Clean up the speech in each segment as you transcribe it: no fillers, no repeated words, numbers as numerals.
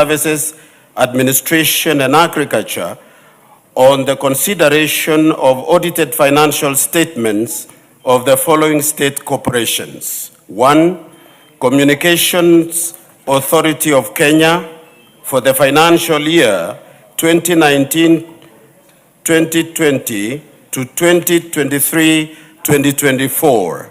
Services, Administration and Agriculture on the consideration of audited financial statements of the following state corporations. 1. Communications Authority of Kenya for the financial year 2019-2020 to 2023-2024.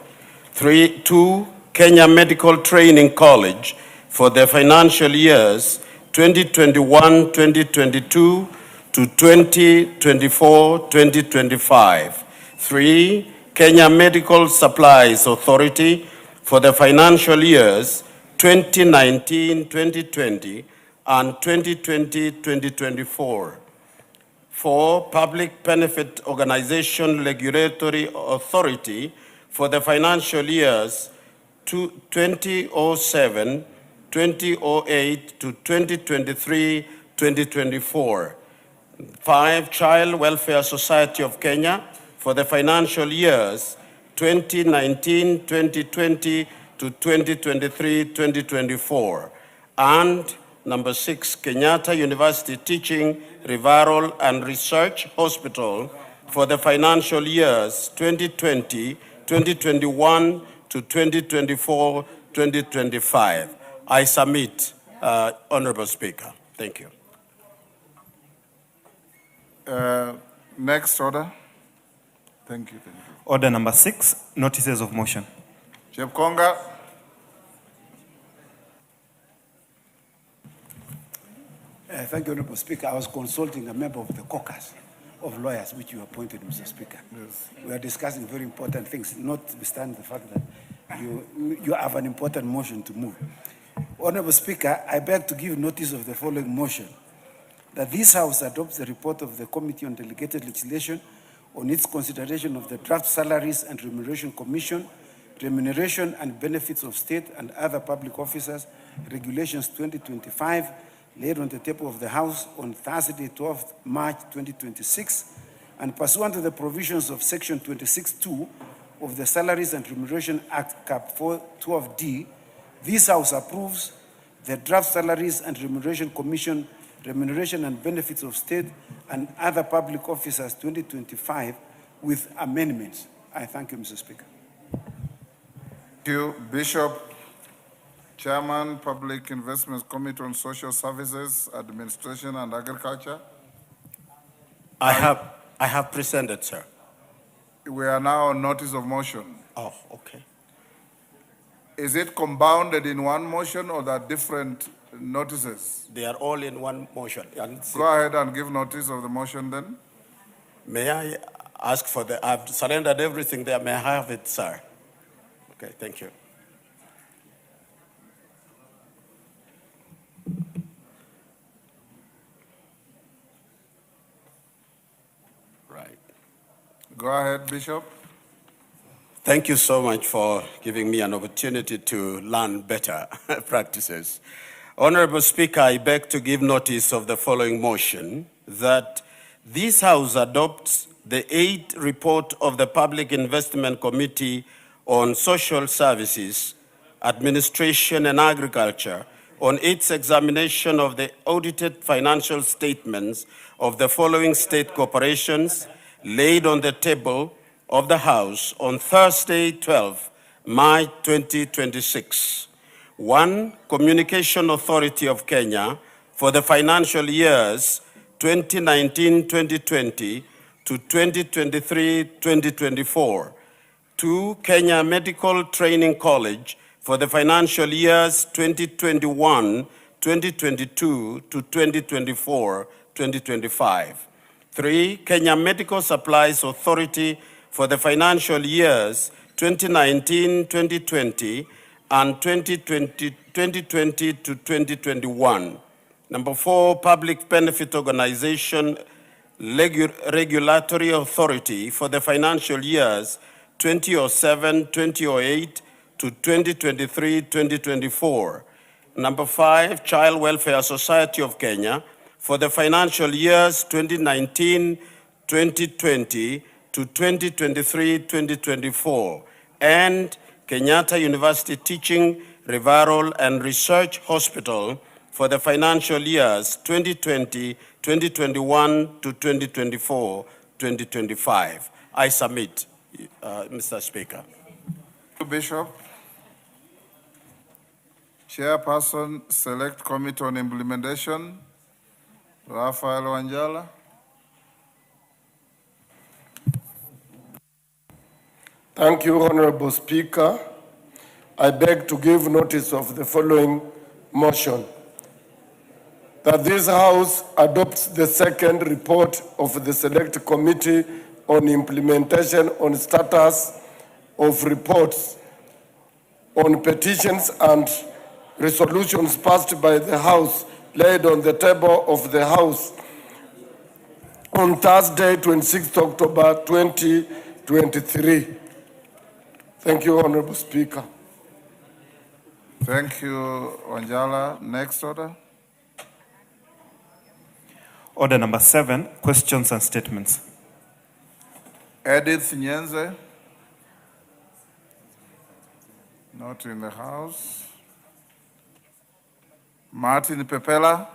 2. Kenya Medical Training College for the financial years 2021-2022 to 2024-2025. 3. Kenya Medical Supplies Authority for the financial years 2019-2020 and 2020-2024. 4. Public Benefit Organization Regulatory Authority for the financial years 2007, 2008 to 2023-2024. 5. Child Welfare Society of Kenya for the financial years 2019-2020 to 2023-2024. And number 6, Kenyatta University Teaching, Referral and Research Hospital for the financial years 2020, 2021 to 2024-2025. I submit, Honorable Speaker. Thank you. Next order. Thank you. Order number 6, notices of motion. Chepkonga. Thank you, Honorable Speaker. I was consulting a member of the caucus of lawyers which you appointed, Mr. Speaker. Yes. We are discussing very important things, notwithstanding the fact that you have an important motion to move. Honorable Speaker, I beg to give notice of the following motion: that this House adopts the report of the Committee on Delegated Legislation on its consideration of the Draft Salaries and Remuneration Commission, Remuneration and Benefits of State and Other Public Officers, Regulations 2025, laid on the table of the House on Thursday, 12th March 2026, and pursuant to the provisions of Section 26(2) of the Salaries and Remuneration Act, Cap 412D, this House approves the Draft Salaries and Remuneration Commission, Remuneration and Benefits of State and Other Public Officers 2025 with amendments. I thank you, Mr. Speaker. Thank you, Bishop. Chairman, Public Investments Committee on Social Services, Administration and Agriculture. I have presented, sir. We are now on notice of motion. Oh, okay. Is it compounded in one motion or there are different notices? They are all in one motion. Go ahead and give notice of the motion then. May I ask for I've surrendered everything there. May I have it, sir? Okay, thank you. Right. Go ahead, Bishop. Thank you so much for giving me an opportunity to learn better practices. Honorable Speaker, I beg to give notice of the following motion: that this House adopts the 8th report of the Public Investment Committee on Social Services, Administration and Agriculture on its examination of the audited financial statements of the following state corporations laid on the table of the House on Thursday, 12 March 2026. 1. Communication Authority of Kenya for the financial years 2019-2020 to 2023-2024. 2. Kenya Medical Training College for the financial years 2021-2022 to 2024-2025. 3. Kenya Medical Supplies Authority for the financial years 2019-2020 and 2020 to 2021. Number 4, Public Benefit Organization Regulatory Authority for the financial years 2007, 2008 to 2023-2024. Number 5, Child Welfare Society of Kenya for the financial years 2019-2020 to 2023-2024, and Kenyatta University Teaching, Referral and Research Hospital for the financial years 2020, 2021 to 2024, 2025. I submit, Mr. Speaker. Bishop. Chairperson, Select Committee on Implementation, Raphael Wanjala. Thank you, Honorable Speaker. I beg to give notice of the following motion. That this House adopts the second report of the Select Committee on Implementation on status of reports on petitions and resolutions passed by the House laid on the table of the House on Thursday, 26th October 2023. Thank you, Honorable Speaker. Thank you, Wanjala. Next order. Order number 7, questions and statements. Edith Nyenze. Not in the House. Martin Pepela.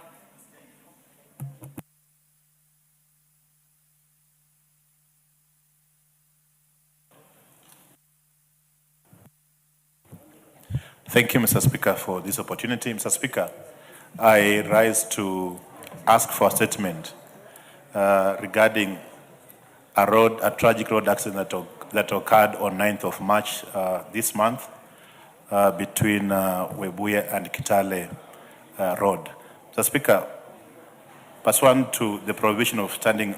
Thank you, Mr. Speaker, for this opportunity. Mr. Speaker, I rise to ask for a statement regarding a tragic road accident that occurred on 9th of March this month between Webuye and Kitale Road. Mr. Speaker, pursuant to the provision of standing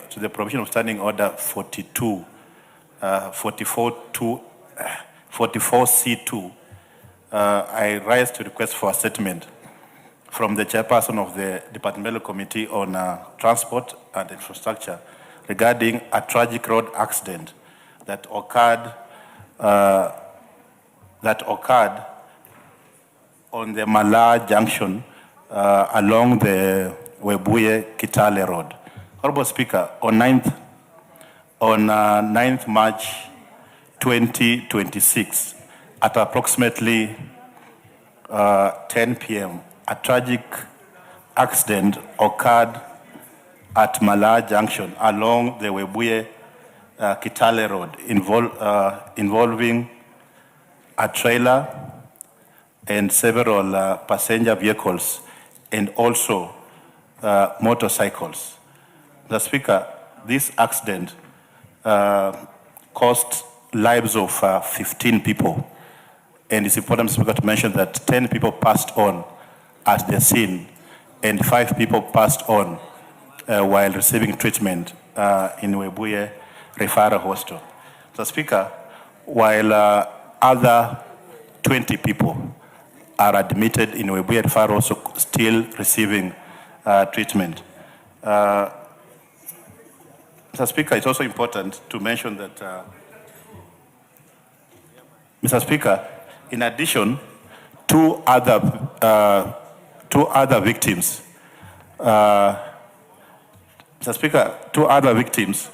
order 44C2, I rise to request for a statement from the chairperson of the Departmental Committee on Transport and Infrastructure regarding a tragic road accident that occurred on the Mala Junction along the Webuye-Kitale Road. Honorable Speaker, on 9th March 2026, at approximately 10 p.m., a tragic accident occurred at Mala Junction along the Webuye-Kitale Road involving a trailer and several passenger vehicles and also motorcycles. The Speaker, this accident cost lives of 15 people. And it's important, Mr. Speaker, to mention that 10 people passed on at the scene and 5 people passed on while receiving treatment in Webuye Referral Hospital. Mr. Speaker, while other 20 people are admitted in Webuye Referral Hospital still receiving treatment. Mr. Speaker, it's also important to mention that, Mr. Speaker, in addition, two other victims, Mr. Speaker, two other victims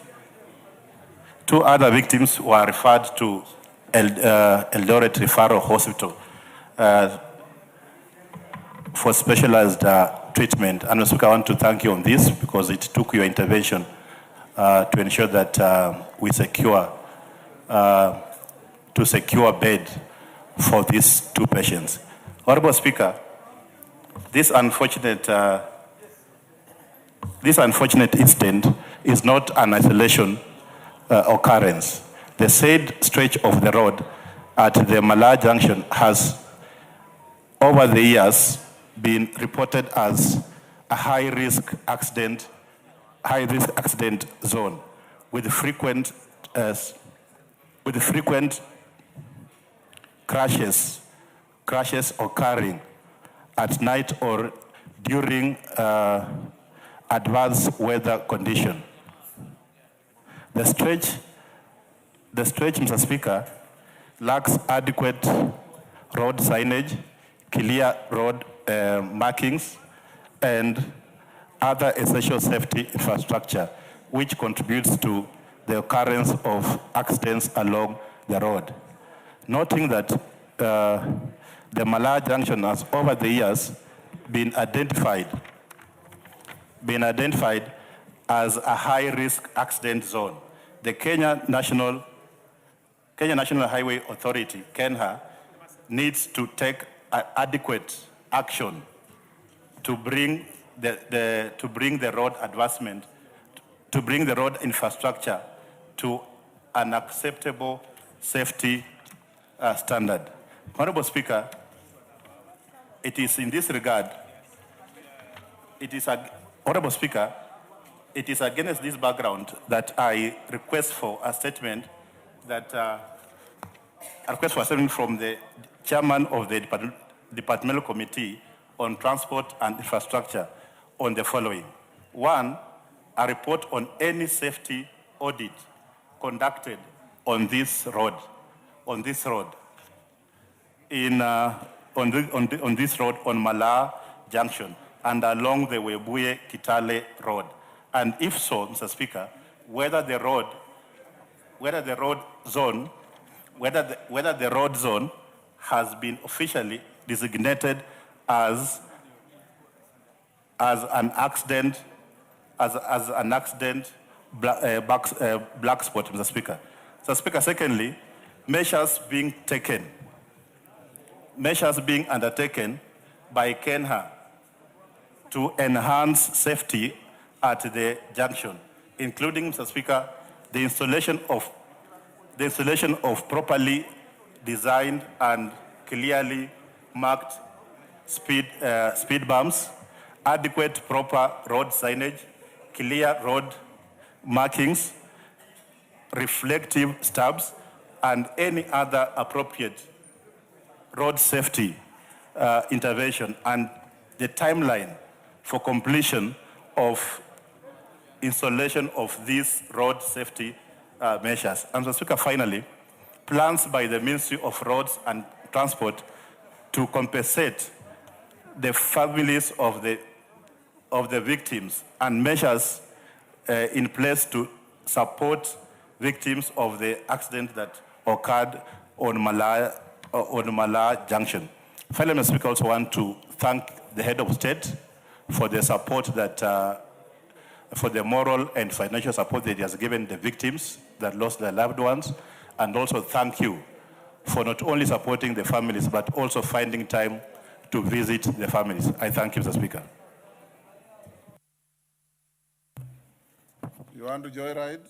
were referred to Eldoret Referral Hospital for specialized treatment. And Mr. Speaker, I want to thank you on this because it took your intervention to ensure that we secure a bed for these two patients. Honorable Speaker, this unfortunate incident is not an isolation occurrence. The said stretch of the road at the Mala Junction has, over the years, been reported as a high-risk accident zone with frequent crashes occurring at night or during adverse weather condition. The stretch, Mr. Speaker, lacks adequate road signage, clear road markings, and other essential safety infrastructure, which contributes to the occurrence of accidents along the road. Noting that the Mala Junction has over the years been identified as a high-risk accident zone. The Kenya National Highway Authority, KENHA, needs to take adequate action to bring the road advancement, to bring the road infrastructure to an acceptable safety standard. Honorable Speaker, it is in this regard, Honorable Speaker, it is against this background that I request for a statement from the chairman of the Departmental Committee on Transport and Infrastructure on the following. One, a report on any safety audit conducted on this road, on this road on Malaa Junction and along the Webuye-Kitale Road. And if so, Mr. Speaker, whether the road zone has been officially designated as an accident black spot, Mr. Speaker. Mr. Speaker, secondly, measures being undertaken by KENHA to enhance safety at the junction, including, Mr. Speaker, the installation of properly designed and clearly marked speed bumps, adequate proper road signage, clear road markings, reflective stubs, and any other appropriate road safety intervention, and the timeline for completion of installation of these road safety measures. And Mr. Speaker, finally, plans by the Ministry of Roads and Transport to compensate the families of the victims and measures in place to support victims of the accident that occurred on Malaa Junction. Finally, Mr. Speaker, I also want to thank the head of state for the support for the moral and financial support that he has given the victims that lost their loved ones, and also thank you for not only supporting the families, but also finding time to visit the families. I thank you, Mr. Speaker. You want to joyride?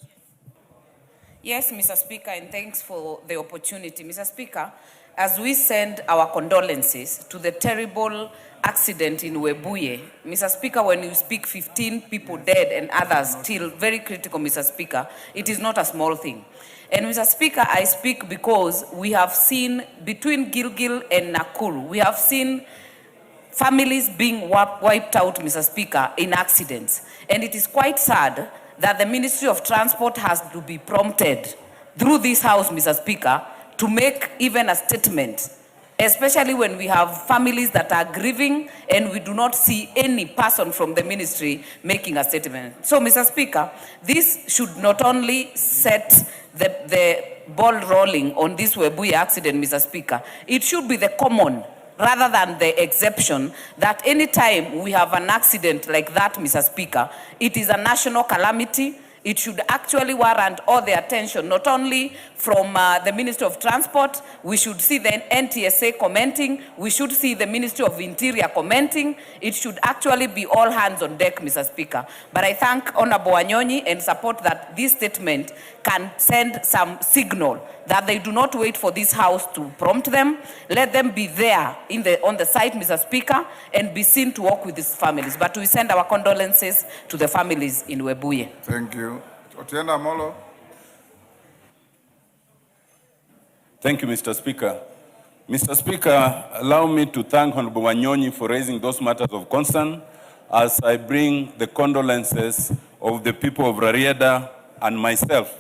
Yes, Mr. Speaker, and thanks for the opportunity. Mr. Speaker, as we send our condolences to the terrible accident in Webuye, Mr. Speaker, when you speak 15 people dead and others still very critical, Mr. Speaker, it is not a small thing. And Mr. Speaker, I speak because we have seen between Gilgil and Nakuru, we have seen families being wiped out, Mr. Speaker, in accidents. And it is quite sad that the Ministry of Transport has to be prompted through this House, Mr. Speaker, to make even a statement, especially when we have families that are grieving and we do not see any person from the ministry making a statement. So, Mr. Speaker, this should not only set the ball rolling on this Webuye accident, Mr. Speaker, it should be the common rather than the exception that anytime we have an accident like that, Mr. Speaker, it is a national calamity. It should actually warrant all the attention, not only from the Ministry of Transport. We should see the NTSA commenting. We should see the Ministry of Interior commenting. It should actually be all hands on deck, Mr. Speaker. But I thank Honorable Wanyonyi and support that this statement can send some signal that they do not wait for this House to prompt them. Let them be there on the site, Mr. Speaker, and be seen to work with these families. But we send our condolences to the families in Webuye. Thank you. Otienda Molo. Thank you, Mr. Speaker. Mr. Speaker, allow me to thank Honorable Wanyonyi for raising those matters of concern as I bring the condolences of the people of Rarieda and myself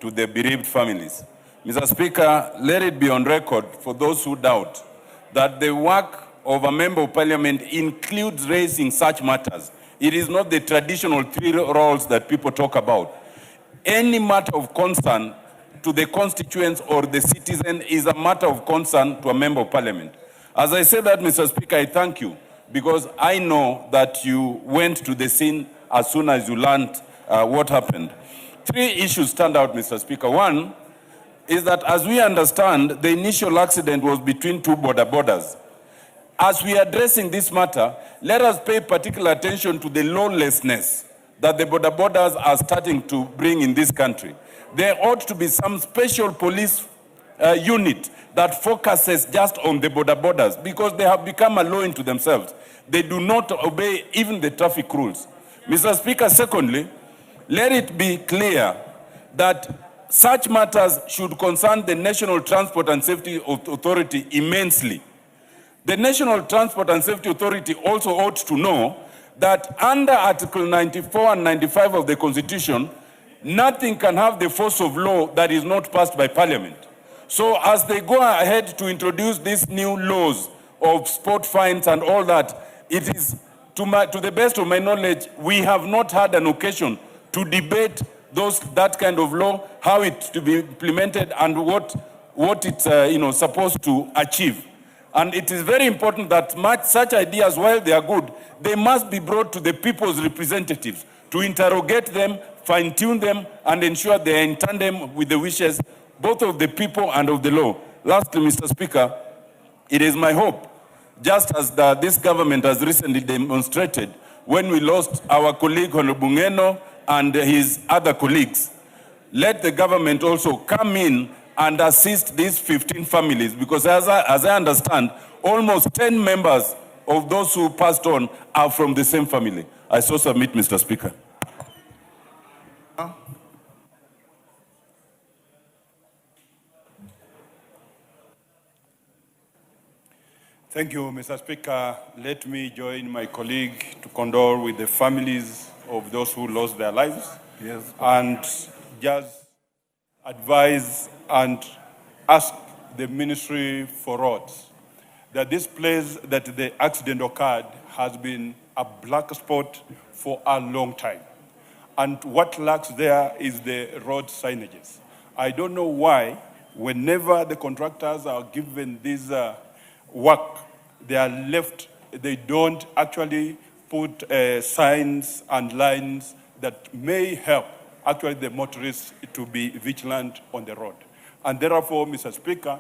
to the bereaved families. Mr. Speaker, let it be on record for those who doubt that the work of a member of parliament includes raising such matters. It is not the traditional three roles that people talk about. Any matter of concern to the constituents or the citizen is a matter of concern to a member of parliament. As I say that, Mr. Speaker, I thank you because I know that you went to the scene as soon as you learned what happened. Three issues stand out, Mr. Speaker. One is that, as we understand, the initial accident was between two borders. As we are addressing this matter, let us pay particular attention to the lawlessness that the borders are starting to bring in this country. There ought to be some special police unit that focuses just on the borders, because they have become a law into themselves. They do not obey even the traffic rules. Mr. Speaker, secondly, let it be clear that such matters should concern the National Transport and Safety Authority immensely. The National Transport and Safety Authority also ought to know that under Article 94 and 95 of the Constitution, nothing can have the force of law that is not passed by Parliament. So as they go ahead to introduce these new laws of sport fines and all that, it is, to the best of my knowledge, we have not had an occasion to debate that kind of law, how it to be implemented, and what it's supposed to achieve. And it is very important that such ideas, while they are good, they must be brought to the people's representatives to interrogate them, fine-tune them, and ensure they are in tandem with the wishes both of the people and of the law. Lastly, Mr. Speaker, it is my hope, just as this government has recently demonstrated when we lost our colleague Honorable Ngeno and his other colleagues, let the government also come in and assist these 15 families, because as I understand, almost 10 members of those who passed on are from the same family. I so submit, Mr. Speaker. Thank you, Mr. Speaker. Let me join my colleague to condole with the families of those who lost their lives. Yes. And just advise and ask the Ministry for Roads that this place that the accident occurred has been a black spot for a long time. And what lacks there is the road signages. I don't know why, whenever the contractors are given this work, they are left, they don't actually put signs and lines that may help actually the motorists to be vigilant on the road. And therefore, Mr. Speaker,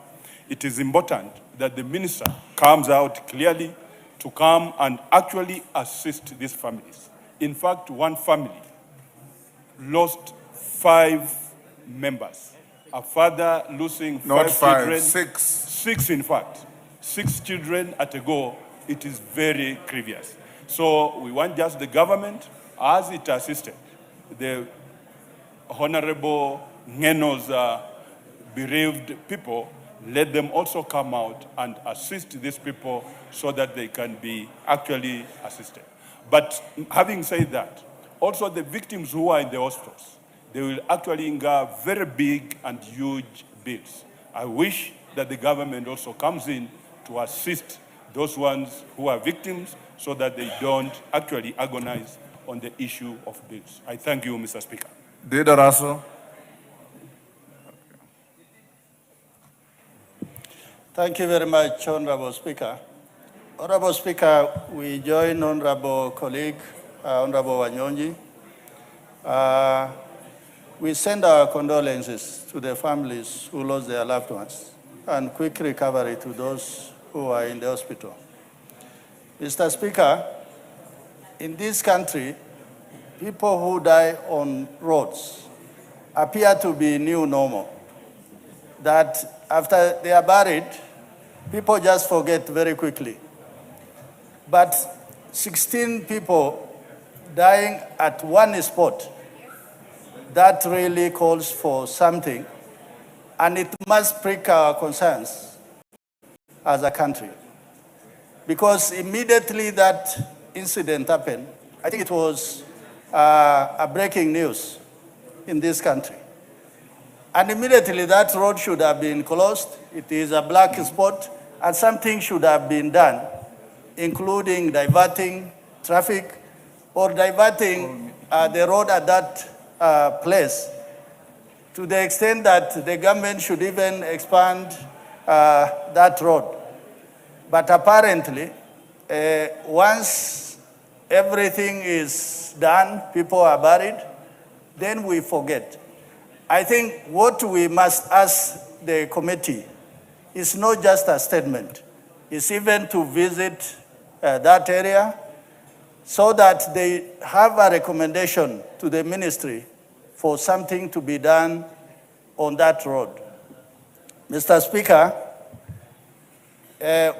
it is important that the minister comes out clearly to come and actually assist these families. In fact, one family lost 5 members. A father losing Not 5 children. 6. 6, in fact. 6 children at a go. It is very grievous. So we want just the government, as it assisted the Honorable Ngeno's bereaved people, let them also come out and assist these people so that they can be actually assisted. But having said that, also the victims who are in the hospitals, they will actually incur very big and huge bills. I wish that the government also comes in to assist those ones who are victims so that they don't actually agonize on the issue of bills. I thank you, Mr. Speaker. Dida Russell. Thank you very much, Honorable Speaker. Honorable Speaker, we join Honorable colleague, Honorable Wanyonyi. We send our condolences to the families who lost their loved ones and quick recovery to those who are in the hospital. Mr. Speaker, in this country, people who die on roads appear to be new normal. That after they are buried, people just forget very quickly. But 16 people dying at one spot, that really calls for something, and it must prick our concerns as a country. Because immediately that incident happened, I think it was a breaking news in this country. And immediately that road should have been closed. It is a black spot, and something should have been done, including diverting traffic or diverting the road at that place, to the extent that the government should even expand that road. But apparently, once everything is done, people are buried, then we forget. I think what we must ask the committee is not just a statement, it's even to visit that area so that they have a recommendation to the ministry for something to be done on that road. Mr. Speaker,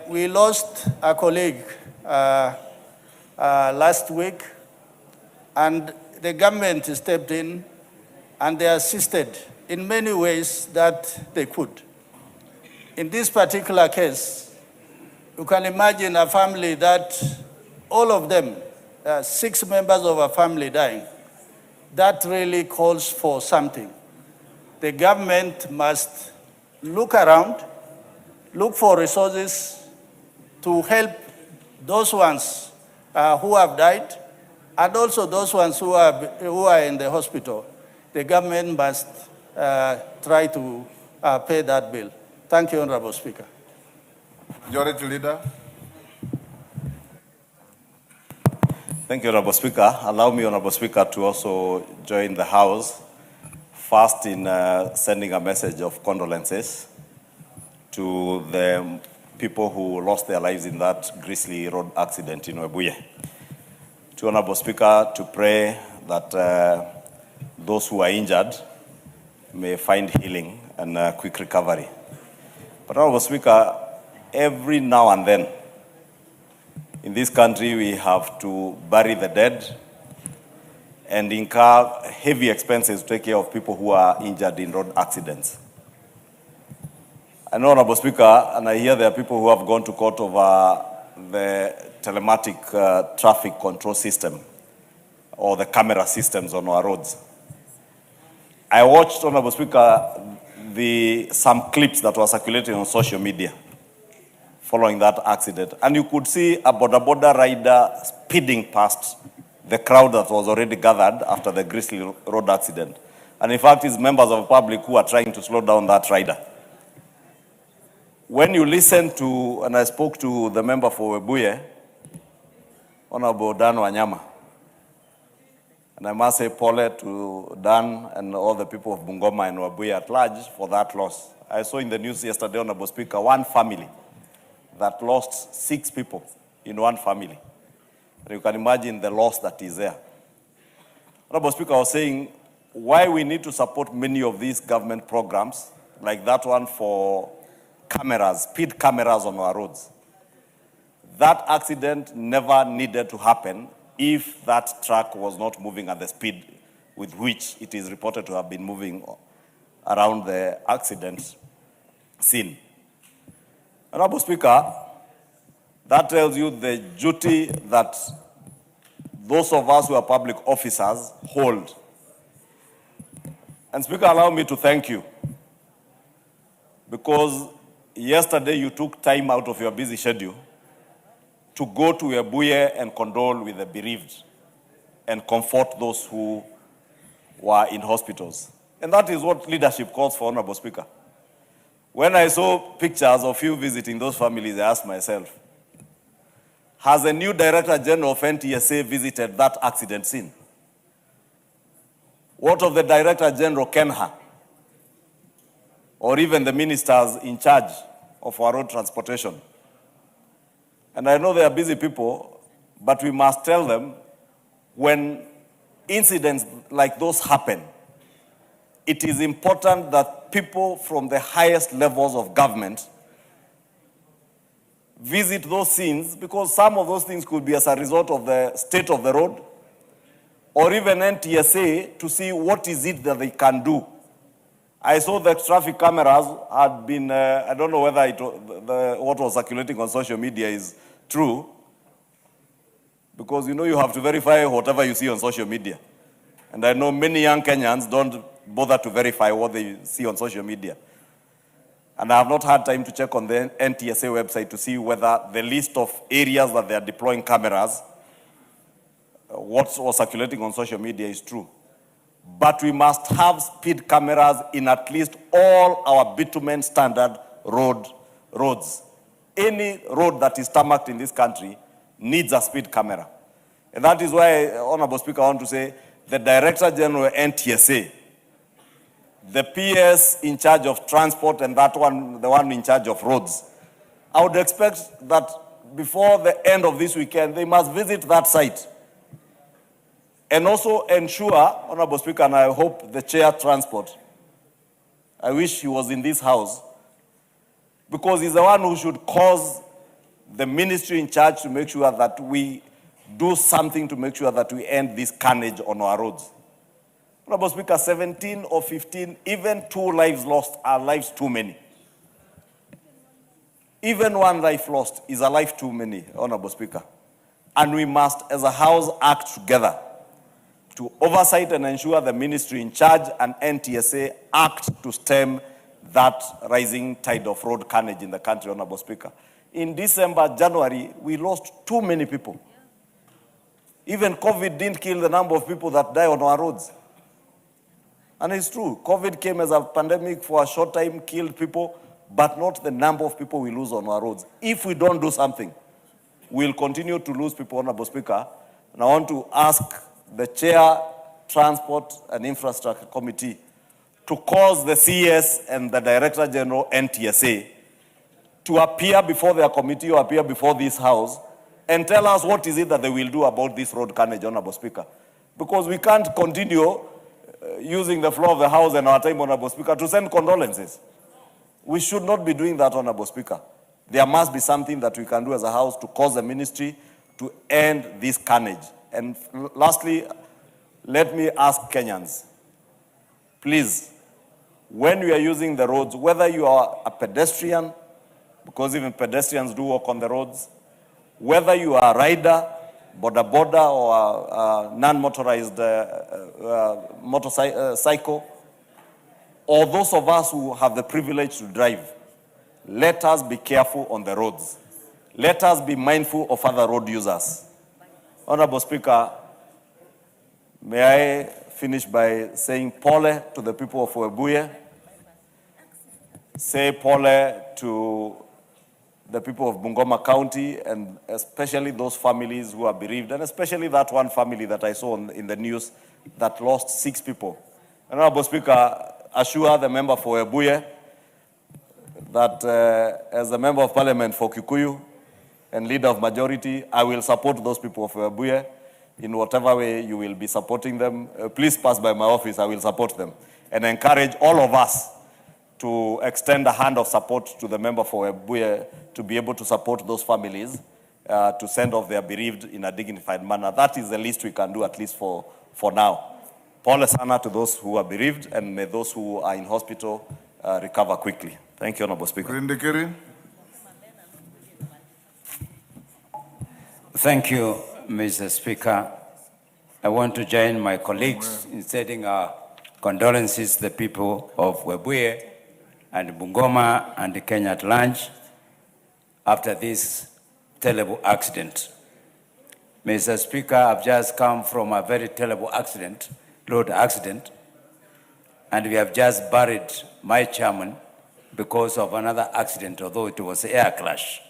we lost a colleague last week, and the government stepped in and they assisted in many ways that they could. In this particular case, you can imagine a family that all of them, 6 members of a family dying. That really calls for something. The government must look around, look for resources to help those ones who have died, and also those ones who are in the hospital. The government must try to pay that bill. Thank you, Honorable Speaker. Majority Leader. Thank you, Honorable Speaker. Allow me, Honorable Speaker, to also join the House, first in sending a message of condolences to the people who lost their lives in that grisly road accident in Webuye. To Honorable Speaker, to pray that those who are injured may find healing and quick recovery. But Honorable Speaker, every now and then, in this country, we have to bury the dead and incur heavy expenses to take care of people who are injured in road accidents. I know, Honorable Speaker, and I hear there are people who have gone to court over the telematic traffic control system or the camera systems on our roads. I watched, Honorable Speaker, some clips that were circulating on social media following that accident. And you could see a boda rider speeding past the crowd that was already gathered after the grisly road accident. And in fact, it's members of the public who are trying to slow down that rider. When you listen to, and I spoke to the member for Webuye, Honorable Dan Wanyama, and I must say Paul to Dan and all the people of Bungoma and Webuye at large for that loss. I saw in the news yesterday, Honorable Speaker, one family that lost 6 people in one family. And you can imagine the loss that is there. Honorable Speaker, I was saying why we need to support many of these government programs, like that one for cameras, speed cameras on our roads. That accident never needed to happen if that truck was not moving at the speed with which it is reported to have been moving around the accident scene. Honorable Speaker, that tells you the duty that those of us who are public officers hold. And Speaker, allow me to thank you, because yesterday you took time out of your busy schedule to go to Webuye and condole with the bereaved and comfort those who were in hospitals. And that is what leadership calls for, Honorable Speaker. When I saw pictures of you visiting those families, I asked myself, has a new Director General of NTSA visited that accident scene? What of the Director General Kenha? Or even the ministers in charge of our road transportation? And I know they are busy people, but we must tell them when incidents like those happen, it is important that people from the highest levels of government visit those scenes, because some of those things could be as a result of the state of the road, or even NTSA to see what is it that they can do. I saw that traffic cameras had been, I don't know whether what was circulating on social media is true, because you know you have to verify whatever you see on social media. And I know many young Kenyans don't bother to verify what they see on social media. And I have not had time to check on the NTSA website to see whether the list of areas that they are deploying cameras, what was circulating on social media is true. But we must have speed cameras in at least all our bitumen standard roads. Any road that is tarmacked in this country needs a speed camera. And that is why, Honorable Speaker, I want to say the Director General NTSA, the PS in charge of transport, and that one, the one in charge of roads, I would expect that before the end of this weekend, they must visit that site. And also ensure, Honorable Speaker, and I hope the Chair Transport, I wish he was in this house, because he's the one who should cause the ministry in charge to make sure that we do something to make sure that we end this carnage on our roads. Honorable Speaker, 17 or 15, even 2 lives lost are lives too many. Even 1 life lost is a life too many, Honorable Speaker. And we must, as a house, act together to oversight and ensure the ministry in charge and NTSA act to stem that rising tide of road carnage in the country, Honorable Speaker. In December, January, we lost too many people. Even COVID didn't kill the number of people that die on our roads. And it's true, COVID came as a pandemic for a short time, killed people, but not the number of people we lose on our roads. If we don't do something, we'll continue to lose people, Honorable Speaker. And I want to ask the Chair, Transport and Infrastructure Committee to cause the CS and the Director General NTSA to appear before their committee or appear before this House and tell us what is it that they will do about this road carnage, Honorable Speaker. Because we can't continue using the floor of the House and our time, Honorable Speaker, to send condolences. We should not be doing that, Honorable Speaker. There must be something that we can do as a House to cause the ministry to end this carnage. And lastly, let me ask Kenyans, please, when you are using the roads, whether you are a pedestrian, because even pedestrians do walk on the roads, whether you are a rider, boda or a non-motorized motorcycle, or those of us who have the privilege to drive, let us be careful on the roads. Let us be mindful of other road users. Honorable Speaker, may I finish by saying pole to the people of Webuye, say pole to the people of Bungoma County, and especially those families who are bereaved, and especially that one family that I saw in the news that lost 6 people. Honorable Speaker, assure the member for Webuye that as a member of parliament for Kikuyu and leader of majority, I will support those people of Webuye in whatever way you will be supporting them. Please pass by my office, I will support them. And encourage all of us to extend a hand of support to the member for Webuye to be able to support those families, to send off their bereaved in a dignified manner. That is the least we can do, at least for now. Pole sana to those who are bereaved, and may those who are in hospital recover quickly. Thank you, Honorable Speaker. Rindikiri. Thank you, Mr. Speaker. I want to join my colleagues in sending our condolences to the people of Webuye and Bungoma and Kenya at large after this terrible accident. Mr. Speaker, I've just come from a very terrible accident, road accident, and we have just buried my chairman because of another accident, although it was an air crash.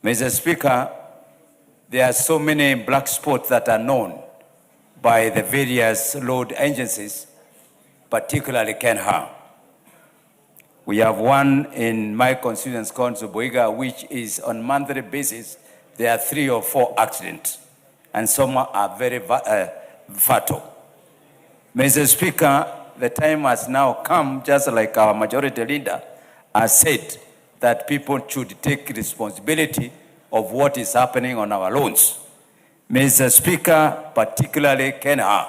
Mr. Speaker, there are so many black spots that are known by the various road agencies, particularly KENHA. We have one in my constituency, Council Boiga, which is on monthly basis, there are 3 or 4 accidents, and some are very fatal. Mr. Speaker, the time has now come, just like our majority leader has said, that people should take responsibility of what is happening on our roads. Mr. Speaker, particularly KENHA,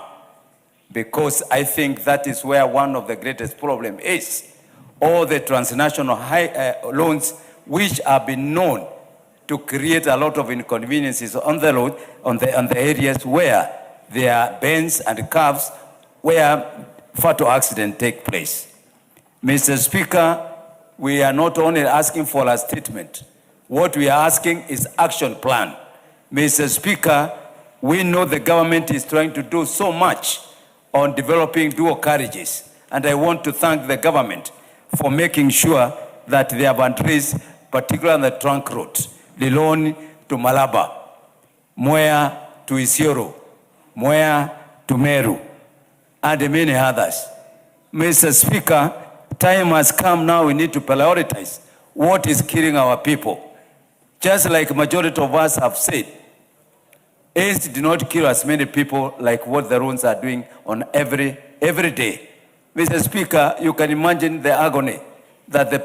because I think that is where one of the greatest problems is. All the transnational loans which have been known to create a lot of inconveniences on the road, on the areas where there are bends and curves where fatal accidents take place. Mr. Speaker, we are not only asking for a statement. What we are asking is action plan. Mr. Speaker, we know the government is trying to do so much on developing dual carriages, and I want to thank the government for making sure that they have addressed, particularly on the trunk road, Liloni, to Malaba, Mwea to Isiolo, Mwea to Meru, and many others. Mr. Speaker, time has come now, we need to prioritize what is killing our people. Just like majority of us have said, AIDS did not kill as many people like what the Runs are doing on every day. Mr. Speaker, you can imagine the agony that the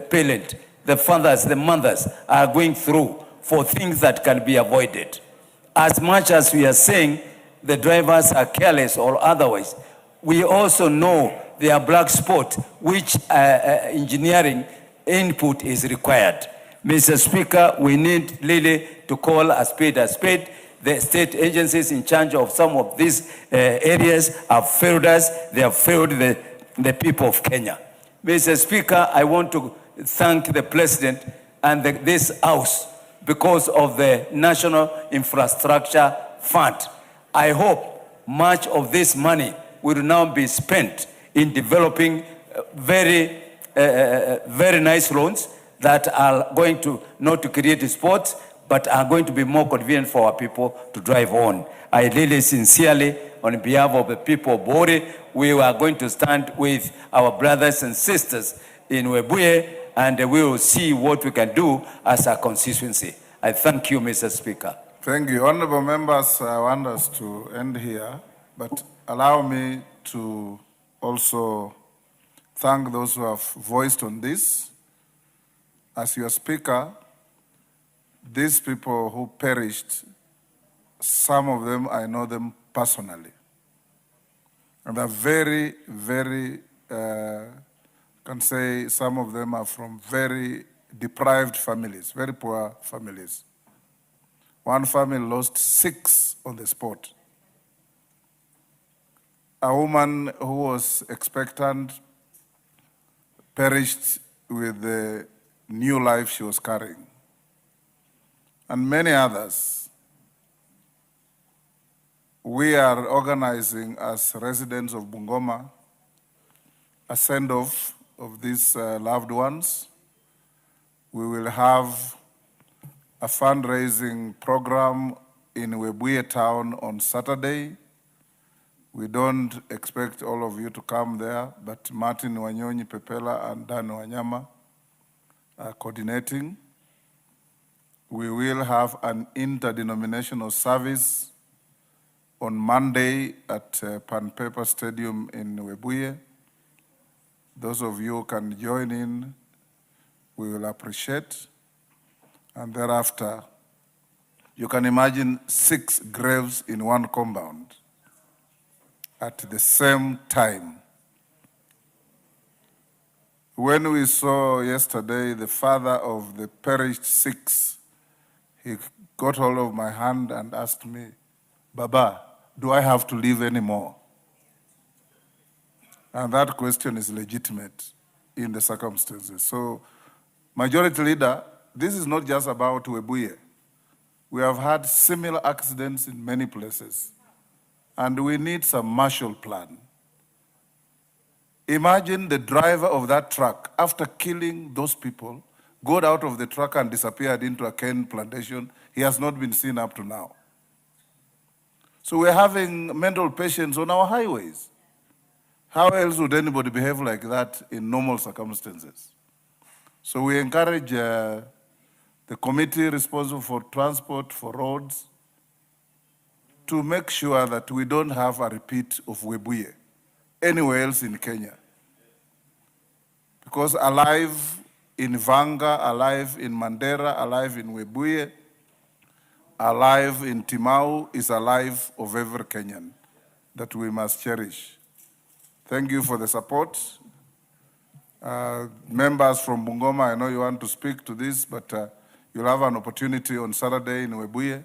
parent, the fathers, the mothers are going through for things that can be avoided. As much as we are saying the drivers are careless or otherwise, we also know there are black spots which engineering input is required. Mr. Speaker, we need really to call a spade a spade. The state agencies in charge of some of these areas have failed us. They have failed the people of Kenya. Mr. Speaker, I want to thank the President and this House because of the National Infrastructure Fund. I hope much of this money will now be spent in developing very nice roads that are going to not to create sports, but are going to be more convenient for our people to drive on. I really sincerely, on behalf of the people of Bori, we are going to stand with our brothers and sisters in Webuye, and we will see what we can do as a constituency. I thank you, Mr. Speaker. Thank you. Honorable members, I want us to end here, but allow me to also thank those who have voiced on this. As your speaker, these people who perished, some of them, I know them personally. And they're very, very, can say some of them are from very deprived families, very poor families. One family lost 6 on the spot. A woman who was expectant perished with the new life she was carrying. And many others. We are organizing as residents of Bungoma a send-off of these loved ones. We will have a fundraising program in Webuye town on Saturday. We don't expect all of you to come there, but Martin Wanyonyi Pepela and Dan Wanyama are coordinating. We will have an interdenominational service on Monday at Pan Paper Stadium in Webuye. Those of you who can join in, we will appreciate. And thereafter, you can imagine 6 graves in one compound at the same time. When we saw yesterday the father of the perished 6, he got hold of my hand and asked me, Baba, do I have to live anymore? And that question is legitimate in the circumstances. So, Majority Leader, this is not just about Webuye. We have had similar accidents in many places, and we need some Marshall Plan. Imagine the driver of that truck, after killing those people, got out of the truck and disappeared into a cane plantation. He has not been seen up to now. So we're having mental patients on our highways. How else would anybody behave like that in normal circumstances? So we encourage the committee responsible for transport, for roads, to make sure that we don't have a repeat of Webuye anywhere else in Kenya. Because alive in Vanga, alive in Mandera, alive in Webuye, alive in Timau is alive of every Kenyan that we must cherish. Thank you for the support. Members from Bungoma, I know you want to speak to this, but you'll have an opportunity on Saturday in Webuye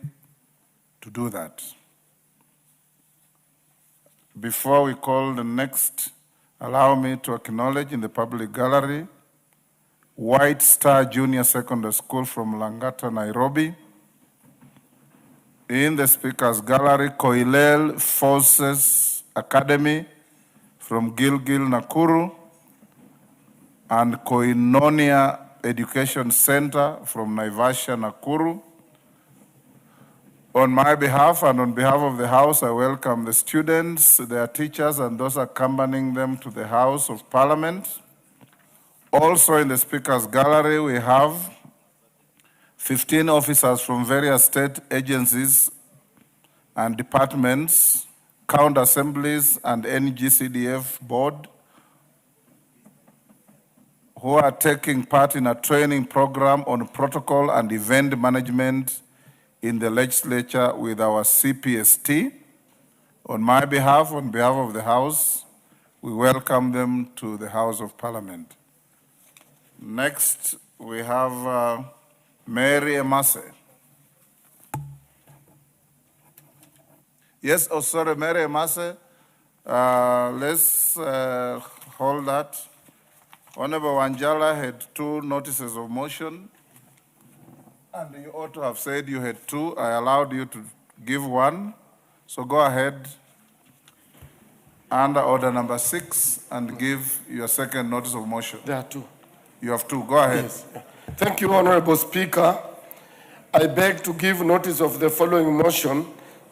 to do that. Before we call the next, allow me to acknowledge in the public gallery White Star Junior Secondary School from Langata, Nairobi. In the Speaker's Gallery, Koilel Forces Academy from Gilgil, Nakuru, and Koinonia Education Center from Naivasha, Nakuru, On my behalf and on behalf of the House, I welcome the students, their teachers, and those accompanying them to the House of Parliament. Also in the Speaker's Gallery, we have 15 officers from various state agencies and departments, county assemblies, and NGCDF board who are taking part in a training program on protocol and event management in the legislature with our CPST. On my behalf, on behalf of the House, we welcome them to the House of Parliament. Next, we have Mary Emase. Yes, oh sorry, Mary Emase. Let's hold that. Honorable Wanjala had 2 notices of motion, and you ought to have said you had 2. I allowed you to give 1. So go ahead under order number 6 and give your second notice of motion. There are 2. You have 2. Go ahead. Yes. Thank you, Honorable Speaker. I beg to give notice of the following motion,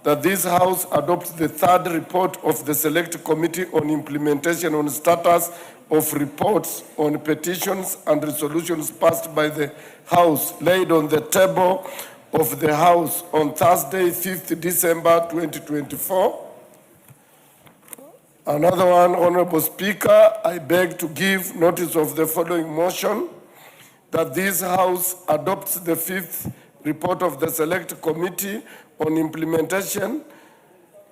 that this House adopts the 3rd report of the Select Committee on Implementation on Status of Reports on Petitions and Resolutions passed by the House, laid on the table of the House on Thursday, 5th December 2024. Another one, Honorable Speaker, I beg to give notice of the following motion, that this House adopts the 5th report of the Select Committee on Implementation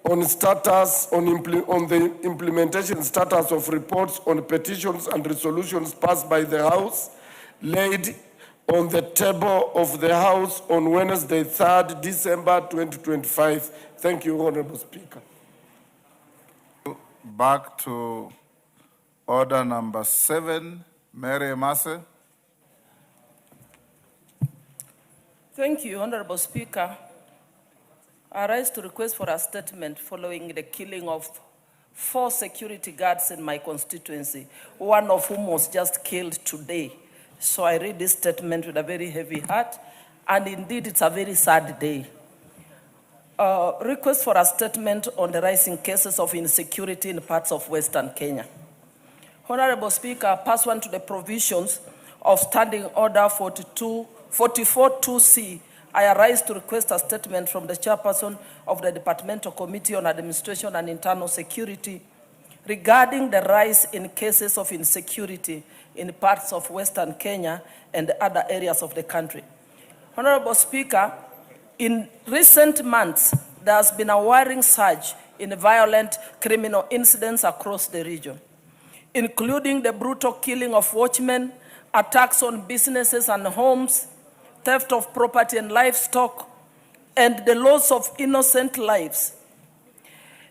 on status on the implementation status of reports on petitions and resolutions passed by the House, laid on the table of the House on Wednesday, 3rd December 2025. Thank you, Honorable Speaker. Back to order number 7, Mary Emase. Thank you, Honorable Speaker. I rise to request for a statement following the killing of 4 security guards in my constituency, one of whom was just killed today. So I read this statement with a very heavy heart, and indeed it's a very sad day. Request for a statement on the rising cases of insecurity in parts of Western Kenya. Honorable Speaker, pursuant to the provisions of Standing Order 44-2C, I arise to request a statement from the chairperson of the Departmental Committee on Administration and Internal Security regarding the rise in cases of insecurity in parts of Western Kenya and other areas of the country. Honorable Speaker, in recent months, there has been a worrying surge in violent criminal incidents across the region, including the brutal killing of watchmen, attacks on businesses and homes, theft of property and livestock, and the loss of innocent lives.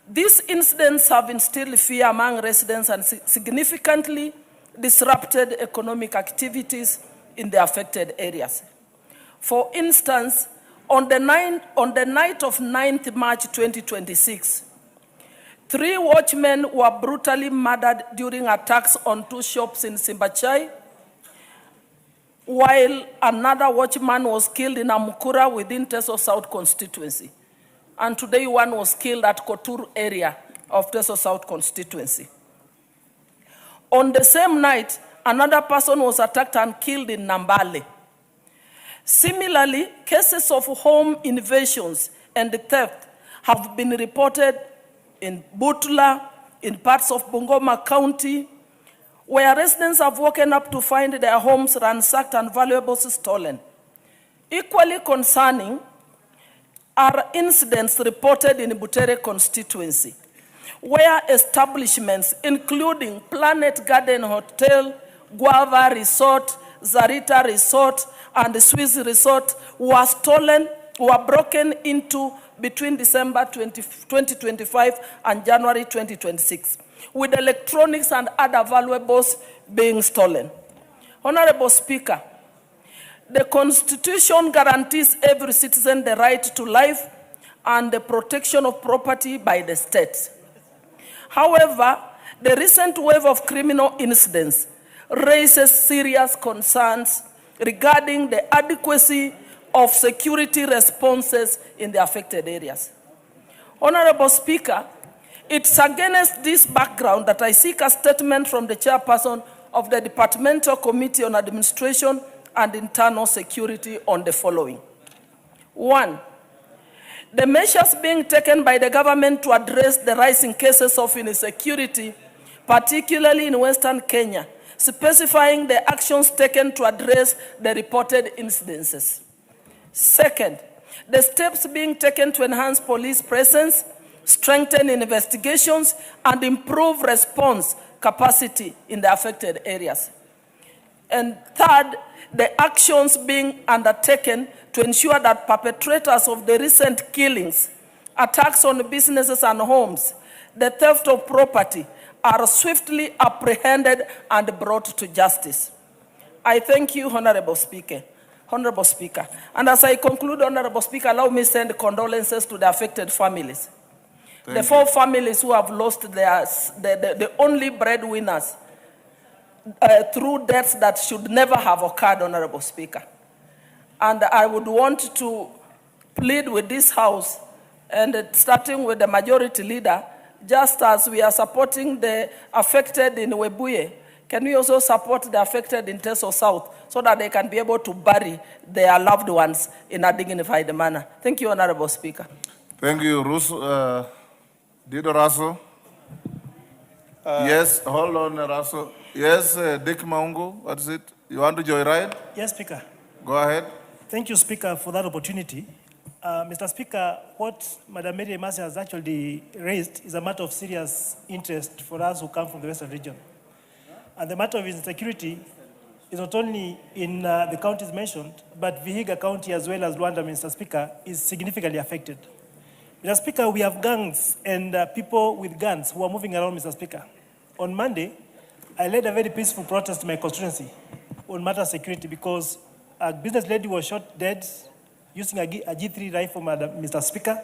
These incidents have instilled fear among residents and significantly disrupted economic activities in the affected areas. For instance, on the night of 9th March 2026, 3 watchmen were brutally murdered during attacks on 2 shops in Simbachai, while another watchman was killed in Amukura within Teso South constituency. And today 1 was killed at Kotur area of Teso South constituency. On the same night, another person was attacked and killed in Nambale. Similarly, cases of home invasions and theft have been reported in Butula, in parts of Bungoma County, where residents have woken up to find their homes ransacked and valuables stolen. Equally concerning are incidents reported in Butere constituency, where establishments including Planet Garden Hotel, Guava Resort, Zarita Resort, and Swiss Resort were broken into between December 2025 and January 2026, with electronics and other valuables being stolen. Honorable Speaker, the Constitution guarantees every citizen the right to life and the protection of property by the state. However, the recent wave of criminal incidents raises serious concerns regarding the adequacy of security responses in the affected areas. Honorable Speaker, it's against this background that I seek a statement from the chairperson of the Departmental Committee on Administration and Internal Security on the following. 1. The measures being taken by the government to address the rising cases of insecurity, particularly in Western Kenya, specifying the actions taken to address the reported incidences. Second, the steps being taken to enhance police presence, strengthen investigations, and improve response capacity in the affected areas. And third, the actions being undertaken to ensure that perpetrators of the recent killings, attacks on businesses and homes, the theft of property, are swiftly apprehended and brought to justice. I thank you, Honorable Speaker. Honorable Speaker. And as I conclude, Honorable Speaker, allow me to send condolences to the affected families. The 4 families who have lost the only breadwinners through deaths that should never have occurred, Honorable Speaker. And I would want to plead with this House, and starting with the majority leader, just as we are supporting the affected in Webuye, can we also support the affected in Teso South so that they can be able to bury their loved ones in a dignified manner? Thank you, Honorable Speaker. Thank you, Dido Russell. Yes, hold on, Russell. Yes, Dick Maungu, what is it? You want to joyride? Yes, Speaker. Go ahead. Thank you, Speaker, for that opportunity. Mr. Speaker, what Madam Mary Emasi has actually raised is a matter of serious interest for us who come from the Western region. And the matter of insecurity is not only in the counties mentioned, but Vihiga County as well as Rwanda, Mr. Speaker, is significantly affected. Mr. Speaker, we have gangs and people with guns who are moving around, Mr. Speaker. On Monday, I led a very peaceful protest in my constituency on matter of security because a business lady was shot dead using a G3 rifle, Mr. Speaker.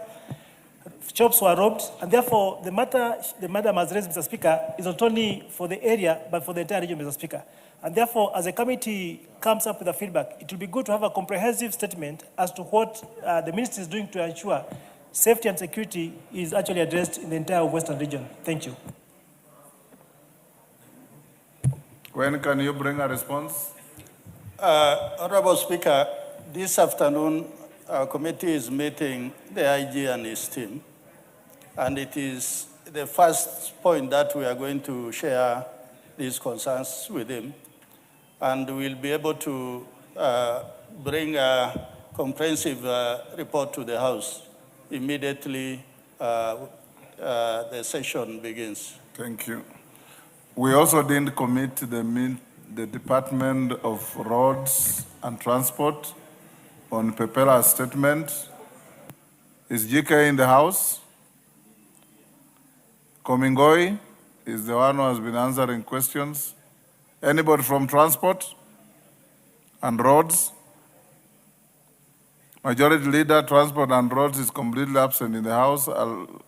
Shops were robbed, and therefore the matter the madam has raised, Mr. Speaker, is not only for the area, but for the entire region, Mr. Speaker. And therefore, as a committee comes up with a feedback, it will be good to have a comprehensive statement as to what the ministry is doing to ensure safety and security is actually addressed in the entire Western region. Thank you. When can you bring a response? Honorable Speaker, this afternoon, our committee is meeting the IG and his team, and it is the first point that we are going to share these concerns with him, and we'll be able to bring a comprehensive report to the House immediately the session begins. Thank you. We also didn't commit the Department of Roads and Transport on Pepela's statement. Is GK in the House? Komingoi is the one who has been answering questions. Anybody from Transport and Roads? Majority Leader, Transport and Roads is completely absent in the House. I'll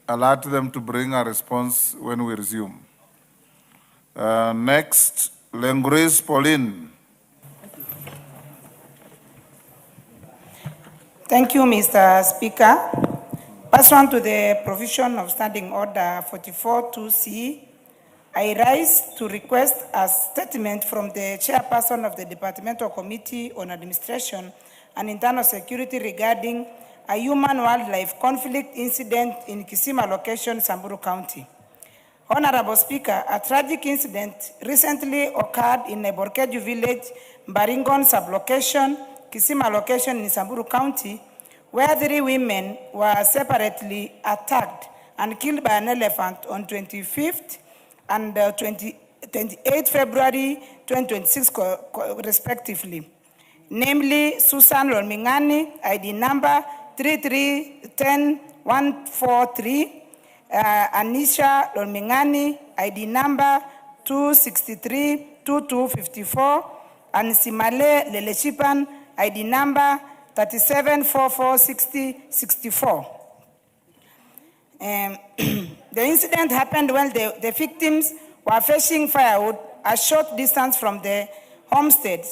alert them to bring a response when we resume. Next, Lenguris Pauline. Thank you, Mr. Speaker. Pursuant to the provision of Standing Order 44-2C, I rise to request a statement from the chairperson of the Departmental Committee on Administration and Internal Security regarding a human-wildlife conflict incident in Kisima location, Samburu County. Honorable Speaker, a tragic incident recently occurred in Neborkeju village, Baringon sublocation, Kisima location in Samburu County, where 3 women were separately attacked and killed by an elephant on 25th and 28th February 2026 respectively. Namely, Susan Lolmingani, ID number 3310143, Anisha Lolmingani, ID number 2632254, and Simale Lelechipan, ID number 37446064. The incident happened when the victims were fetching firewood a short distance from their homestead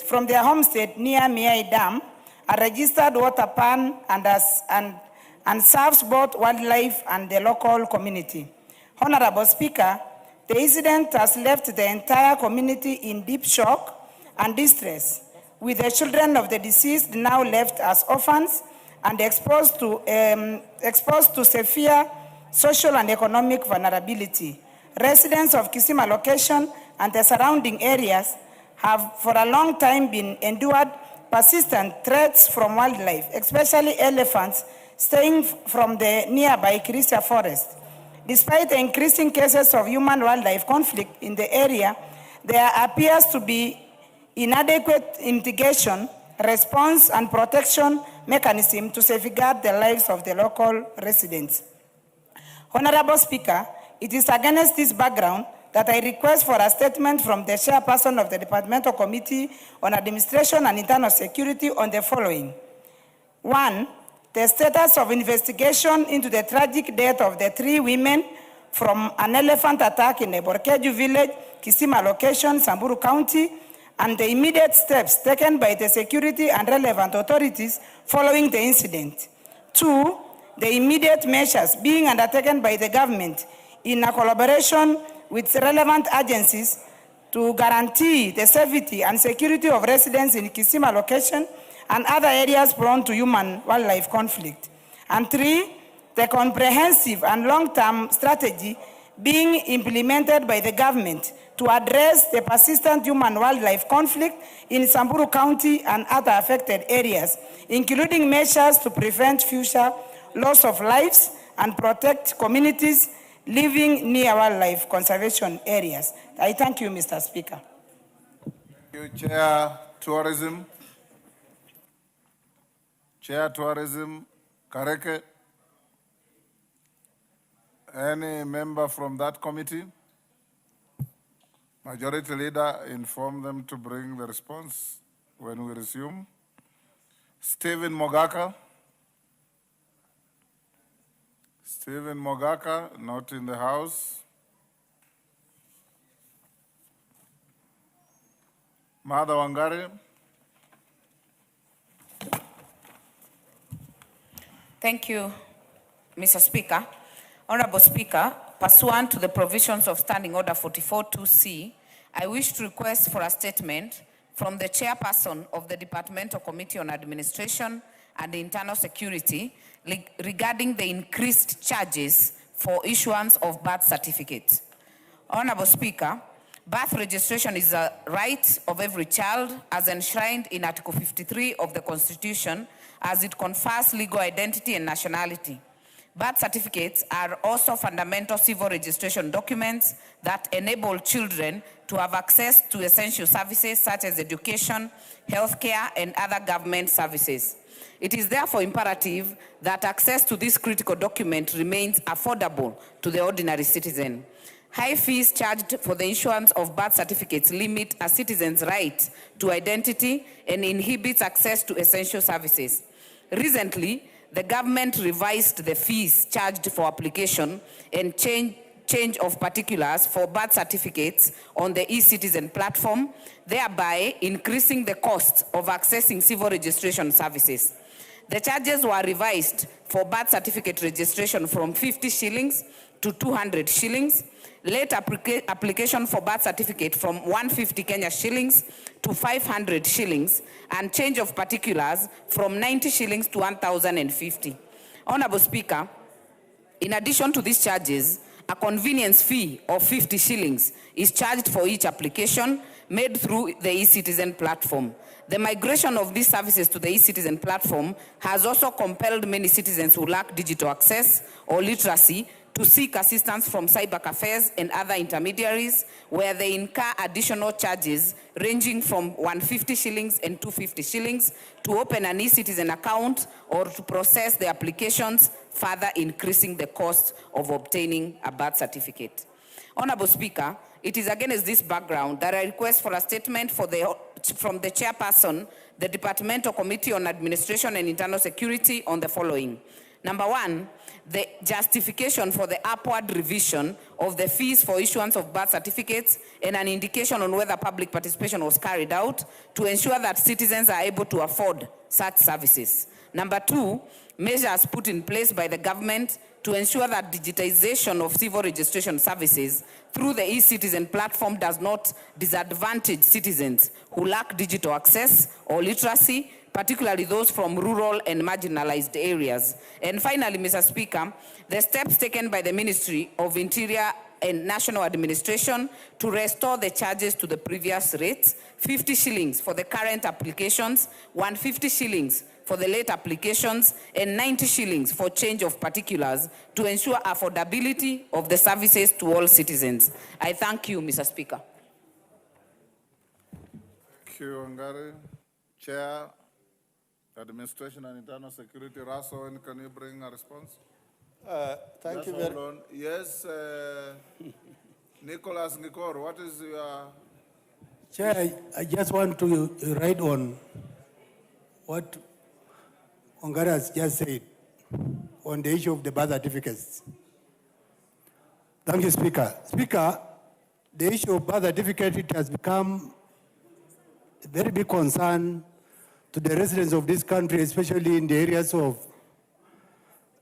near Miai Dam, a registered water pan, and serves both wildlife and the local community. Honorable Speaker, the incident has left the entire community in deep shock and distress, with the children of the deceased now left as orphans and exposed to severe social and economic vulnerability. Residents of Kisima location and the surrounding areas have for a long time been endured persistent threats from wildlife, especially elephants staying from the nearby Kirisia forest. Despite the increasing cases of human-wildlife conflict in the area, there appears to be inadequate mitigation, response, and protection mechanism to safeguard the lives of the local residents. Honorable Speaker, it is against this background that I request for a statement from the chairperson of the Departmental Committee on Administration and Internal Security on the following. 1, the status of investigation into the tragic death of the 3 women from an elephant attack in a Borkeju village, Kisima location, Samburu County, and the immediate steps taken by the security and relevant authorities following the incident. 2, the immediate measures being undertaken by the government in a collaboration with relevant agencies to guarantee the safety and security of residents in Kisima location and other areas prone to human-wildlife conflict. And 3, the comprehensive and long-term strategy being implemented by the government to address the persistent human-wildlife conflict in Samburu County and other affected areas, including measures to prevent future loss of lives and protect communities living near wildlife conservation areas. I thank you, Mr. Speaker. Thank you, Chair Tourism. Chair Tourism, Kareke. Any member from that committee? Majority Leader, inform them to bring the response when we resume. Stephen Mogaka. Stephen Mogaka, not in the house. Mada Wangari. Thank you, Mr. Speaker. Honorable Speaker, pursuant to the provisions of Standing Order 44.2c, I wish to request for a statement from the chairperson of the Departmental Committee on Administration and Internal Security regarding the increased charges for issuance of birth certificates. Honorable Speaker, birth registration is a right of every child as enshrined in Article 53 of the Constitution, as it confers legal identity and nationality. Birth certificates are also fundamental civil registration documents that enable children to have access to essential services such as education, healthcare, and other government services. It is therefore imperative that access to this critical document remains affordable to the ordinary citizen. High fees charged for the issuance of birth certificates limit a citizen's right to identity and inhibits access to essential services. Recently, the government revised the fees charged for application and change of particulars for birth certificates on the e-citizen platform, thereby increasing the cost of accessing civil registration services. The charges were revised for birth certificate registration from 50 shillings to 200 shillings, late application for birth certificate from 150 Kenya shillings to 500 shillings, and change of particulars from 90 shillings to 1,050. Honorable Speaker, in addition to these charges, a convenience fee of 50 shillings is charged for each application made through the e-citizen platform. The migration of these services to the e-citizen platform has also compelled many citizens who lack digital access or literacy to seek assistance from cyber cafes and other intermediaries, where they incur additional charges ranging from 150 shillings and 250 shillings to open an e-citizen account or to process the applications, further increasing the cost of obtaining a birth certificate. Honorable Speaker, it is against this background that I request for a statement from the chairperson, the Departmental Committee on Administration and Internal Security on the following. Number one, the justification for the upward revision of the fees for issuance of birth certificates and an indication on whether public participation was carried out to ensure that citizens are able to afford such services. Number two, measures put in place by the government to ensure that digitization of civil registration services through the e-citizen platform does not disadvantage citizens who lack digital access or literacy, particularly those from rural and marginalized areas. And finally, Mr. Speaker, the steps taken by the Ministry of Interior and National Administration to restore the charges to the previous rates, 50 shillings for the current applications, 150 shillings for the late applications, and 90 shillings for change of particulars to ensure affordability of the services to all citizens. I thank you, Mr. Speaker. Thank you, Wangari. Chair, Administration and Internal Security, Russell, when can you bring a response? Thank Just you hold very on. Yes, Nicholas Nikor, what is your... Chair, I just want to write on what Wangari has just said on the issue of the birth certificates. Thank you, Speaker. Speaker, the issue of birth certificate, it has become a very big concern to the residents of this country, especially in the areas of,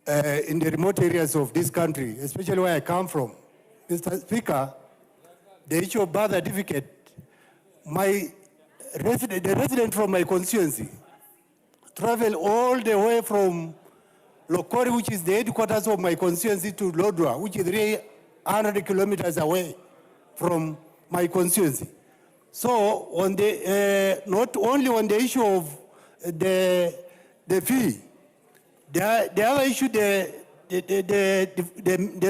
in the remote areas of this country, especially where I come from. Mr. Speaker, the issue of birth certificate, the resident from my constituency travel all the way from Lokori, which is the headquarters of my constituency, to Lodwar, which is 300 kilometers away from my constituency. So on the, not only on the issue of the fee, the other issue the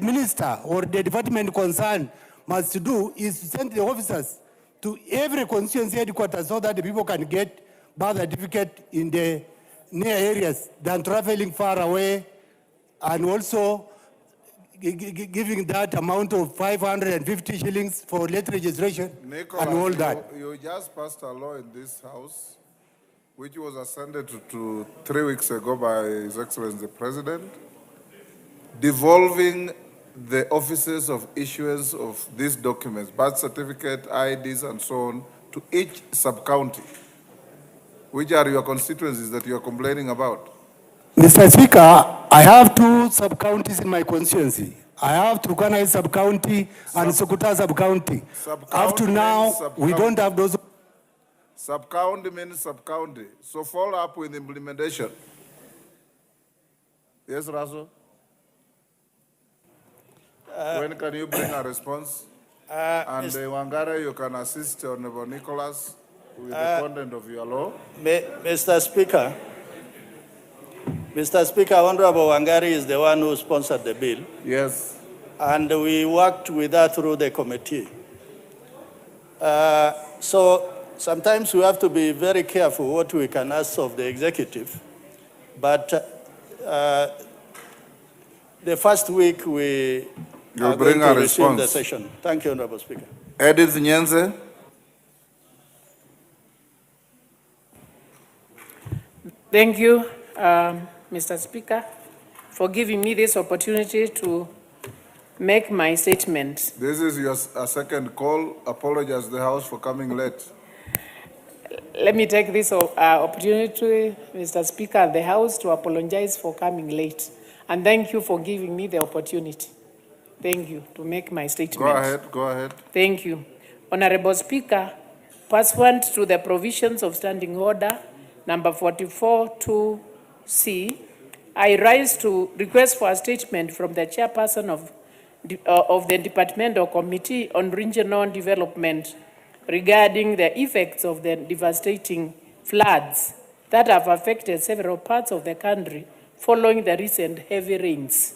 minister or the department concerned must do is to send the officers to every constituency headquarters so that the people can get birth certificate in the near areas than traveling far away, and also giving that amount of 550 shillings for late registration Nicholas, and all that. You just passed a law in this house, which was ascended to 3 weeks ago by His Excellency the President, devolving the offices of issuance of these documents, birth certificate, IDs, and so on, to each sub-county. Which are your constituencies that you are complaining about? Mr. Speaker, I have 2 sub-counties in my constituency. I have Turkana sub-county and Sokoto sub-county. Up to now, we don't have those. Sub-county means sub-county. So follow up with implementation. Yes, Raso? When can you bring a response? And Wangari, you can assist Honorable Nicholas with the content of your law. Mr. Speaker, Honorable Wangari is the one who sponsored the bill. Yes. And we worked with her through the committee. So sometimes we have to be very careful what we can ask of the executive. But the first week we are going to resume the session. Thank you, Honorable Speaker. Edith Nyenze. Thank you, Mr. Speaker, for giving me this opportunity to make my statement. This is your second call. Apologize to the House for coming late. Let me take this opportunity, Mr. Speaker, and the House to apologize for coming late. And thank you for giving me the opportunity. Thank you to make my statement. Go ahead. Thank you. Honorable Speaker, pursuant to the provisions of Standing Order number 44-2C, I rise to request for a statement from the chairperson of the Departmental Committee on Regional Development regarding the effects of the devastating floods that have affected several parts of the country following the recent heavy rains.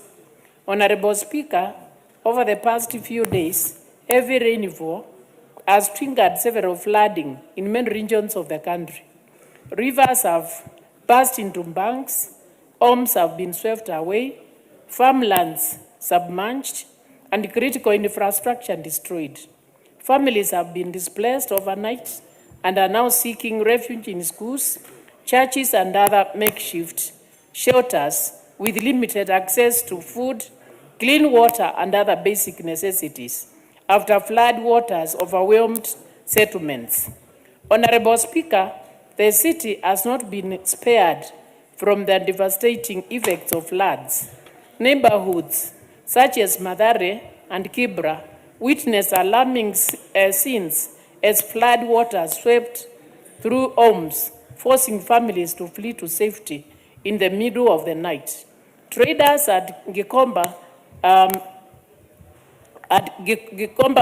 Honorable Speaker, over the past few days, heavy rainfall has triggered several flooding in many regions of the country. Rivers have burst into banks, homes have been swept away, farmlands submerged, and critical infrastructure destroyed. Families have been displaced overnight and are now seeking refuge in schools, churches, and other makeshift shelters with limited access to food, clean water, and other basic necessities after flood waters overwhelmed settlements. Honorable Speaker, the city has not been spared from the devastating effects of floods. Neighborhoods such as Madare and Kibra witnessed alarming scenes as flood waters swept through homes, forcing families to flee to safety in the middle of the night. Traders at Gikomba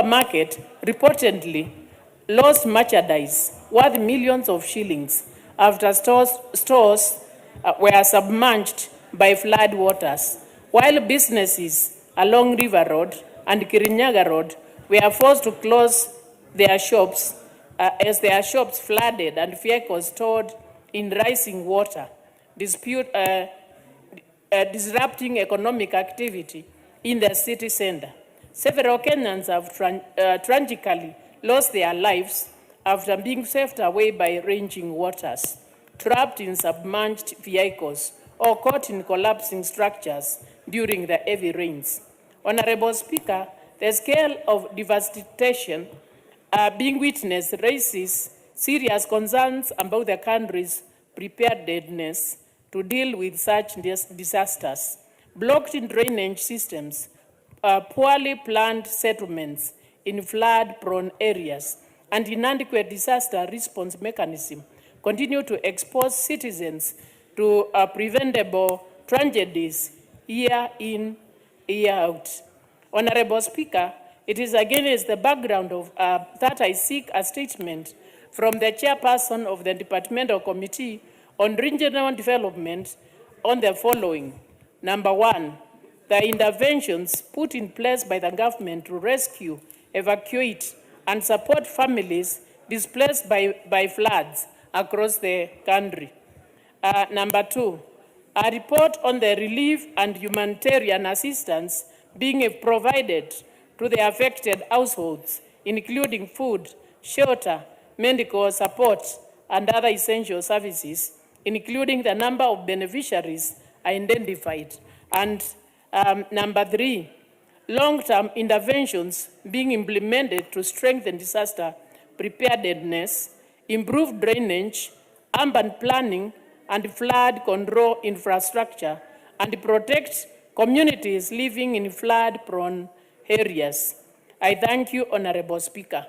Market reportedly lost merchandise worth millions of shillings after stores were submerged by flood waters, while businesses along River Road and Kirinyaga Road were forced to close their shops as their shops flooded and vehicles stored in rising water, disrupting economic activity in the city center. Several Kenyans have tragically lost their lives after being swept away by raging waters, trapped in submerged vehicles, or caught in collapsing structures during the heavy rains. Honorable Speaker, the scale of devastation being witnessed raises serious concerns about the country's preparedness to deal with such disasters. Blocked drainage systems, poorly planned settlements in flood-prone areas, and inadequate disaster response mechanism continue to expose citizens to preventable tragedies year in, year out. Honorable Speaker, it is against the background of that I seek a statement from the chairperson of the Departmental Committee on Regional Development on the following. Number one, the interventions put in place by the government to rescue, evacuate, and support families displaced by floods across the country. Number two, a report on the relief and humanitarian assistance being provided to the affected households, including food, shelter, medical support, and other essential services, including the number of beneficiaries identified. And number three, long-term interventions being implemented to strengthen disaster preparedness, improve drainage, urban planning, and flood control infrastructure, and protect communities living in flood-prone areas. I thank you, Honorable Speaker.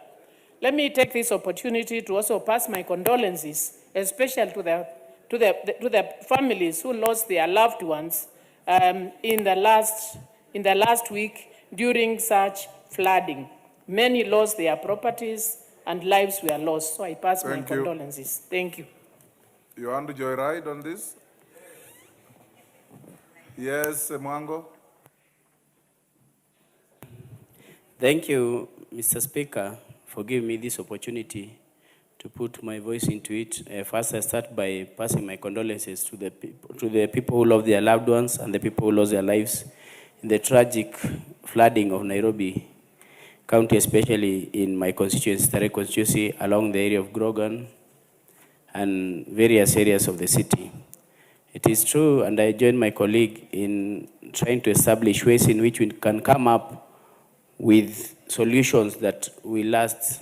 Let me take this opportunity to also pass my condolences, especially to the families who lost their loved ones in the last week during such flooding. Many lost their properties and lives were lost. So I pass my condolences. Thank you. You want to joyride on this? Yes, Mwango. Thank you, Mr. Speaker, for giving me this opportunity to put my voice into it. First, I start by passing my condolences to the people who lost their loved ones and the people who lost their lives in the tragic flooding of Nairobi County, especially in my constituency, Tare constituency, along the area of Grogan and various areas of the city. It is true, and I join my colleague in trying to establish ways in which we can come up with solutions that will last.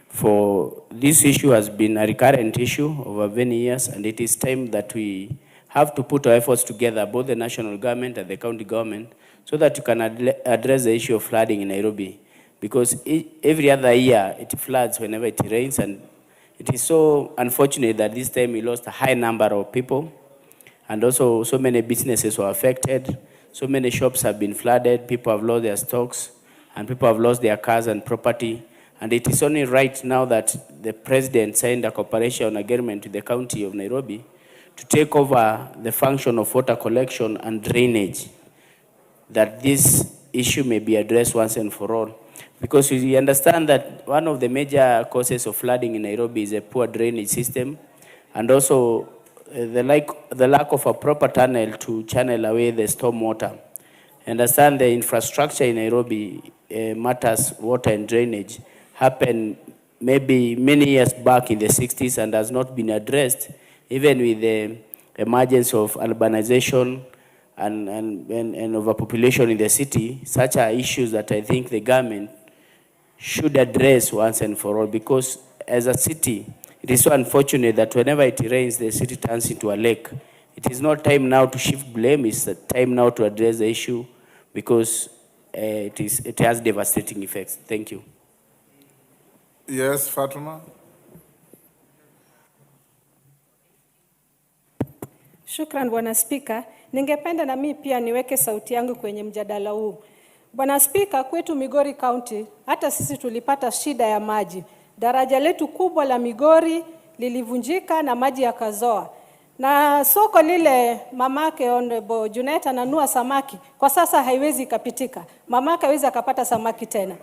For this issue has been a recurrent issue over many years, and it is time that we have to put our efforts together, both the national government and the county government, so that you can address the issue of flooding in Nairobi. Because every other year it floods whenever it rains, and it is so unfortunate that this time we lost a high number of people, and also so many businesses were affected, so many shops have been flooded, people have lost their stocks, and people have lost their cars and property. And it is only right now that the president signed a cooperation agreement with the county of Nairobi to take over the function of water collection and drainage, that this issue may be addressed once and for all. Because we understand that one of the major causes of flooding in Nairobi is a poor drainage system, and also the lack of a proper tunnel to channel away the storm water. I understand the infrastructure in Nairobi matters, water and drainage, happened maybe many years back in the 60s and has not been addressed, even with the emergence of urbanization and overpopulation in the city, such are issues that I think the government should address once and for all, because as a city, it is so unfortunate that whenever it rains, the city turns into a lake. It is not time now to shift blame, it's the time now to address the issue, because it has devastating effects. Thank you. Yes, Fatuma. Shukran Bwana Spika. Ningependa na mimi pia niweke sauti yangu kwenye mjadala huu. Bwana Spika, kwetu Migori County, hata sisi tulipata shida ya maji. Daraja letu kubwa la Migori lilivunjika na maji yakazoa. Na soko lile mamake Honorable Junet ananua samaki, kwa sasa haiwezi kapitika. Mamake hawezi akapata samaki tena.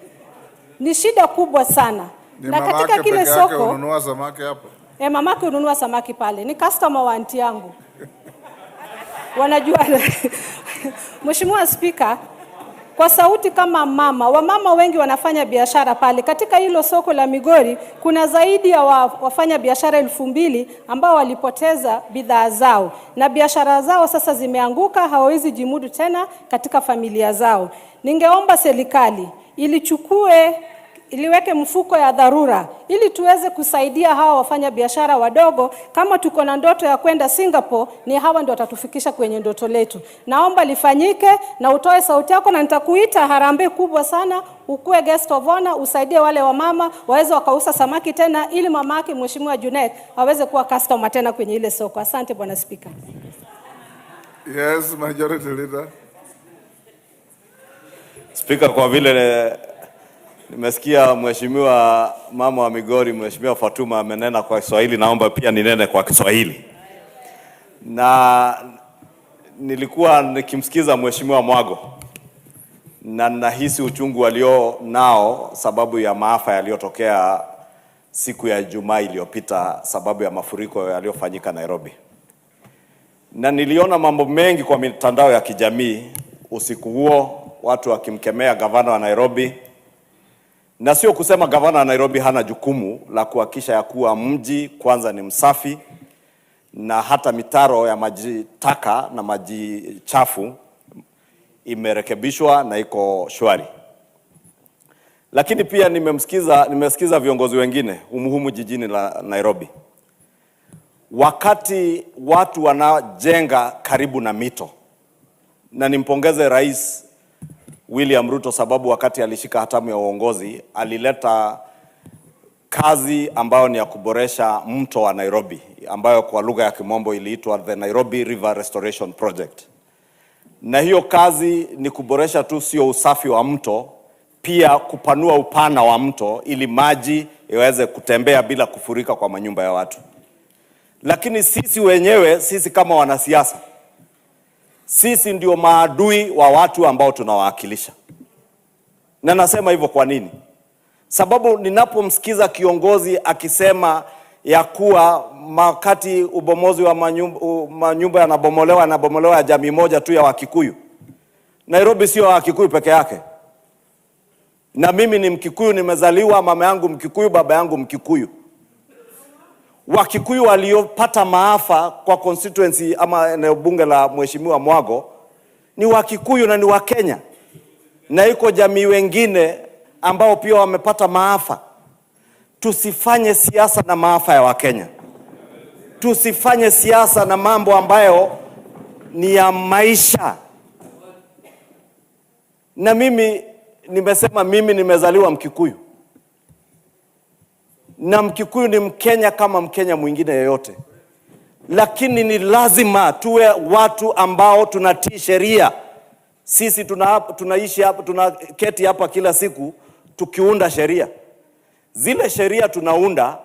Ni shida kubwa sana. Ni na katika kile soko ununua samaki hapo? Mamake ununua samaki pale. Ni customer wa aunti yangu. Wanajua. Mheshimiwa Spika, kwa sauti kama mama, wamama wengi wanafanya biashara pale. Katika hilo soko la Migori, kuna zaidi ya wafanya biashara 2,000 ambao walipoteza bidhaa zao. Na biashara zao sasa zimeanguka, hawawezi jimudu tena katika familia zao. Ningeomba serikali iliweke mfuko ya dharura ili tuweze kusaidia hawa wafanya biashara wadogo. Kama tuko na ndoto ya kwenda Singapore, ni hawa ndio watatufikisha kwenye ndoto letu. Naomba lifanyike na utoe sauti yako, na nitakuita harambee kubwa sana, ukue guest of honor, usaidie wale wamama waweze wakauza samaki tena, ili mama yake Mheshimiwa Junet aweze kuwa customer tena kwenye ile soko. Asante Bwana Spika. Yes, Majority Leader. Speaker, kwa vile nimesikia Mheshimiwa mama wa Migori, Mheshimiwa Fatuma amenena kwa Kiswahili, naomba pia ninene kwa Kiswahili. Na nilikuwa nikimsikiza Mheshimiwa Mwago na nahisi uchungu walio nao sababu ya maafa yaliyotokea siku ya Ijumaa iliyopita sababu ya mafuriko yaliyofanyika Nairobi. Na niliona mambo mengi kwa mitandao ya kijamii usiku huo, watu wakimkemea gavana wa Nairobi. Na sio kusema gavana wa Nairobi hana jukumu la kuhakikisha ya kuwa mji kwanza ni msafi na hata mitaro ya maji taka na maji chafu imerekebishwa na iko shwari. Lakini pia nimesikiza viongozi wengine humu jijini la Nairobi. Wakati watu wanajenga karibu na mito, na nimpongeze Rais William Ruto sababu wakati alishika hatamu ya uongozi alileta kazi ambayo ni ya kuboresha mto wa Nairobi, ambayo kwa lugha ya Kimombo iliitwa the Nairobi River Restoration Project. Na hiyo kazi ni kuboresha tu sio usafi wa mto, pia kupanua upana wa mto ili maji iweze kutembea bila kufurika kwa manyumba ya watu. Lakini sisi wenyewe, sisi kama wanasiasa, sisi ndio maadui wa watu ambao tunawakilisha. Na nasema hivyo kwa nini? Sababu ninapomsikiza kiongozi akisema ya kuwa wakati ubomozi wa manyumba yanabomolewa ya jamii moja tu ya Wakikuyu. Nairobi sio Wakikuyu peke yake. Na mimi ni Mkikuyu, nimezaliwa, mama yangu Mkikuyu, baba yangu Mkikuyu. Wakikuyu waliopata maafa kwa constituency ama eneo bunge la Mheshimiwa Mwago ni Wakikuyu na ni Wakenya. Na iko jamii wengine ambao pia wamepata maafa. Tusifanye siasa na maafa ya Wakenya. Tusifanye siasa na mambo ambayo ni ya maisha. Na mimi nimesema mimi nimezaliwa Mkikuyu. Na Mkikuyu ni Mkenya kama Mkenya mwingine yeyote. Lakini ni lazima tuwe watu ambao tunatii sheria. Sisi tunaishi hapa, tunaketi hapa kila siku tukiunda sheria. Zile sheria tunaunda,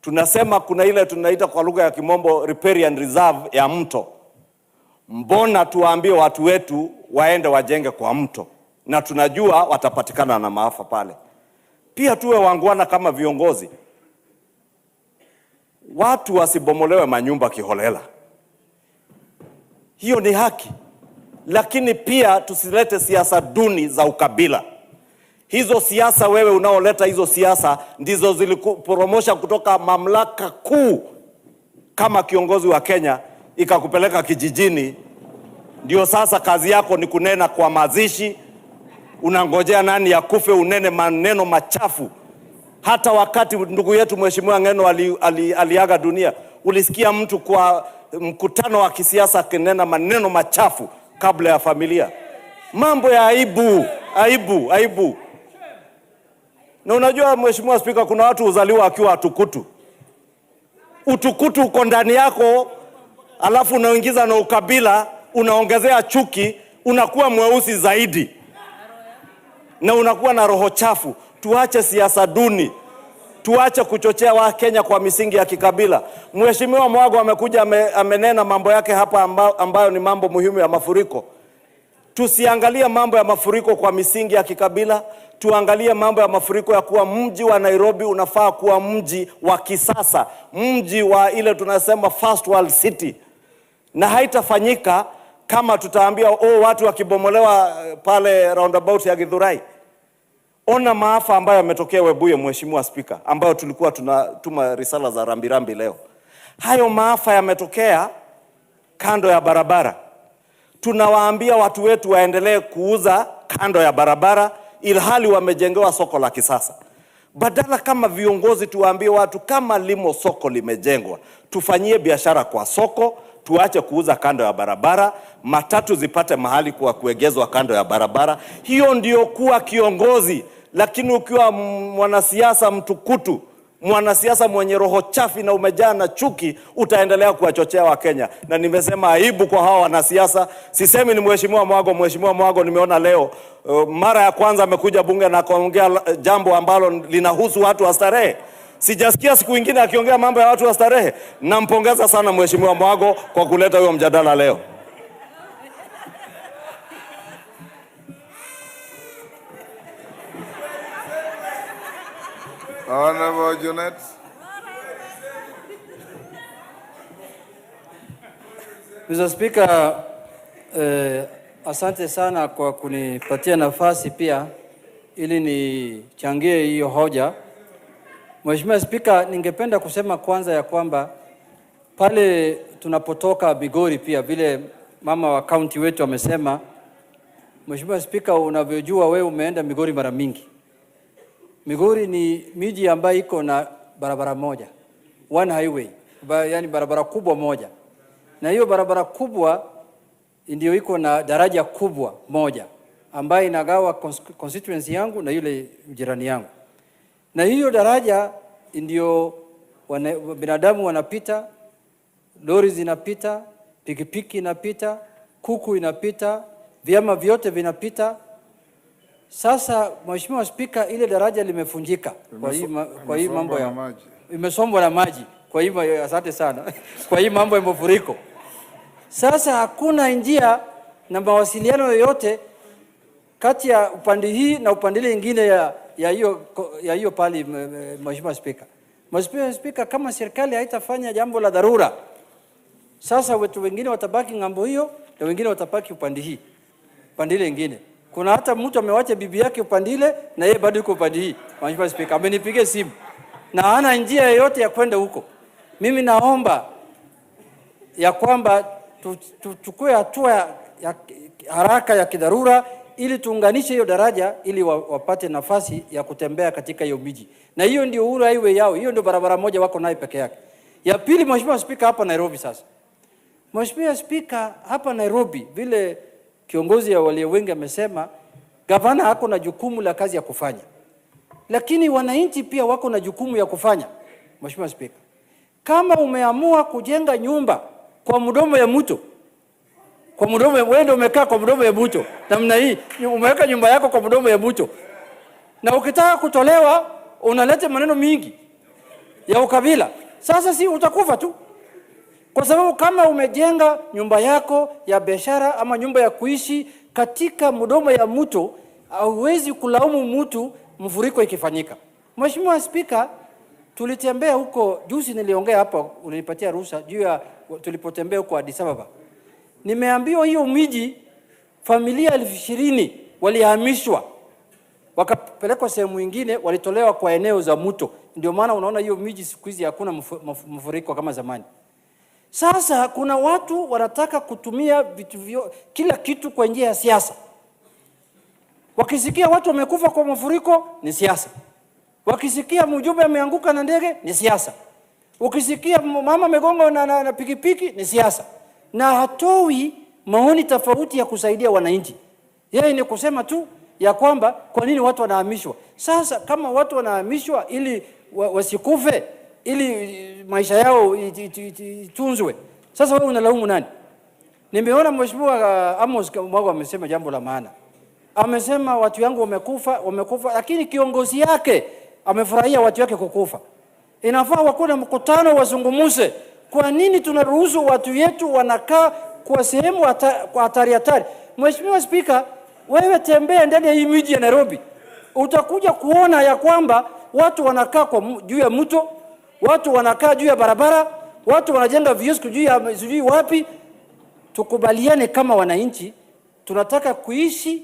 tunasema kuna ile tunaita kwa lugha ya Kimombo riparian reserve ya mto. Mbona tuwaambie watu wetu waende wajenge kwa mto, na tunajua watapatikana na maafa pale. Pia tuwe wangwana kama viongozi. Watu wasibomolewe manyumba kiholela. Hiyo ni haki. Lakini pia tusilete siasa duni za ukabila. Hizo siasa wewe unaoleta hizo siasa ndizo zilikuromosha kutoka mamlaka kuu kama kiongozi wa Kenya ikakupeleka kijijini Ndio sasa kazi yako ni kunena kwa mazishi, unangojea nani akufe unene maneno machafu. Hata wakati ndugu yetu Mheshimiwa Ng'eno aliaga dunia, ulisikia mtu kwa mkutano wa kisiasa akinena maneno machafu kabla ya familia. Mambo ya aibu. Na unajua Mheshimiwa Spika, kuna watu uzaliwa akiwa atukutu. Utukutu uko ndani yako, alafu unaingiza na ukabila, unaongezea chuki, unakuwa mweusi zaidi. Na unakuwa na roho chafu. Tuache siasa duni. Tuache kuchochea wa Kenya kwa misingi ya kikabila. Mheshimiwa Mwago amekuja amenena mambo yake hapa ambayo ni mambo muhimu ya mafuriko. Tusiangalie mambo ya mafuriko kwa misingi ya kikabila, tuangalie mambo ya mafuriko ya kuwa mji wa Nairobi unafaa kuwa mji wa kisasa, mji wa ile tunasema first world city. Na haitafanyika kama tutaambia watu wakibomolewa pale roundabout ya Githurai. Ona maafa ambayo yametokea Webuye, Mheshimiwa Spika, ambayo tulikuwa tunatuma risala za rambirambi leo. Hayo maafa yametokea kando ya barabara. Tunawaambia watu wetu waendelee kuuza kando ya barabara ilhali wamejengewa soko la kisasa. Badala kama viongozi tuwaambie watu kama limo soko limejengwa, tufanyie biashara kwa soko, tuache kuuza kando ya barabara, matatu zipate mahali kwa kuegezwa kando ya barabara. Hiyo ndio kuwa kiongozi. Lakini ukiwa mwanasiasa mtukutu, mwanasiasa mwenye roho chafi na umejaa na chuki, utaendelea kuwachochea wa Kenya. Na nimesema aibu kwa hawa wanasiasa. Sisemi ni Mheshimiwa Mwago. Mheshimiwa Mwago nimeona leo mara ya kwanza amekuja bunge na kuongea jambo ambalo linahusu watu wa starehe. Sijasikia siku nyingine akiongea mambo ya watu wa starehe. Nampongeza sana Mheshimiwa Mwago kwa kuleta huo mjadala leo. Honorable Junet. Mr. Speaker, asante sana kwa kunipatia nafasi pia ili nichangie hiyo hoja. Mheshimiwa Speaker, ningependa kusema kwanza ya kwamba pale tunapotoka Migori pia vile mama wa county wetu amesema. Mheshimiwa Speaker, unavyojua wewe umeenda Migori mara mingi. Migori ni miji ambayo iko na barabara moja, one highway, yani barabara kubwa moja. Na hiyo barabara kubwa ndio iko na daraja kubwa moja ambayo inagawa constituency yangu na yule jirani yangu. Na hiyo daraja ndio binadamu wanapita, lori zinapita, pikipiki inapita, kuku inapita, vyama vyote vinapita. Sasa Mheshimiwa Spika, ile daraja limefunjika kwa hii mambo ya maji. Imesombwa na maji. Kwa hivyo asante sana. Kwa hii mambo ya mafuriko. Sasa hakuna njia na mawasiliano yoyote kati ya upande hii na upande ile nyingine ya hiyo pali. Mheshimiwa Spika. Mheshimiwa Spika, kama serikali haitafanya jambo la dharura, sasa watu wengine watabaki ngambo hiyo na wengine watabaki upande hii, upande ile nyingine. Kuna hata mtu amewacha bibi yake upande ile na yeye bado yuko upande hii. Mheshimiwa Spika, amenipigia simu na hana njia yoyote ya kwenda huko. Mimi naomba ya kwamba tuchukue hatua ya haraka ya kidharura ili tuunganishe hiyo daraja ili wapate nafasi ya kutembea katika hiyo miji. Na hiyo ndio Uhuru Highway yao. Hiyo ndio barabara moja wako nayo peke yake. Ya pili, Mheshimiwa Spika, hapa Nairobi sasa. Mheshimiwa Spika, hapa Nairobi vile kiongozi ya walio wengi amesema, gavana hako na jukumu la kazi ya kufanya. Lakini wananchi pia wako na jukumu ya kufanya. Mheshimiwa Spika, kama umeamua kujenga nyumba kwa mdomo ya mto, kwa mdomo wewe ndio umekaa kwa mdomo ya mto, namna hii umeweka nyumba yako kwa mdomo ya mto, na ukitaka kutolewa unaleta maneno mingi ya ukabila, sasa si utakufa tu. Kwa sababu kama umejenga nyumba yako ya biashara ama nyumba ya kuishi katika mdomo ya mto, hauwezi kulaumu mtu mfuriko ikifanyika. Mheshimiwa Spika, tulitembea huko juzi, niliongea hapa, ulinipatia ruhusa juu ya tulipotembea huko Addis Ababa. Nimeambiwa hiyo miji familia 20,000 walihamishwa wakapelekwa sehemu nyingine, walitolewa kwa eneo za mto. Ndio maana unaona hiyo miji siku hizi hakuna mfuriko kama zamani. Sasa kuna watu wanataka kutumia kila kitu kwa njia ya siasa. Wakisikia watu wamekufa kwa mafuriko ni siasa. Wakisikia mjumbe ameanguka na ndege ni siasa. Ukisikia mama amegonga na pikipiki ni siasa. Na hatoi maoni tofauti ya kusaidia wananchi. Yeye ni kusema tu ya kwamba kwa nini watu wanahamishwa. Sasa kama watu wanahamishwa ili wasikufe, ili maisha yao itunzwe, sasa wewe unalaumu nani? Nimeona Mheshimiwa Amos Mwago amesema jambo la maana. Amesema watu yangu wamekufa, lakini kiongozi yake amefurahia watu wake kukufa. Inafaa wakune mkutano wazungumuse. Kwa nini tunaruhusu watu yetu wanakaa kwa sehemu kwa hatari? Mheshimiwa Spika, wewe tembea ndani ya hii miji ya Nairobi, utakuja kuona ya kwamba watu wanakaa juu ya mto, watu wanakaa juu ya barabara, watu wanajenga vioski juu ya sijui wapi. Tukubaliane kama wananchi, tunataka kuishi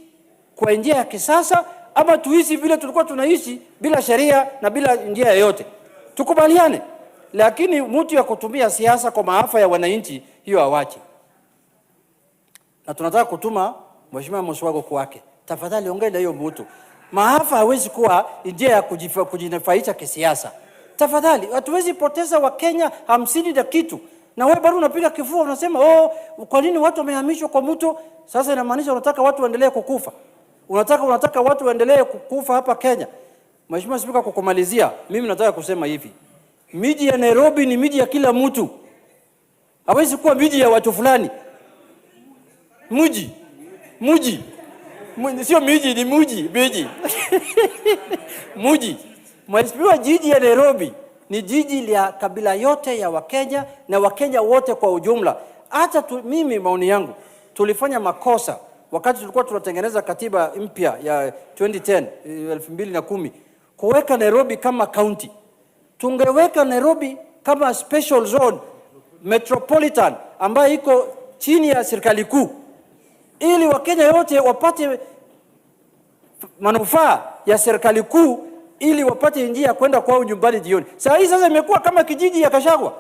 kwa njia ya kisasa ama tuishi vile tulikuwa tunaishi bila sheria na bila njia yoyote. Tukubaliane. Lakini mtu ya kutumia siasa kwa maafa ya wananchi, hiyo awache. Na tunataka kutuma Mheshimiwa Muswago kwake. Tafadhali ongea na hiyo mtu. Maafa hawezi kuwa njia ya kujinufaisha kisiasa. Tafadhali, hatuwezi poteza Wakenya 50 na kitu. Na wewe bado unapiga kifua unasema, kwa nini watu wamehamishwa kwa mto? Sasa inamaanisha unataka watu waendelee kukufa. Unataka watu waendelee kukufa hapa Kenya. Mheshimiwa Spika, kwa kumalizia, mimi nataka kusema hivi. Miji ya Nairobi ni miji ya kila mtu. Hawezi kuwa miji ya watu fulani. Mji. Sio miji, ni mji. Mji. Mheshimiwa, jiji ya Nairobi ni jiji la kabila yote ya Wakenya na Wakenya wote kwa ujumla. Hata mimi maoni yangu, tulifanya makosa wakati tulikuwa tunatengeneza katiba mpya ya 2010 kuweka Nairobi kama county. Tungeweka Nairobi kama special zone metropolitan ambayo iko chini ya serikali kuu, ili Wakenya wote wapate manufaa ya serikali kuu, ili wapate njia ya kwenda kwao nyumbani jioni. Sasa imekuwa kama kijiji ya Kashagwa.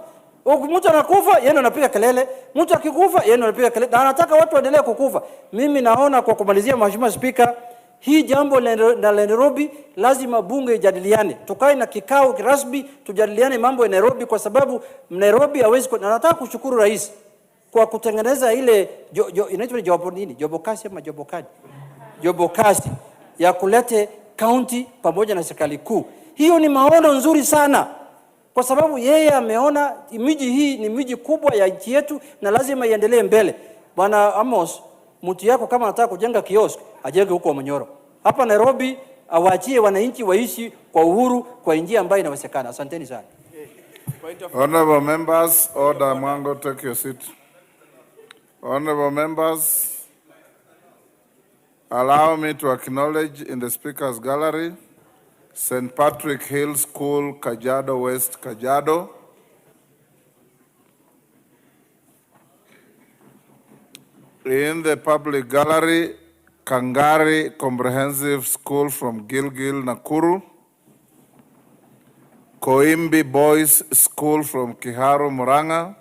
Mtu anakufa, yeye anapiga kelele. Mtu akikufa, yeye anapiga kelele. Na anataka watu waendelee kukufa. Mimi naona, kwa kumalizia, Mheshimiwa Spika, hii jambo la Nairobi lazima bunge ijadiliane. Tukae na kikao rasmi tujadiliane mambo ya Nairobi, kwa sababu Nairobi hawezi. Na nataka kushukuru rais kwa kutengeneza ile inaitwa jobokasi ama jobokasi ya kulete county pamoja na serikali kuu. Hiyo ni maono nzuri sana, kwa sababu yeye ameona miji hii ni miji kubwa ya nchi yetu na lazima iendelee mbele. Bwana Amos, mtu yako kama anataka kujenga kiosk, ajenge huko Monyoro. Hapa Nairobi awaachie wananchi waishi kwa uhuru kwa njia ambayo inawezekana. Asanteni sana. Honorable members, order. Mwango, take your seat. Honorable members, allow me to acknowledge in the Speaker's Gallery St. Patrick Hill School, Kajiado West, Kajiado. In the public gallery, Kangari Comprehensive School from Gilgil, Nakuru. Koimbi Boys School from Kiharu, Muranga.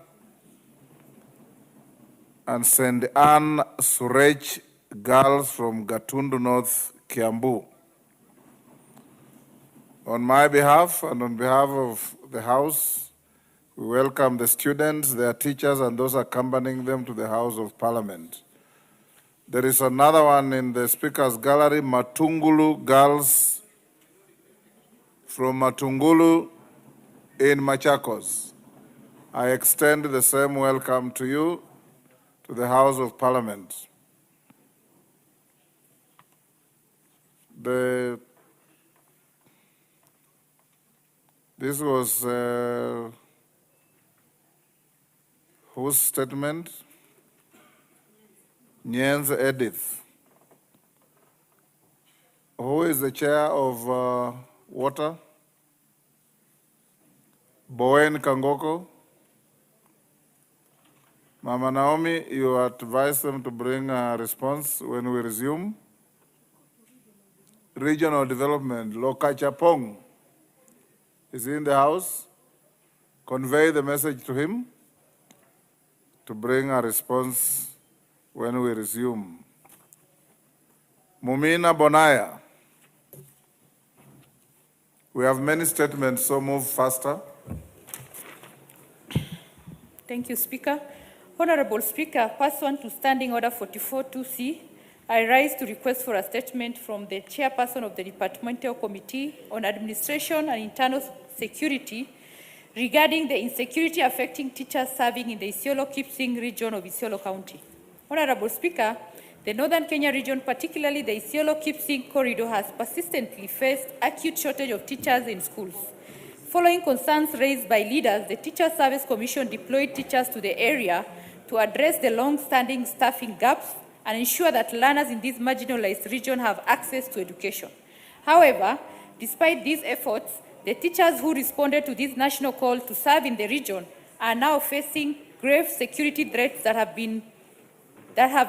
And St. Anne Surech Girls from Gatundu North, Kiambu. On my behalf and on behalf of the House, we welcome the students, their teachers, and those accompanying them to the House of Parliament. There is another one in the Speaker's Gallery, Matungulu Girls from Matungulu in Machakos. I extend the same welcome to you, to the House of Parliament. This was whose statement? Nyen's Edith. Who is the chair of water? Bowen Kangoko. Mama Naomi, you advise them to bring a response when we resume. Regional Development, Lokachapong. Is he in the house? Convey the message to him. to bring a response when we resume. Mumina Bonaya. We have many statements, so move faster. Thank you, Speaker. Honorable Speaker, pursuant to Standing Order 44-2C, I rise to request for a statement from the Chairperson of the Departmental Committee on Administration and Internal Security regarding the insecurity affecting teachers serving in the Isiolo-Kipsing region of Isiolo County. Honorable Speaker, the Northern Kenya region, particularly the Isiolo-Kipsing corridor, has persistently faced acute shortage of teachers in schools. Following concerns raised by leaders, the Teacher Service Commission deployed teachers to the area to address the long-standing staffing gaps and ensure that learners in this marginalized region have access to education. However, despite these efforts, the teachers who responded to this national call to serve in the region are now facing grave security threats that have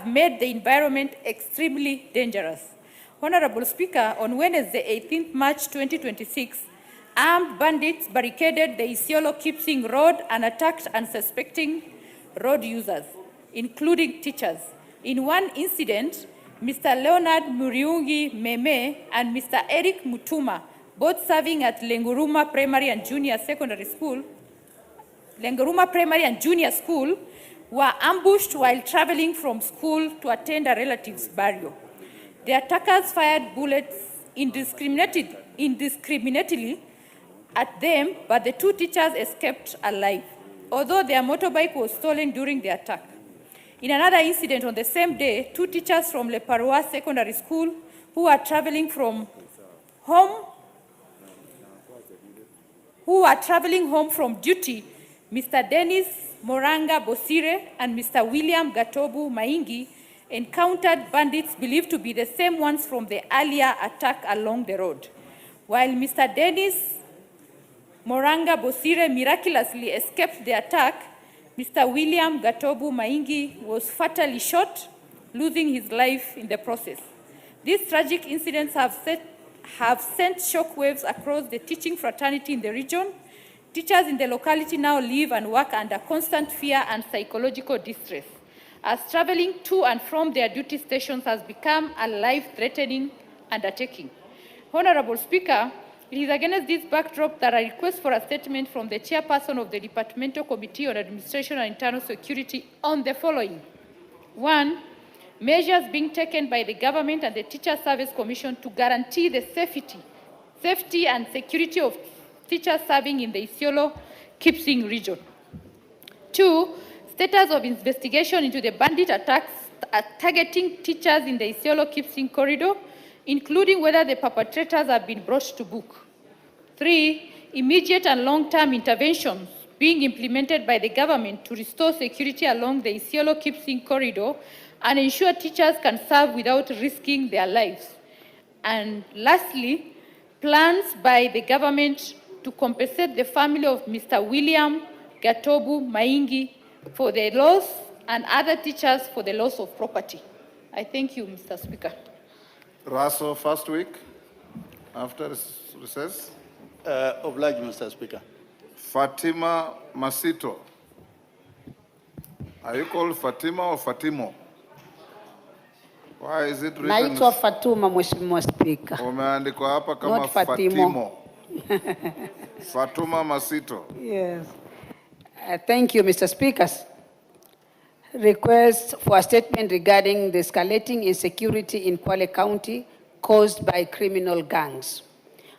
made the environment extremely dangerous. Honorable Speaker, on Wednesday, 18th March 2026, armed bandits barricaded the Isiolo-Kipsing Road and attacked unsuspecting road users, including teachers. In one incident, Mr. Leonard Muriungi Meme and Mr. Eric Mutuma, both serving at Lenguruma Primary and Junior School, were ambushed while traveling from school to attend a relative's burial. The attackers fired bullets indiscriminately at them, but the two teachers escaped alive, although their motorbike was stolen during the attack. In another incident on the same day, two teachers from Le Parois Secondary School who were traveling home from duty, Mr. Dennis Moranga Bosire and Mr. William Gatobu Maingi, encountered bandits believed to be the same ones from the earlier attack along the road. While Mr. Dennis Moranga Bosire miraculously escaped the attack, Mr. William Gatobu Maingi was fatally shot, losing his life in the process. These tragic incidents have sent shockwaves across the teaching fraternity in the region. Teachers in the locality now live and work under constant fear and psychological distress, as traveling to and from their duty stations has become a life-threatening undertaking. Honorable Speaker, it is against this backdrop that I request for a statement from the Chairperson of the Departmental Committee on Administration and Internal Security on the following. 1. Measures being taken by the government and the Teacher Service Commission to guarantee the safety and security of teachers serving in the Isiolo-Kipsing region. 2. Status of investigation into the bandit attacks targeting teachers in the Isiolo-Kipsing corridor, including whether the perpetrators have been brought to book. 3. Immediate and long-term interventions being implemented by the government to restore security along the Isiolo-Kipsing corridor and ensure teachers can serve without risking their lives. And lastly, plans by the government to compensate the family of Mr. William Gatobu Maingi for the loss and other teachers for the loss of property. I thank you, Mr. Speaker. Raso, first week after recess. Obliged, Mr. Speaker. Fatima Masito. Are you called Fatima or Fatimo? Why is it written? Naitwa Fatuma, Mheshimiwa Spika. Umeandikwa hapa kama Not Fatimo. Fatuma Masito. Yes. Thank you, Mr. Speaker. Request for a statement regarding the escalating insecurity in Kwale County caused by criminal gangs.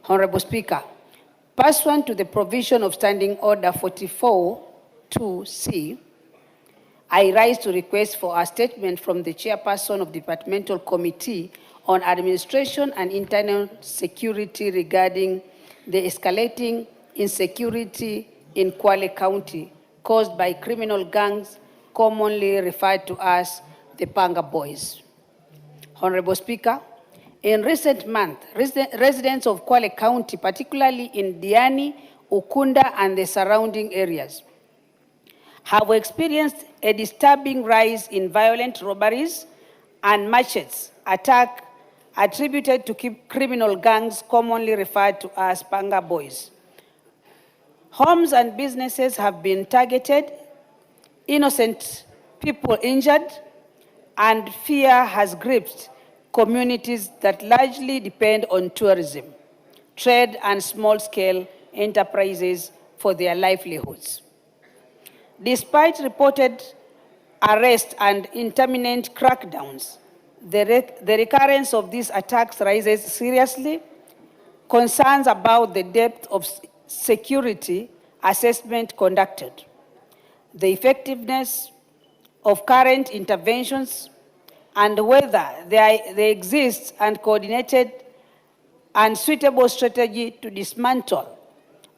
Honorable Speaker, pursuant to the provision of Standing Order 44-2C, I rise to request for a statement from the Chairperson of Departmental Committee on Administration and Internal Security regarding the escalating insecurity in Kwale County caused by criminal gangs commonly referred to as the Panga Boys. Honorable Speaker, in recent months, residents of Kwale County, particularly in Diani, Ukunda, and the surrounding areas, have experienced a disturbing rise in violent robberies and machetes attack attributed to criminal gangs commonly referred to as Panga Boys. Homes and businesses have been targeted, innocent people injured, and fear has gripped communities that largely depend on tourism, trade, and small-scale enterprises for their livelihoods. Despite reported arrests and intermittent crackdowns, the recurrence of these attacks raises seriously concerns about the depth of security assessment conducted, the effectiveness of current interventions, and whether there exists a coordinated and suitable strategy to dismantle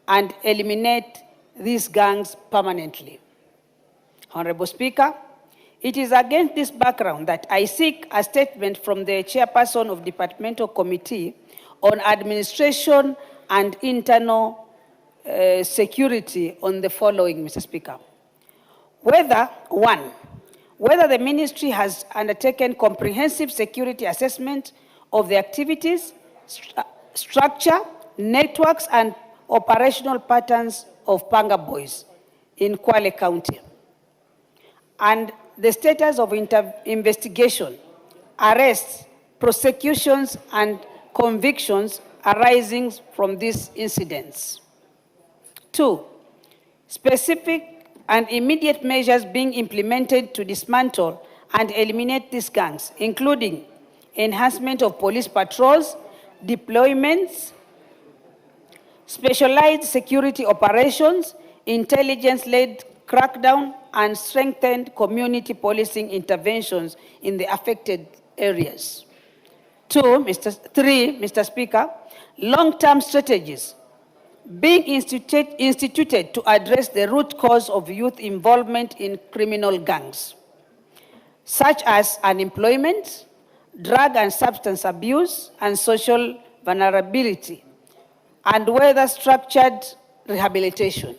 and eliminate these gangs permanently. Honorable Speaker, it is against this background that I seek a statement from the chairperson of Departmental Committee on Administration and Internal Security on the following, Mr. Speaker. Whether the ministry has undertaken comprehensive security assessment of the activities, structure, networks, and operational patterns of Panga Boys in Kwale County, and the status of investigation, arrests, prosecutions, and convictions arising from these incidents. 2, specific and immediate measures being implemented to dismantle and eliminate these gangs, including enhancement of police patrols, deployments, specialized security operations, intelligence-led crackdown, and strengthened community policing interventions in the affected areas. 3, Mr. Speaker, long-term strategies being instituted to address the root cause of youth involvement in criminal gangs, such as unemployment, drug and substance abuse, and social vulnerability, and whether structured rehabilitation.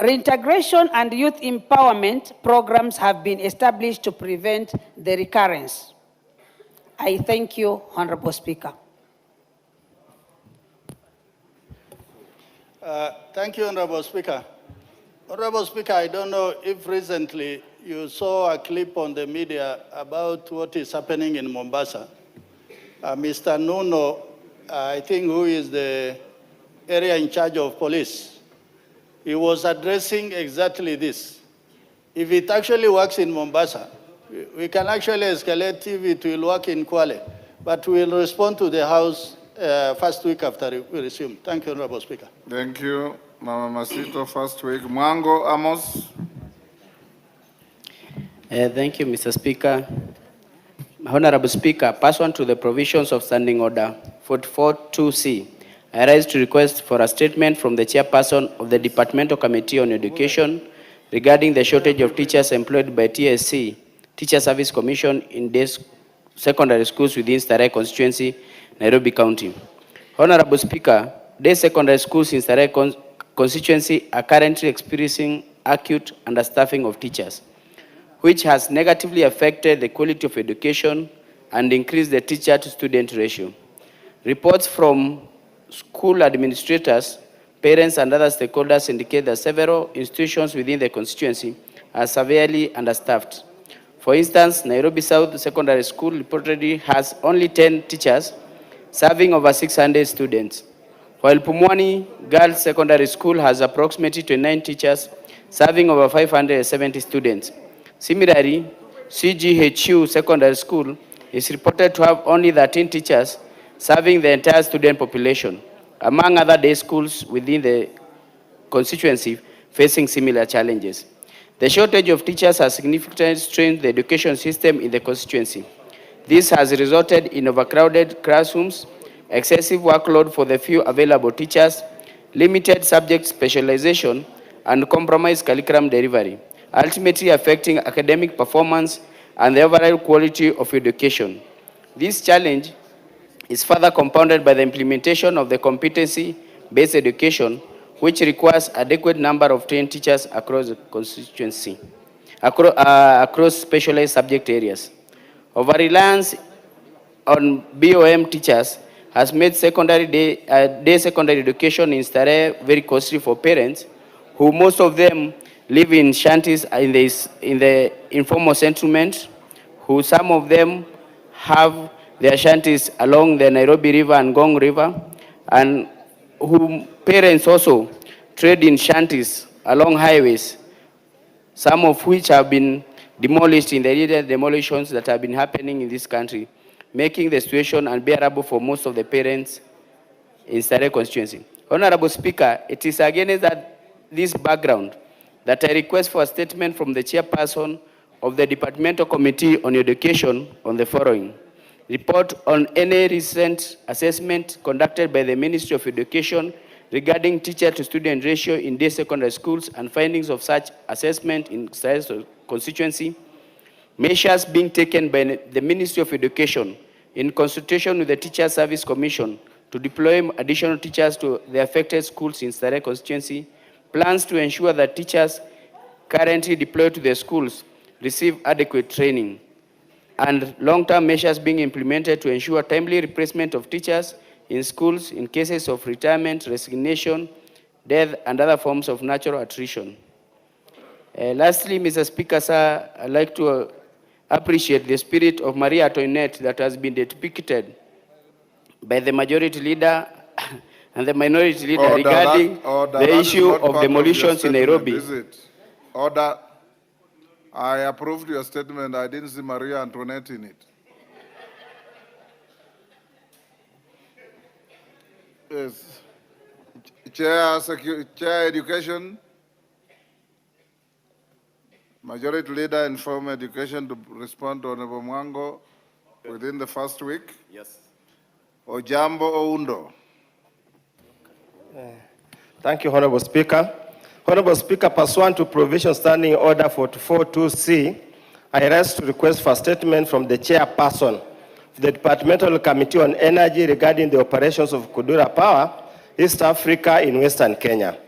Reintegration and youth empowerment programs have been established to prevent the recurrence. I thank you, Honorable Speaker. Thank you, Honorable Speaker. Honorable Speaker, I don't know if recently you saw a clip on the media about what is happening in Mombasa. Mr. Nuno, I think, who is the area in charge of police, he was addressing exactly this. If it actually works in Mombasa, we can actually escalate if it will work in Kwale, but we will respond to the House first week after we resume. Thank you, Honorable Speaker. Thank you, Mama Masito, first week. Mwango Amos. Thank you, Mr. Speaker. Honorable Speaker, pursuant to the provisions of Standing Order 44.2c, I rise to request for a statement from the chairperson of the Departmental Committee on Education regarding the shortage of teachers employed by TSC, Teacher Service Commission, in day secondary schools within Starehe constituency, Nairobi County. Honorable Speaker, day secondary schools in Starehe constituency are currently experiencing acute understaffing of teachers, which has negatively affected the quality of education and increased the teacher-to-student ratio. Reports from school administrators, parents, and other stakeholders indicate that several institutions within the constituency are severely understaffed. For instance, Nairobi South Secondary School reportedly has only 10 teachers serving over 600 students, while Pumwani Girls Secondary School has approximately 29 teachers serving over 570 students. Similarly, CGHU Secondary School is reported to have only 13 teachers serving the entire student population, among other day schools within the constituency facing similar challenges. The shortage of teachers has significantly strained the education system in the constituency. This has resulted in overcrowded classrooms, excessive workload for the few available teachers, limited subject specialization, and compromised curriculum delivery, ultimately affecting academic performance and the overall quality of education. This challenge is further compounded by the implementation of the competency-based education, which requires adequate number of trained teachers across the constituency, across specialized subject areas. Over-reliance on BOM teachers has made day secondary education in Starehe very costly for parents, who most of them live in shanties in the informal settlement, who some of them have their shanties along the Nairobi River and Gong River, and whom parents also trade in shanties along highways, some of which have been demolished in the recent demolitions that have been happening in this country, making the situation unbearable for most of the parents in Sare constituency. Honorable Speaker, it is against this background that I request for a statement from the chairperson of the Departmental Committee on Education on the following. Report on any recent assessment conducted by the Ministry of Education regarding teacher-to-student ratio in day secondary schools and findings of such assessment in Sare constituency. Measures being taken by the Ministry of Education in consultation with the Teacher Service Commission to deploy additional teachers to the affected schools in Sare constituency. Plans to ensure that teachers currently deployed to the schools receive adequate training, and long-term measures being implemented to ensure timely replacement of teachers in schools in cases of retirement, resignation, death, and other forms of natural attrition. Lastly, Mr. Speaker, sir, I'd like to appreciate the spirit of Maria Antoinette that has been depicted by the majority leader and the minority leader regarding the issue of demolitions in Nairobi. Is it? Order. I approved your statement. I didn't see Maria Antoinette in it. Yes. Chair Education. Majority Leader inform Education to respond to Honorable Mwango within the first week. Yes. Ojambo Oundo. Thank you, Honorable Speaker. Honorable Speaker, pursuant to Provision Standing Order 44.2c, I rise to request for a statement from the chairperson of the Departmental Committee on Energy regarding the operations of Kudura Power, East Africa in Western Kenya.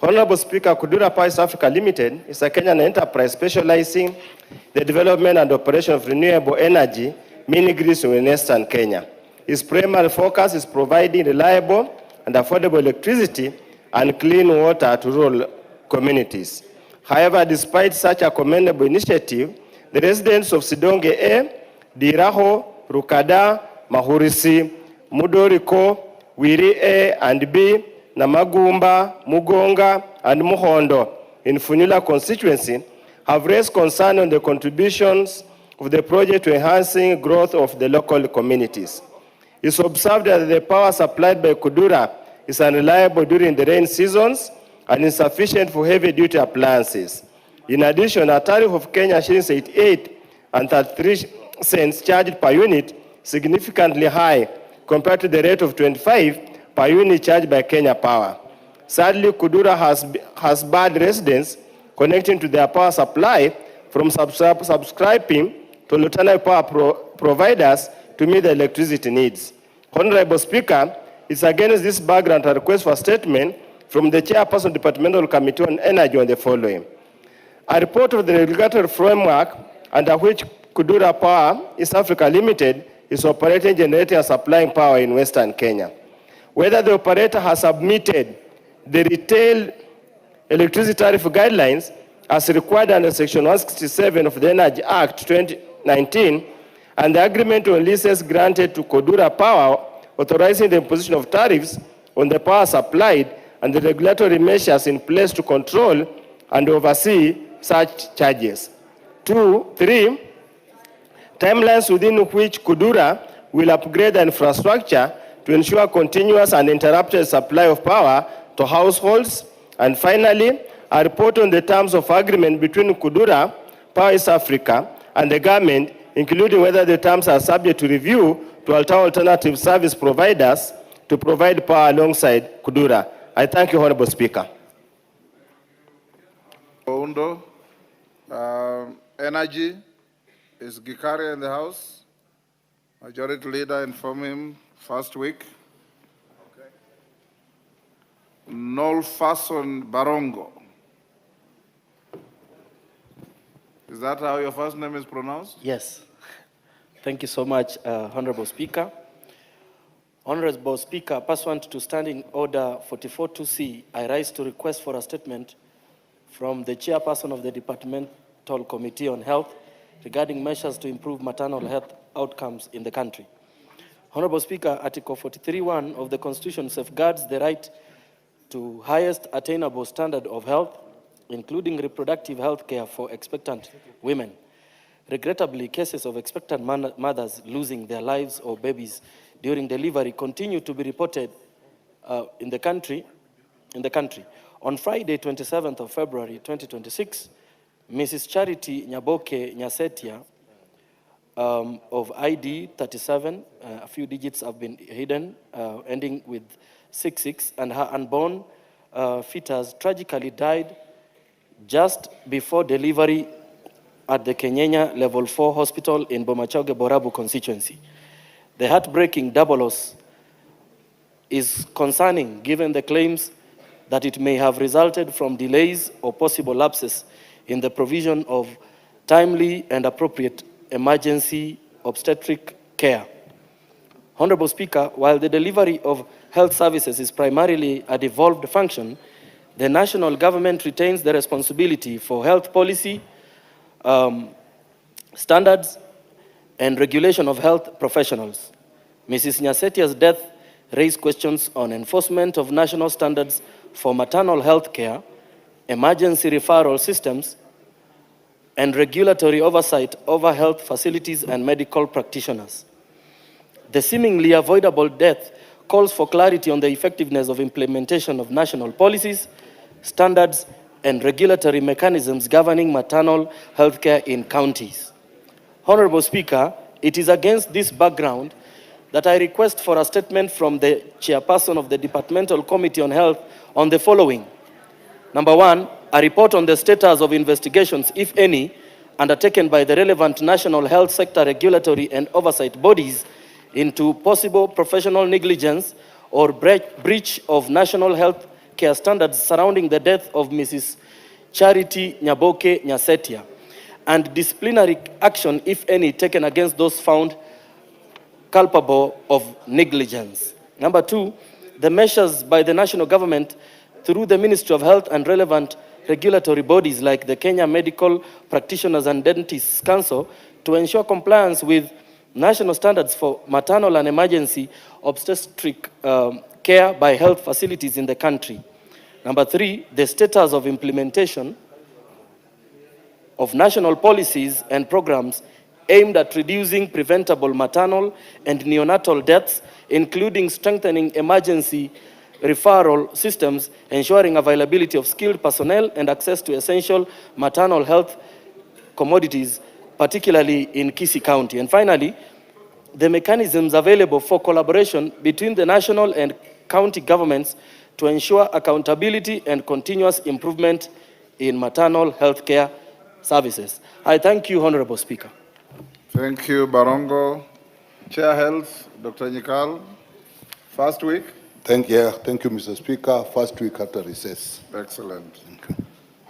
Honorable Speaker, Kudura Power East Africa Limited is a Kenyan enterprise specializing in the development and operation of renewable energy mini-grids in Western Kenya. Its primary focus is providing reliable and affordable electricity and clean water to rural communities. However, despite such a commendable initiative, the residents of Sidonge A, Diraho, Rukada, Mahurisi, Mudoriko, Wiri A and B, Namagumba, Mugonga, and Muhondo in Funila constituency have raised concern on the contributions of the project to enhancing growth of the local communities. It's observed that the power supplied by Kudura is unreliable during the rain seasons and insufficient for heavy-duty appliances. In addition, a tariff of Kenya shillings 88 and 33 cents charged per unit, significantly high compared to the rate of 25 per unit charged by Kenya Power. Sadly, Kudura has barred residents connecting to their power supply from subscribing to alternative power providers to meet their electricity needs. Honorable Speaker, it's against this background a request for a statement from the chairperson of the Departmental Committee on Energy on the following. A report of the regulatory framework under which Kudura Power East Africa Limited is operating, generating and supplying power in Western Kenya. Whether the operator has submitted the retail electricity tariff guidelines as required under Section 167 of the Energy Act 2019 and the agreement on leases granted to Kudura Power authorizing the imposition of tariffs on the power supplied and the regulatory measures in place to control and oversee such charges. 2, 3, timelines within which Kudura will upgrade the infrastructure to ensure continuous and uninterrupted supply of power to households. And finally, a report on the terms of agreement between Kudura, Power East Africa, and the government, including whether the terms are subject to review to allow alternative service providers to provide power alongside Kudura. I thank you, Honorable Speaker. Oundo. Energy. Is Gikari in the House? Majority Leader inform him first week. Okay. Nolfason Barongo. Is that how your first name is pronounced? Yes. Thank you so much, Honorable Speaker. Honorable Speaker, pursuant to Standing Order 44.2c, I rise to request for a statement from the chairperson of the Departmental Committee on Health regarding measures to improve maternal health outcomes in the country. Honorable Speaker, Article 43(1) of the Constitution safeguards the right to highest attainable standard of health, including reproductive health care for expectant women. Regrettably, cases of expectant mothers losing their lives or babies during delivery continue to be reported in the country. On Friday, 27th of February 2026, Mrs. Charity Nyaboke Nyasetia of ID 37, a few digits have been hidden, ending with 66, and her unborn fetus tragically died just before delivery at the Kenyenya Level 4 Hospital in Bomachoge, Borabu constituency. The heartbreaking double loss is concerning given the claims that it may have resulted from delays or possible lapses in the provision of timely and appropriate emergency obstetric care. Honorable Speaker, while the delivery of health services is primarily a devolved function, the national government retains the responsibility for health policy, standards, and regulation of health professionals. Mrs. Nyasetia's death raised questions on enforcement of national standards for maternal health care, emergency referral systems, and regulatory oversight over health facilities and medical practitioners. The seemingly avoidable death calls for clarity on the effectiveness of implementation of national policies, standards, and regulatory mechanisms governing maternal health care in counties. Honorable Speaker, it is against this background that I request for a statement from the chairperson of the Departmental Committee on Health on the following. Number one, a report on the status of investigations, if any, undertaken by the relevant national health sector regulatory and oversight bodies into possible professional negligence or breach of national health care standards surrounding the death of Mrs. Charity Nyaboke Nyasetia, and disciplinary action, if any, taken against those found culpable of negligence. Number two, the measures by the national government through the Ministry of Health and relevant regulatory bodies like the Kenya Medical Practitioners and Dentists Council to ensure compliance with national standards for maternal and emergency obstetric care by health facilities in the country. Number three, the status of implementation of national policies and programs aimed at reducing preventable maternal and neonatal deaths, including strengthening emergency referral systems, ensuring availability of skilled personnel and access to essential maternal health commodities, particularly in Kisii County. And finally, the mechanisms available for collaboration between the national and county governments to ensure accountability and continuous improvement in maternal health care services. I thank you, Honorable Speaker. Thank you, Barongo. Chair Health, Dr. Nyikal. First week. Thank you, Mr. Speaker. First week after recess. Excellent.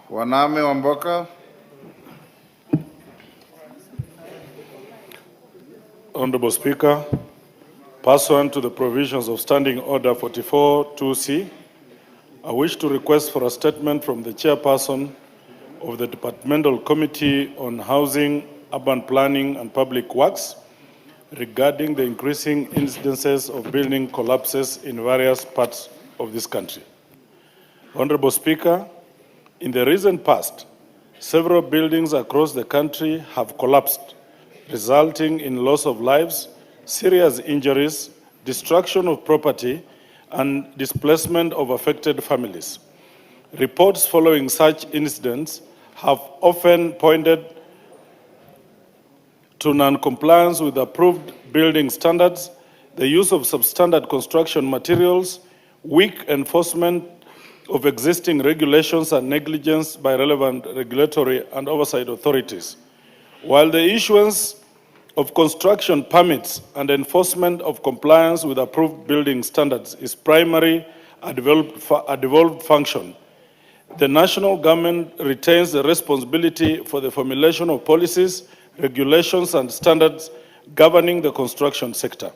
Waname Wamboka. Honorable Speaker, pursuant to the provisions of Standing Order 44-2C, I wish to request for a statement from the chairperson of the Departmental Committee on Housing, Urban Planning and Public Works regarding the increasing incidences of building collapses in various parts of this country. Honorable Speaker, in the recent past, several buildings across the country have collapsed, resulting in loss of lives, serious injuries, destruction of property, and displacement of affected families. Reports following such incidents have often pointed to non-compliance with approved building standards, the use of substandard construction materials, weak enforcement of existing regulations, and negligence by relevant regulatory and oversight authorities. While the issuance of construction permits and enforcement of compliance with approved building standards is primarily a devolved function, the national government retains the responsibility for the formulation of policies, regulations, and standards governing the construction sector.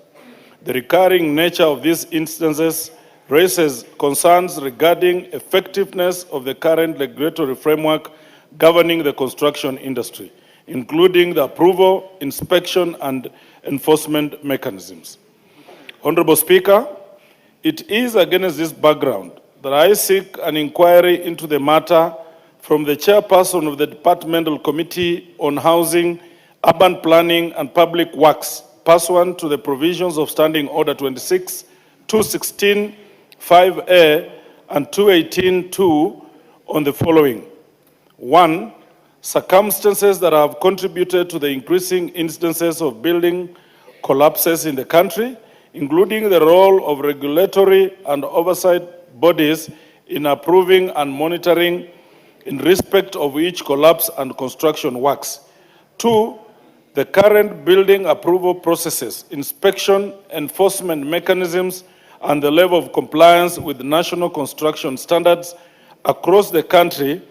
The recurring nature of these instances raises concerns regarding effectiveness of the current regulatory framework governing the construction industry, including the approval, inspection, and enforcement mechanisms. Honorable Speaker, it is against this background that I seek an inquiry into the matter from the chairperson of the Departmental Committee on Housing, Urban Planning and Public Works, pursuant to the provisions of Standing Order 26, 216, 5A, and 218-2 on the following. 1. Circumstances that have contributed to the increasing instances of building collapses in the country, including the role of regulatory and oversight bodies in approving and monitoring in respect of each collapse and construction works. 2. The current building approval processes, inspection, enforcement mechanisms, and the level of compliance with national construction standards across the country.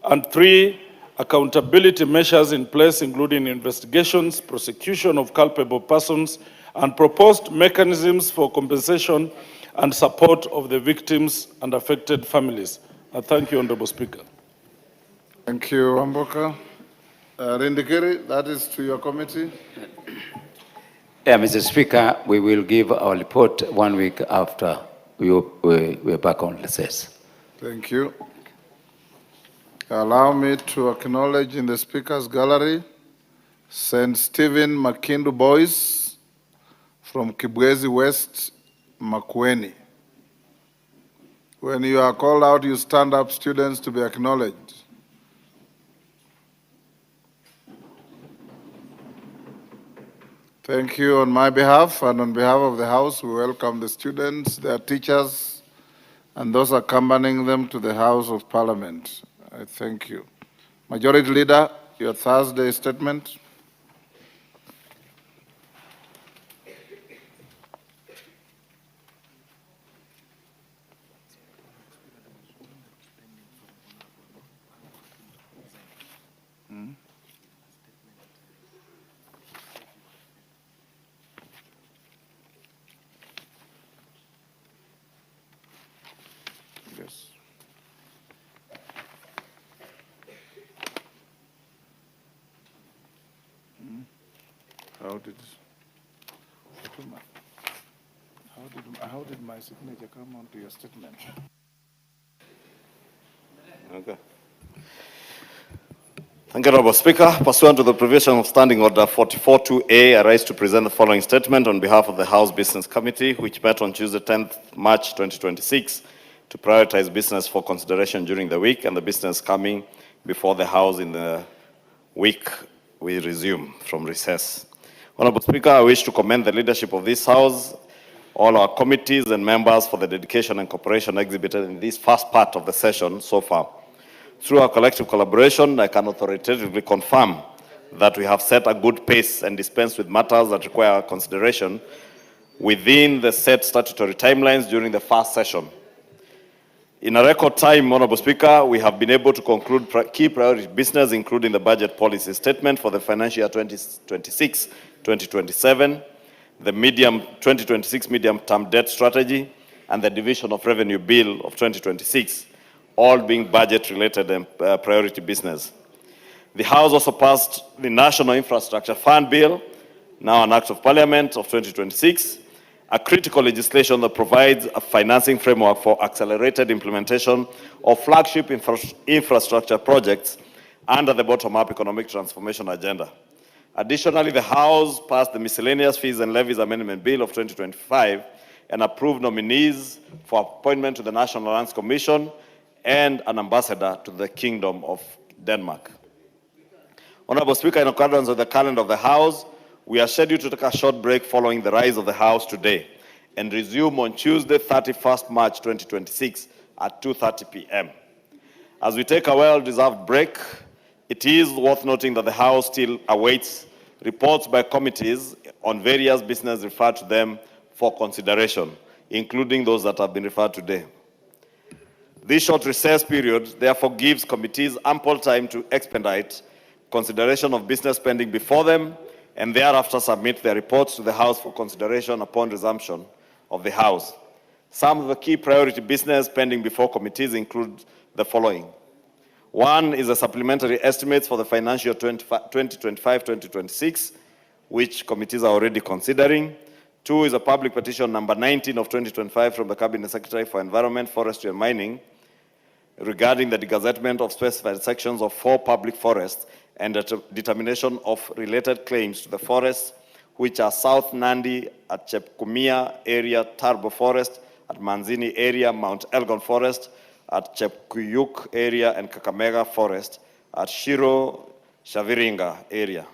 And 3. Accountability measures in place, including investigations, prosecution of culpable persons, and proposed mechanisms for compensation and support of the victims and affected families. I thank you, Honorable Speaker. Thank you, Amboka. Rindikiri, that is to your committee. Yeah, Mr. Speaker, we will give our report 1 week after we're back on recess. Thank you. Allow me to acknowledge in the Speaker's gallery St. Stephen Makindu Boys from Kibwezi West, Makueni. When you are called out, you stand up, students, to be acknowledged. Thank you on my behalf and on behalf of the House. We welcome the students, their teachers, and those accompanying them to the House of Parliament. I thank you. Majority Leader, your Thursday statement. Yes. How did my signature come onto your statement? Okay. Thank you, Honorable Speaker. Pursuant to the provision of Standing Order 44-2A, I rise to present the following statement on behalf of the House Business Committee, which met on Tuesday, 10th March 2026, to prioritize business for consideration during the week and the business coming before the House in the week we resume from recess. Honorable Speaker, I wish to commend the leadership of this House, all our committees and members for the dedication and cooperation exhibited in this first part of the session so far. Through our collective collaboration, I can authoritatively confirm that we have set a good pace and dispensed with matters that require consideration within the set statutory timelines during the first session. In a record time, Honorable Speaker, we have been able to conclude key priority business, including the budget policy statement for the financial year 2026-2027, the 2026 medium-term debt strategy, and the division of revenue bill of 2026, all being budget-related and priority business. The House also passed the National Infrastructure Fund Bill, now an Act of Parliament of 2026, a critical legislation that provides a financing framework for accelerated implementation of flagship infrastructure projects under the bottom-up economic transformation agenda. Additionally, the House passed the Miscellaneous Fees and Levies Amendment Bill of 2025 and approved nominees for appointment to the National Lands Commission and an ambassador to the Kingdom of Denmark. Honorable Speaker, in accordance with the calendar of the House, we are scheduled to take a short break following the rise of the House today and resume on Tuesday, 31st March 2026 at 2:30 p.m. As we take a well-deserved break, it is worth noting that the House still awaits reports by committees on various business referred to them for consideration, including those that have been referred today. This short recess period therefore gives committees ample time to expedite consideration of business pending before them and thereafter submit their reports to the House for consideration upon resumption of the House. Some of the key priority business pending before committees include the following. One is the supplementary estimates for the financial year 2025-2026, which committees are already considering. Two is a public petition number 19 of 2025 from the Cabinet Secretary for Environment, Forestry and Mining regarding the degazettement of specified sections of 4 public forests and the determination of related claims to the forests, which are South Nandi at Chepkumia area, Tarbo Forest, at Manzini area, Mount Elgon Forest, at Chepkuyuk area, and Kakamega Forest, at Shiro Shaviringa area.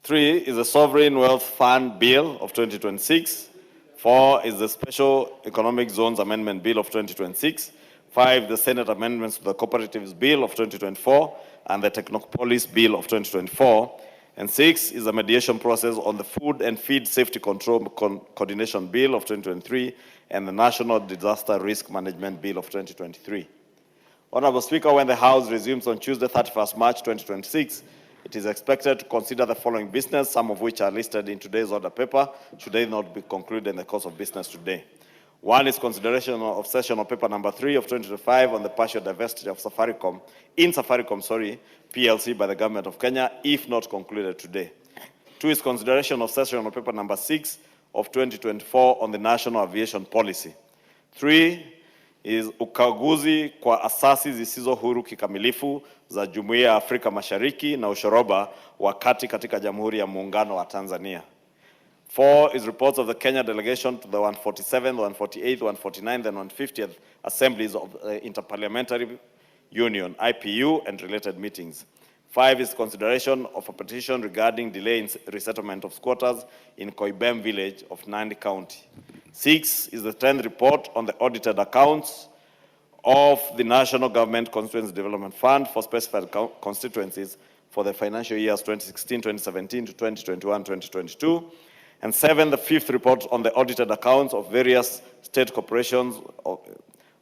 3 is the Sovereign Wealth Fund Bill of 2026. 4 is the Special Economic Zones Amendment Bill of 2026. 5, the Senate amendments to the Cooperatives Bill of 2024 and the Technopolis Bill of 2024. And 6 is the mediation process on the Food and Feed Safety Control Coordination Bill of 2023 and the National Disaster Risk Management Bill of 2023. Honorable Speaker, when the House resumes on Tuesday, 31st March 2026, it is expected to consider the following business, some of which are listed in today's order paper, should they not be concluded in the course of business today. One is consideration of session of paper number 3 of 2025 on the partial divestiture of Safaricom, PLC by the Government of Kenya, if not concluded today. 2 is consideration of session of paper number 6 of 2024 on the National Aviation Policy. 3 is ukaguzi kwa asasi zisizo huru kikamilifu za Jumuiya ya Afrika Mashariki na ushoroba wakati katika Jamhuri ya Muungano wa Tanzania. 4 is reports of the Kenya delegation to the 147th, 148th, 149th, and 150th assemblies of the Interparliamentary Union, IPU, and related meetings. 5 is consideration of a petition regarding delay in resettlement of squatters in Koibem village of Nandi County. 6 is the 10th report on the audited accounts of the National Government Constituency Development Fund for specified constituencies for the financial years 2016-2017 to 2021-2022. And 7, the 5th report on the audited accounts of various state corporations of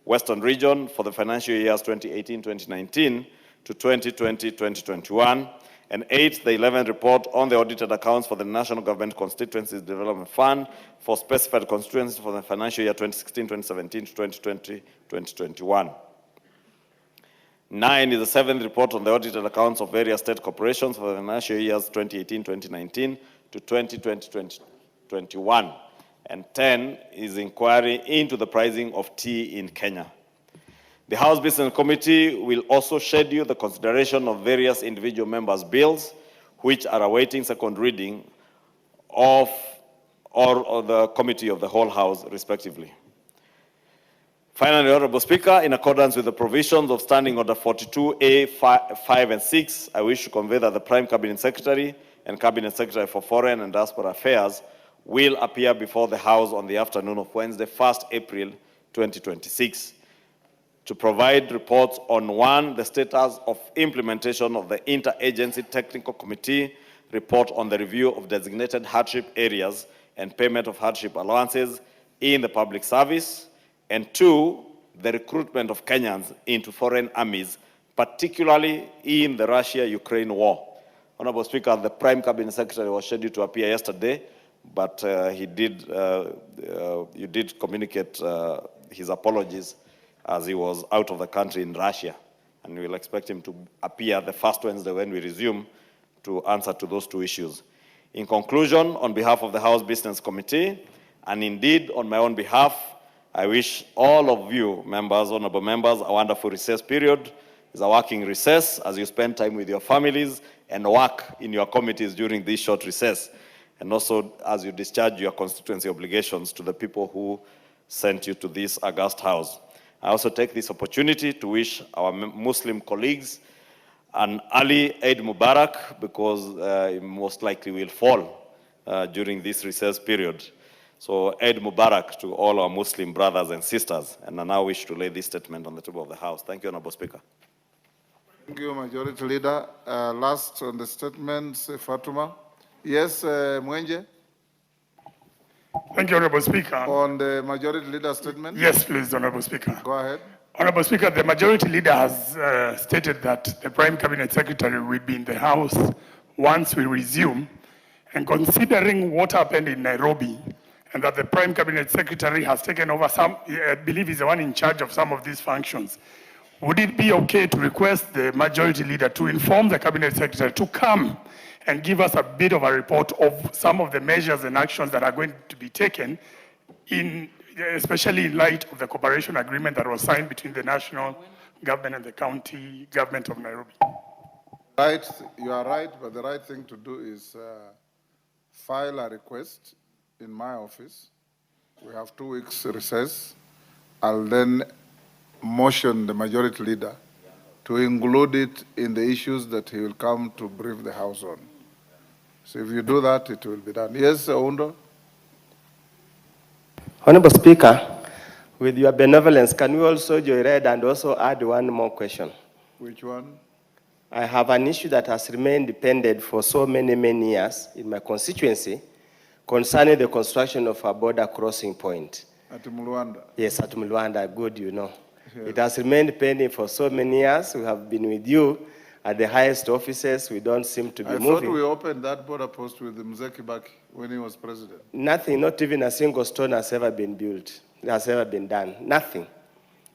Western Region for the financial years 2018-2019 to 2020-2021. And 8, the 11th report on the audited accounts for the National Government Constituencies Development Fund for specified constituencies for the financial year 2016-2017 to 2020-2021. 9 is the 7th report on the audited accounts of various state corporations for the financial years 2018-2019 to 2020-2021. And 10 is inquiry into the pricing of tea in Kenya. The House Business Committee will also schedule the consideration of various individual members' bills, which are awaiting second reading of the Committee of the Whole House, respectively. Finally, Honorable Speaker, in accordance with the provisions of Standing Order 42A, 5 and 6, I wish to convey that the Prime Cabinet Secretary and Cabinet Secretary for Foreign and Diaspora Affairs will appear before the House on the afternoon of Wednesday, 1st April 2026, to provide reports on 1, the status of implementation of the Interagency Technical Committee report on the review of designated hardship areas and payment of hardship allowances in the public service, and 2, the recruitment of Kenyans into foreign armies, particularly in the Russia-Ukraine war. Honorable Speaker, the Prime Cabinet Secretary was scheduled to appear yesterday, but you did communicate his apologies as he was out of the country in Russia. And we will expect him to appear the first Wednesday when we resume to answer to those 2 issues. In conclusion, on behalf of the House Business Committee, and indeed on my own behalf, I wish all of you members, honorable members, a wonderful recess period. It's a working recess as you spend time with your families and work in your committees during this short recess, and also as you discharge your constituency obligations to the people who sent you to this august house. I also take this opportunity to wish our Muslim colleagues an early Eid Mubarak, because it most likely will fall during this recess period. So Eid Mubarak to all our Muslim brothers and sisters. And I now wish to lay this statement on the table of the House. Thank you, Honorable Speaker. Thank you, Majority Leader. Last on the statements, Fatuma. Yes, Mwenje? Thank you, Honorable Speaker. On the Majority Leader statement? Yes, please, Honorable Speaker. Go ahead. Honorable Speaker, the Majority Leader has stated that the Prime Cabinet Secretary will be in the House once we resume, and considering what happened in Nairobi and that the Prime Cabinet Secretary has taken over some, I believe he's the one in charge of some of these functions. Would it be okay to request the majority leader to inform the Cabinet Secretary to come and give us a bit of a report of some of the measures and actions that are going to be taken, especially in light of the cooperation agreement that was signed between the national government and the county government of Nairobi? Right, you are right, but the right thing to do is file a request in my office. We have 2 weeks recess. I'll then motion the majority leader to include it in the issues that he will come to brief the House on. So if you do that, it will be done. Yes, Oundo? Honorable Speaker, with your benevolence, can we also joyride and also add one more question? Which one? I have an issue that has remained pending for so many years in my constituency concerning the construction of a border crossing point. At Mulwanda? Yes, at Mulwanda, good, you know. Yes. It has remained pending for so many years. We have been with you at the highest offices. We don't seem to be I moving. thought we opened that border post with Mzee Kibaki when he was president. Nothing, not even a single stone has ever been built, has ever been done. Nothing.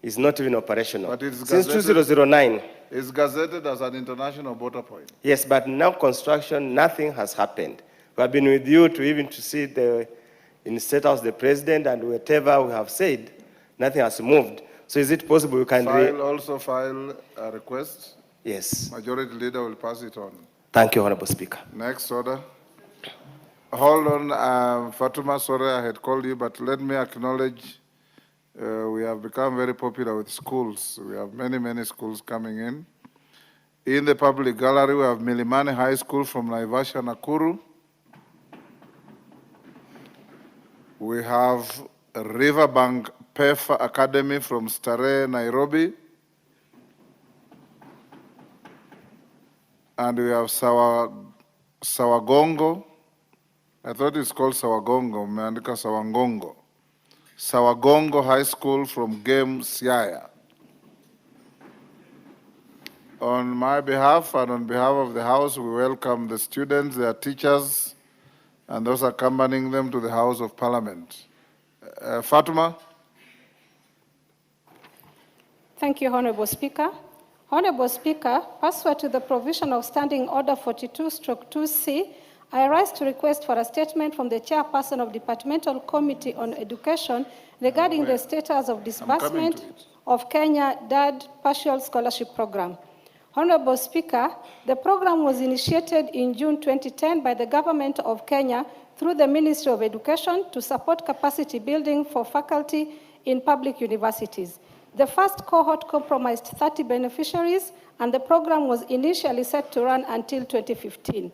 It's not even operational. But it's since gazetted, 2009. It's gazetted as an international border point. Yes, but now construction, nothing has happened. We have been with you to see in State House the president, and whatever we have said, nothing has moved. So is it possible you can Also file a request? Yes. Majority leader will pass it on. Thank you, Honorable Speaker. Next order. Hold on, Fatuma, sorry I had called you, but let me acknowledge we have become very popular with schools. We have many schools coming in. In the public gallery, we have Milimani High School from Naivasha, Nakuru. We have Riverbank PEF Academy from Starehe, Nairobi. And we have Sawagongo. I thought it's called Sawagongo, Meandika Sawangongo. Sawagongo High School from Game, Siaya. On my behalf and on behalf of the House, we welcome the students, their teachers, and those accompanying them to the House of Parliament. Fatuma? Thank you, Honorable Speaker. Honorable Speaker, pursuant to the provision of Standing Order 42/2C, I rise to request for a statement from the chairperson of Departmental Committee on Education regarding the status of disbursement of Kenya DAD Partial Scholarship Program. Honorable Speaker, the program was initiated in June 2010 by the Government of Kenya through the Ministry of Education to support capacity building for faculty in public universities. The first cohort comprised 30 beneficiaries, and the program was initially set to run until 2015.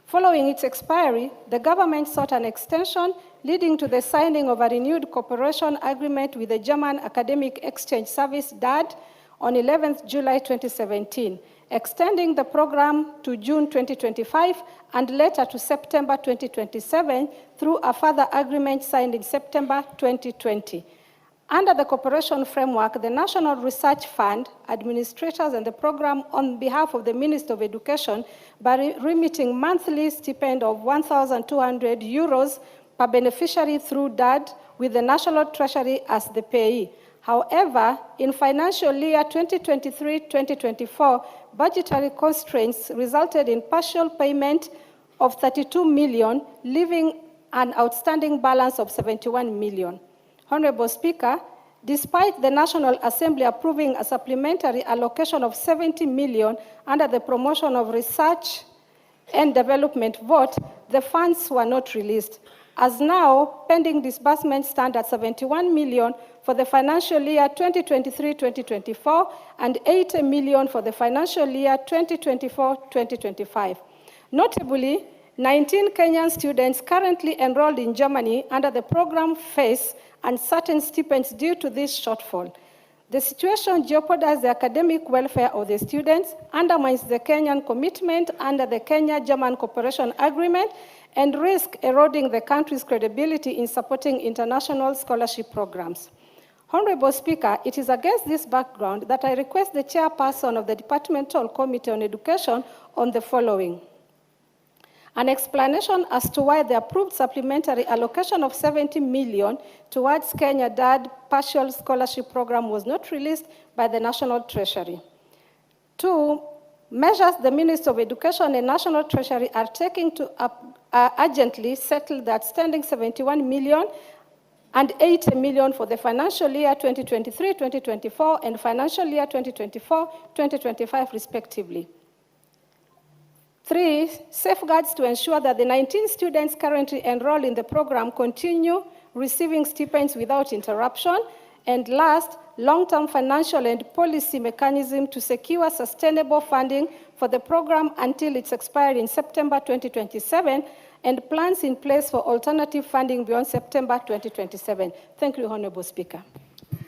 Following its expiry, the government sought an extension, leading to the signing of a renewed cooperation agreement with the German Academic Exchange Service, DAD, on 11th July 2017, extending the program to June 2025 and later to September 2027 through a further agreement signed in September 2020. Under the cooperation framework, the National Research Fund, administrators and the program on behalf of the Minister of Education by remitting monthly stipend of 1,200 euros per beneficiary through DAD with the National Treasury as the payee. However, in financial year 2023-2024, budgetary constraints resulted in partial payment of 32 million, leaving an outstanding balance of 71 million. Honorable Speaker, despite the National Assembly approving a supplementary allocation of 70 million under the Promotion of Research and Development vote, the funds were not released. As now, pending disbursements stand at 71 million for the financial year 2023-2024 and 80 million for the financial year 2024-2025. Notably, 19 Kenyan students currently enrolled in Germany under the program face uncertain stipends due to this shortfall. The situation jeopardizes the academic welfare of the students, undermines the Kenyan commitment under the Kenya-German Cooperation Agreement, and risks eroding the country's credibility in supporting international scholarship programs. Honorable Speaker, it is against this background that I request the chairperson of the Departmental Committee on Education on the following. An explanation as to why the approved supplementary allocation of 70 million towards Kenya Dad partial scholarship program was not released by the National Treasury. 2, measures the Ministry of Education and National Treasury are taking to urgently settle the outstanding 71 million and 80 million for the financial year 2023-2024 and financial year 2024-2025 respectively. 3, safeguards to ensure that the 19 students currently enrolled in the program continue receiving stipends without interruption. And last, long-term financial and policy mechanism to secure sustainable funding for the program until it's expired in September 2027, and plans in place for alternative funding beyond September 2027. Thank you, Honorable Speaker.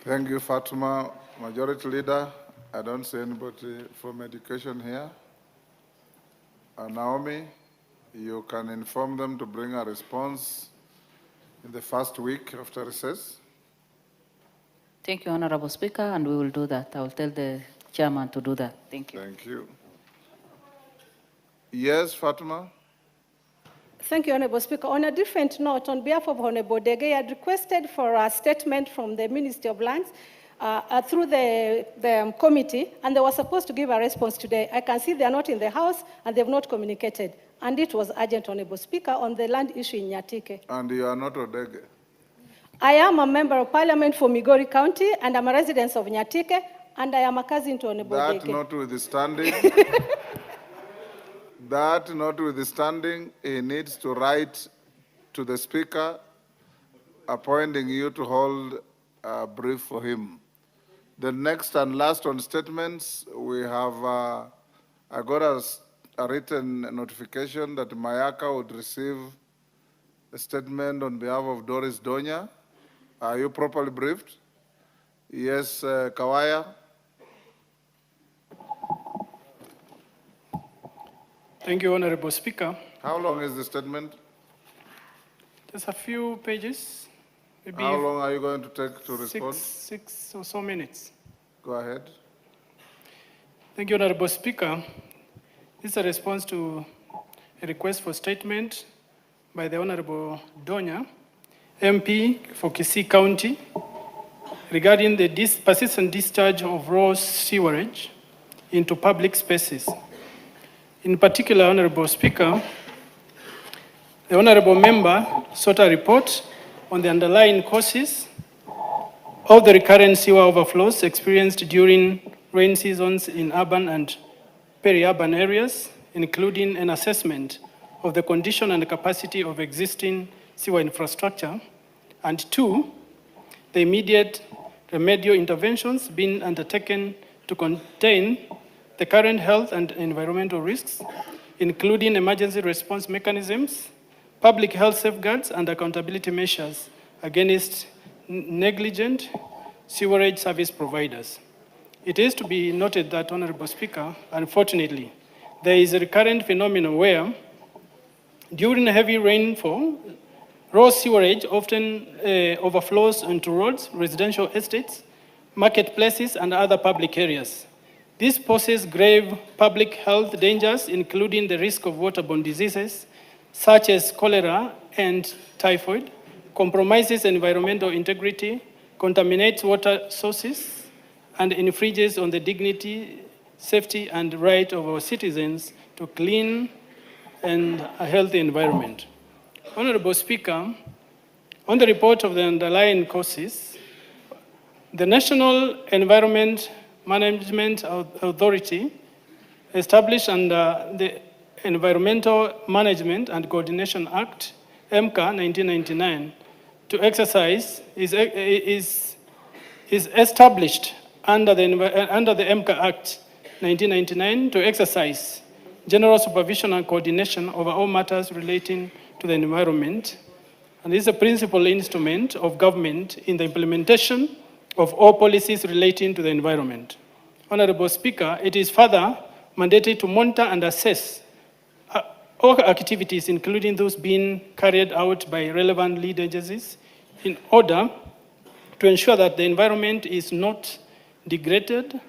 Thank you, Fatma. Majority Leader, I don't see anybody from education here. Naomi, you can inform them to bring a response in the first week after recess. Thank you, Honorable Speaker, and we will do that. I will tell the chairman to do that. Thank you. Thank you. Yes, Fatma? Thank you, Honorable Speaker. On a different note, on behalf of Honorable Dege, I had requested for a statement from the Ministry of Lands through the committee, and they were supposed to give a response today. I can see they are not in the House, and they have not communicated. And it was urgent, Honorable Speaker, on the land issue in Nyatike. And you are not Odege? I am a member of Parliament for Migori County, and I'm a resident of Nyatike, and I am a cousin to Honorable Dege. That notwithstanding, that notwithstanding, he needs to write to the Speaker appointing you to hold a brief for him. The next and last on statements, we have, I got a written notification that Mayaka would receive a statement on behalf of Doris Donya. Are you properly briefed? Yes, Kawaya. Thank you, Honorable Speaker. How long is the statement? Just a few pages. Maybe how long are you going to take to respond? Six or so minutes. Go ahead. Thank you, Honorable Speaker. This is a response to a request for statement by the Honorable Donya, MP for Kisii County, regarding the persistent discharge of raw sewerage into public spaces. In particular, Honorable Speaker, the Honorable Member sought a report on the underlying causes of the recurrent sewer overflows experienced during rain seasons in urban and peri-urban areas, including an assessment of the condition and capacity of existing sewer infrastructure, and 2, the immediate remedial interventions being undertaken to contain the current health and environmental risks, including emergency response mechanisms, public health safeguards, and accountability measures against negligent sewerage service providers. It is to be noted that, Honorable Speaker, unfortunately, there is a recurrent phenomenon where, during heavy rainfall, raw sewerage often overflows into roads, residential estates, marketplaces, and other public areas. This poses grave public health dangers, including the risk of waterborne diseases, such as cholera and typhoid, compromises environmental integrity, contaminates water sources, and infringes on the dignity, safety, and right of our citizens to clean and a healthy environment. Honorable Speaker, on the report of the underlying causes, the National Environment Management Authority, established under the Environmental Management and Coordination Act, EMCA 1999, to exercise is established under the EMCA Act 1999 to exercise general supervision and coordination over all matters relating to the environment, and is a principal instrument of government in the implementation of all policies relating to the environment. Honorable Speaker, it is further mandated to monitor and assess all activities, including those being carried out by relevant lead agencies, in order to ensure that the environment is not degraded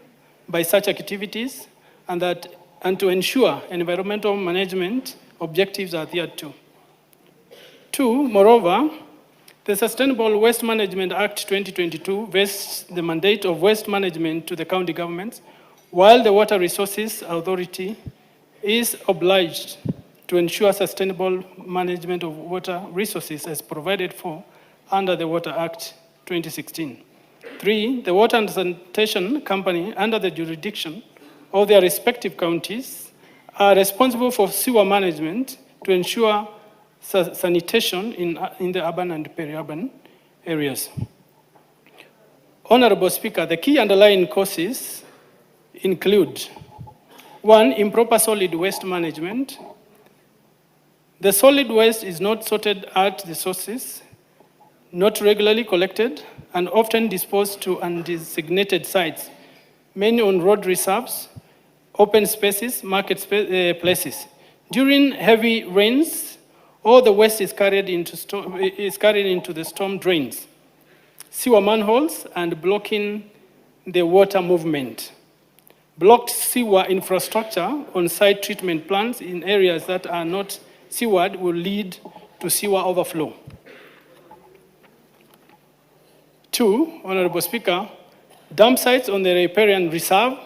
by such activities, and to ensure environmental management objectives are adhered to. 2, moreover, the Sustainable Waste Management Act 2022 vests the mandate of waste management to the county governments, while the Water Resources Authority is obliged to ensure sustainable management of water resources as provided for under the Water Act 2016. 3, the Water and Sanitation Company under the jurisdiction of their respective counties are responsible for sewer management to ensure sanitation in the urban and peri-urban areas. Honorable Speaker, the key underlying causes include 1, improper solid waste management. The solid waste is not sorted at the sources, not regularly collected, and often disposed to undesignated sites, many on road reserves, open spaces, market places. During heavy rains, all the waste is carried into the storm drains, sewer manholes, and blocking the water movement. Blocked sewer infrastructure on site treatment plants in areas that are not sewered will lead to sewer overflow. 2, Honorable Speaker, dump sites on the riparian reserve.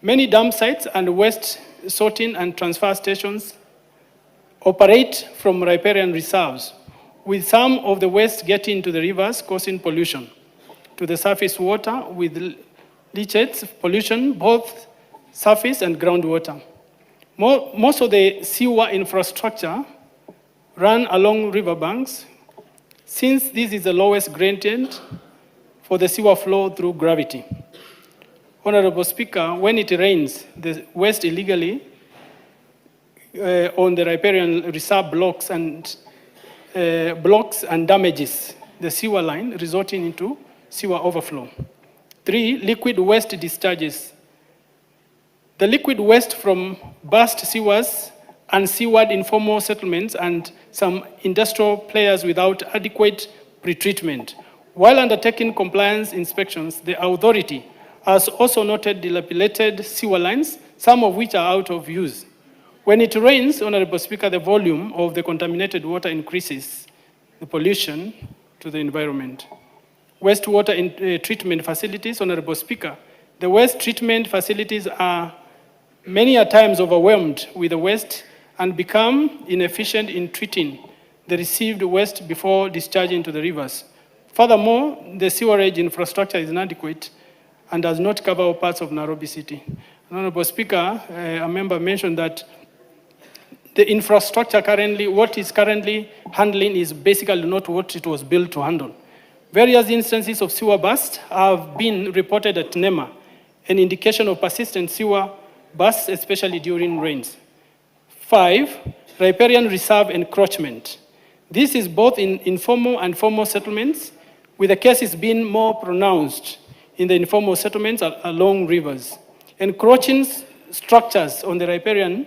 Many dump sites and waste sorting and transfer stations operate from riparian reserves, with some of the waste getting into the rivers causing pollution to the surface water with leachates, pollution, both surface and groundwater. Most of the sewer infrastructure run along riverbanks, since this is the lowest gradient for the sewer flow through gravity. Honorable Speaker, when it rains, the waste illegally on the riparian reserve blocks and damages the sewer line, resulting into sewer overflow. 3, liquid waste discharges. The liquid waste from burst sewers, unsewered informal settlements, and some industrial players without adequate pretreatment. While undertaking compliance inspections, the authority has also noted dilapidated sewer lines, some of which are out of use. When it rains, Honorable Speaker, the volume of the contaminated water increases the pollution to the environment. Wastewater treatment facilities, Honorable Speaker, the waste treatment facilities are many a times overwhelmed with the waste and become inefficient in treating the received waste before discharging to the rivers. Furthermore, the sewerage infrastructure is inadequate and does not cover all parts of Nairobi City. Honorable Speaker, a member mentioned that the infrastructure what is currently handling is basically not what it was built to handle. Various instances of sewer bursts have been reported at NEMA, an indication of persistent sewer bursts, especially during rains. 5, riparian reserve encroachment. This is both in informal and formal settlements, with the cases being more pronounced in the informal settlements along rivers. Encroaching structures on the riparian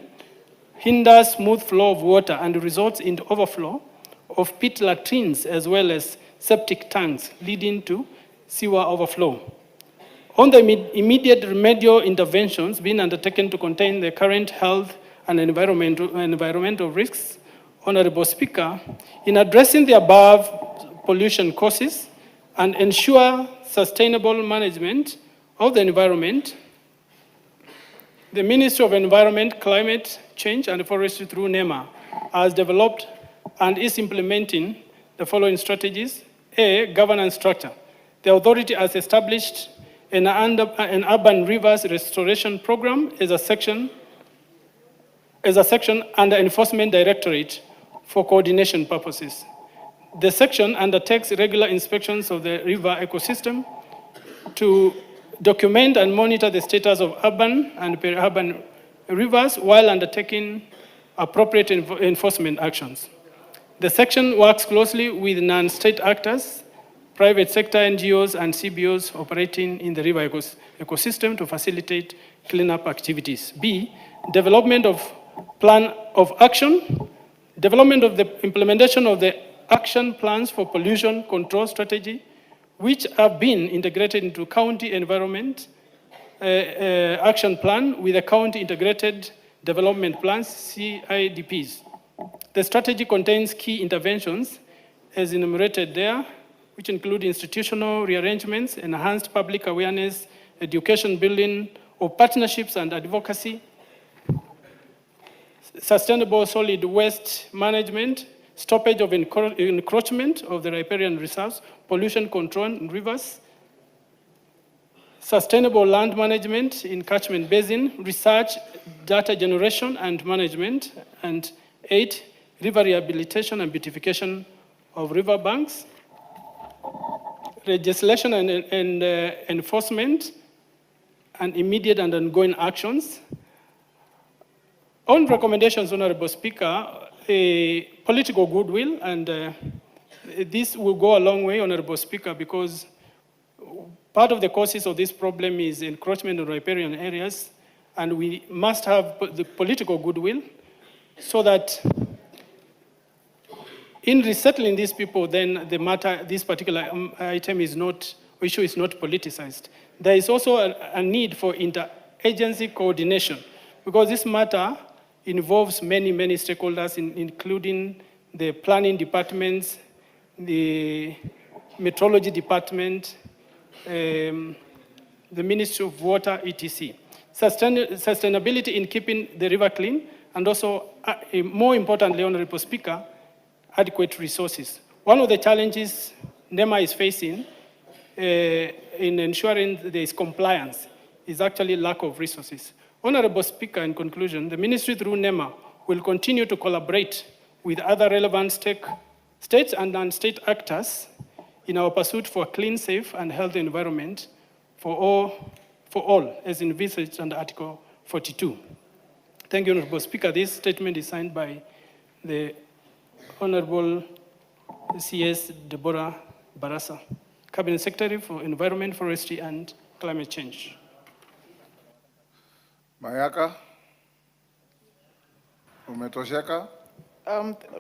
hinder smooth flow of water and results in the overflow of pit latrines as well as septic tanks, leading to sewer overflow. On the immediate remedial interventions being undertaken to contain the current health and environmental risks, Honorable Speaker, in addressing the above pollution causes and ensure sustainable management of the environment, the Ministry of Environment, Climate Change and Forestry through NEMA has developed and is implementing the following strategies. A, governance structure. The authority has established an urban rivers restoration program as a section under Enforcement Directorate for coordination purposes. The section undertakes regular inspections of the river ecosystem to document and monitor the status of urban and peri-urban rivers while undertaking appropriate enforcement actions. The section works closely with non-state actors, private sector NGOs and CBOs operating in the river ecosystem to facilitate cleanup activities. B, development of plan of action, development of the implementation of the action plans for pollution control strategy, which have been integrated into county environment action plan with a county integrated development plans, CIDPs. The strategy contains key interventions as enumerated there, which include institutional rearrangements, enhanced public awareness, education building of partnerships and advocacy, sustainable solid waste management, stoppage of encroachment of the riparian reserves, pollution control in rivers, sustainable land management in catchment basin, research, data generation and management, and 8, river rehabilitation and beautification of river banks, legislation and enforcement, and immediate and ongoing actions. On recommendations, Honorable Speaker, political goodwill, and this will go a long way, Honorable Speaker, because part of the causes of this problem is encroachment in riparian areas, and we must have the political goodwill so that in resettling these people, then the matter, this particular item is not, issue is not politicized. There is also a need for interagency coordination, because this matter involves many, many stakeholders, including the planning departments, the metrology department, the Ministry of Water, etc. Sustainability in keeping the river clean, and also, more importantly, Honorable Speaker, adequate resources. One of the challenges NEMA is facing in ensuring there is compliance is actually lack of resources. Honorable Speaker, in conclusion, the ministry through NEMA will continue to collaborate with other relevant states and non-state actors in our pursuit for a clean, safe, and healthy environment for all, as envisaged under Article 42. Thank you, Honorable Speaker. This statement is signed by the Honorable CS Deborah Barasa, Cabinet Secretary for Environment, Forestry, and Climate Change. Mayaka, umetosheka?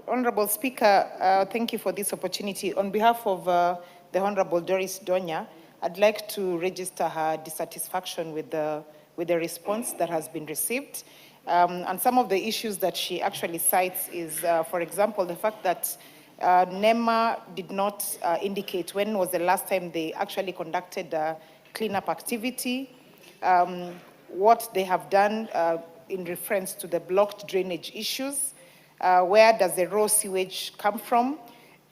Honorable Speaker, thank you for this opportunity. On behalf of the Honorable Doris Donya, I'd like to register her dissatisfaction with the response that has been received. And some of the issues that she actually cites is, for example, the fact that NEMA did not indicate when was the last time they actually conducted a cleanup activity, what they have done in reference to the blocked drainage issues, where does the raw sewage come from,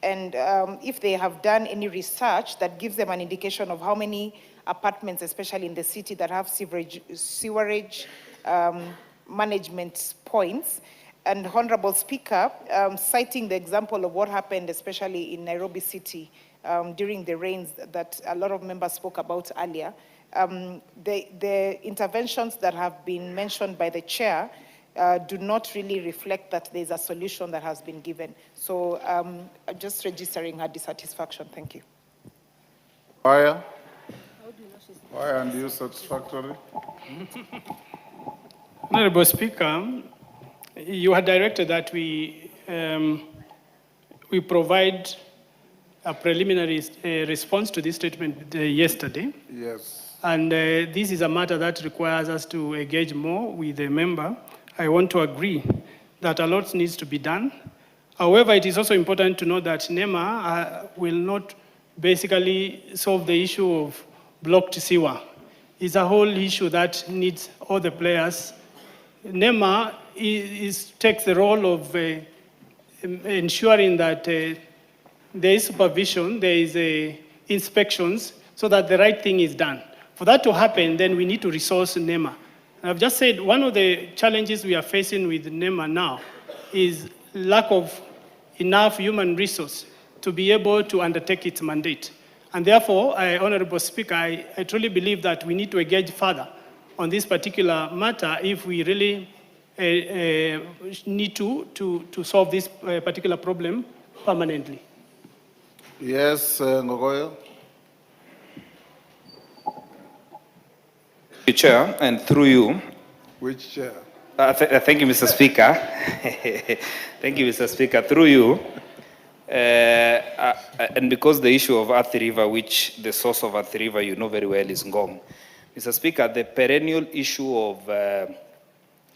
and if they have done any research that gives them an indication of how many apartments, especially in the city, that have sewerage management points. And Honorable Speaker, citing the example of what happened, especially in Nairobi City during the rains that a lot of members spoke about earlier, the interventions that have been mentioned by the chair do not really reflect that there's a solution that has been given. So I'm just registering her dissatisfaction. Thank you. Why aren't you satisfactory? Honorable Speaker, you had directed that we provide a preliminary response to this statement yesterday. Yes. And this is a matter that requires us to engage more with the member. I want to agree that a lot needs to be done. However, it is also important to know that NEMA will not basically solve the issue of blocked sewer. It's a whole issue that needs all the players. NEMA takes the role of ensuring that there is supervision, there is inspections, so that the right thing is done. For that to happen, then we need to resource NEMA. And I've just said one of the challenges we are facing with NEMA now is lack of enough human resource to be able to undertake its mandate. And therefore, Honorable Speaker, I truly believe that we need to engage further on this particular matter if we really need to solve this particular problem permanently. Yes, Ngogoyo. Chair, and through you. Which chair? Thank you, Mr. Speaker. Thank you, Mr. Speaker. Through you, and because the issue of Athi River, which the source of Athi River you know very well is Ngong. Mr. Speaker, the perennial issue of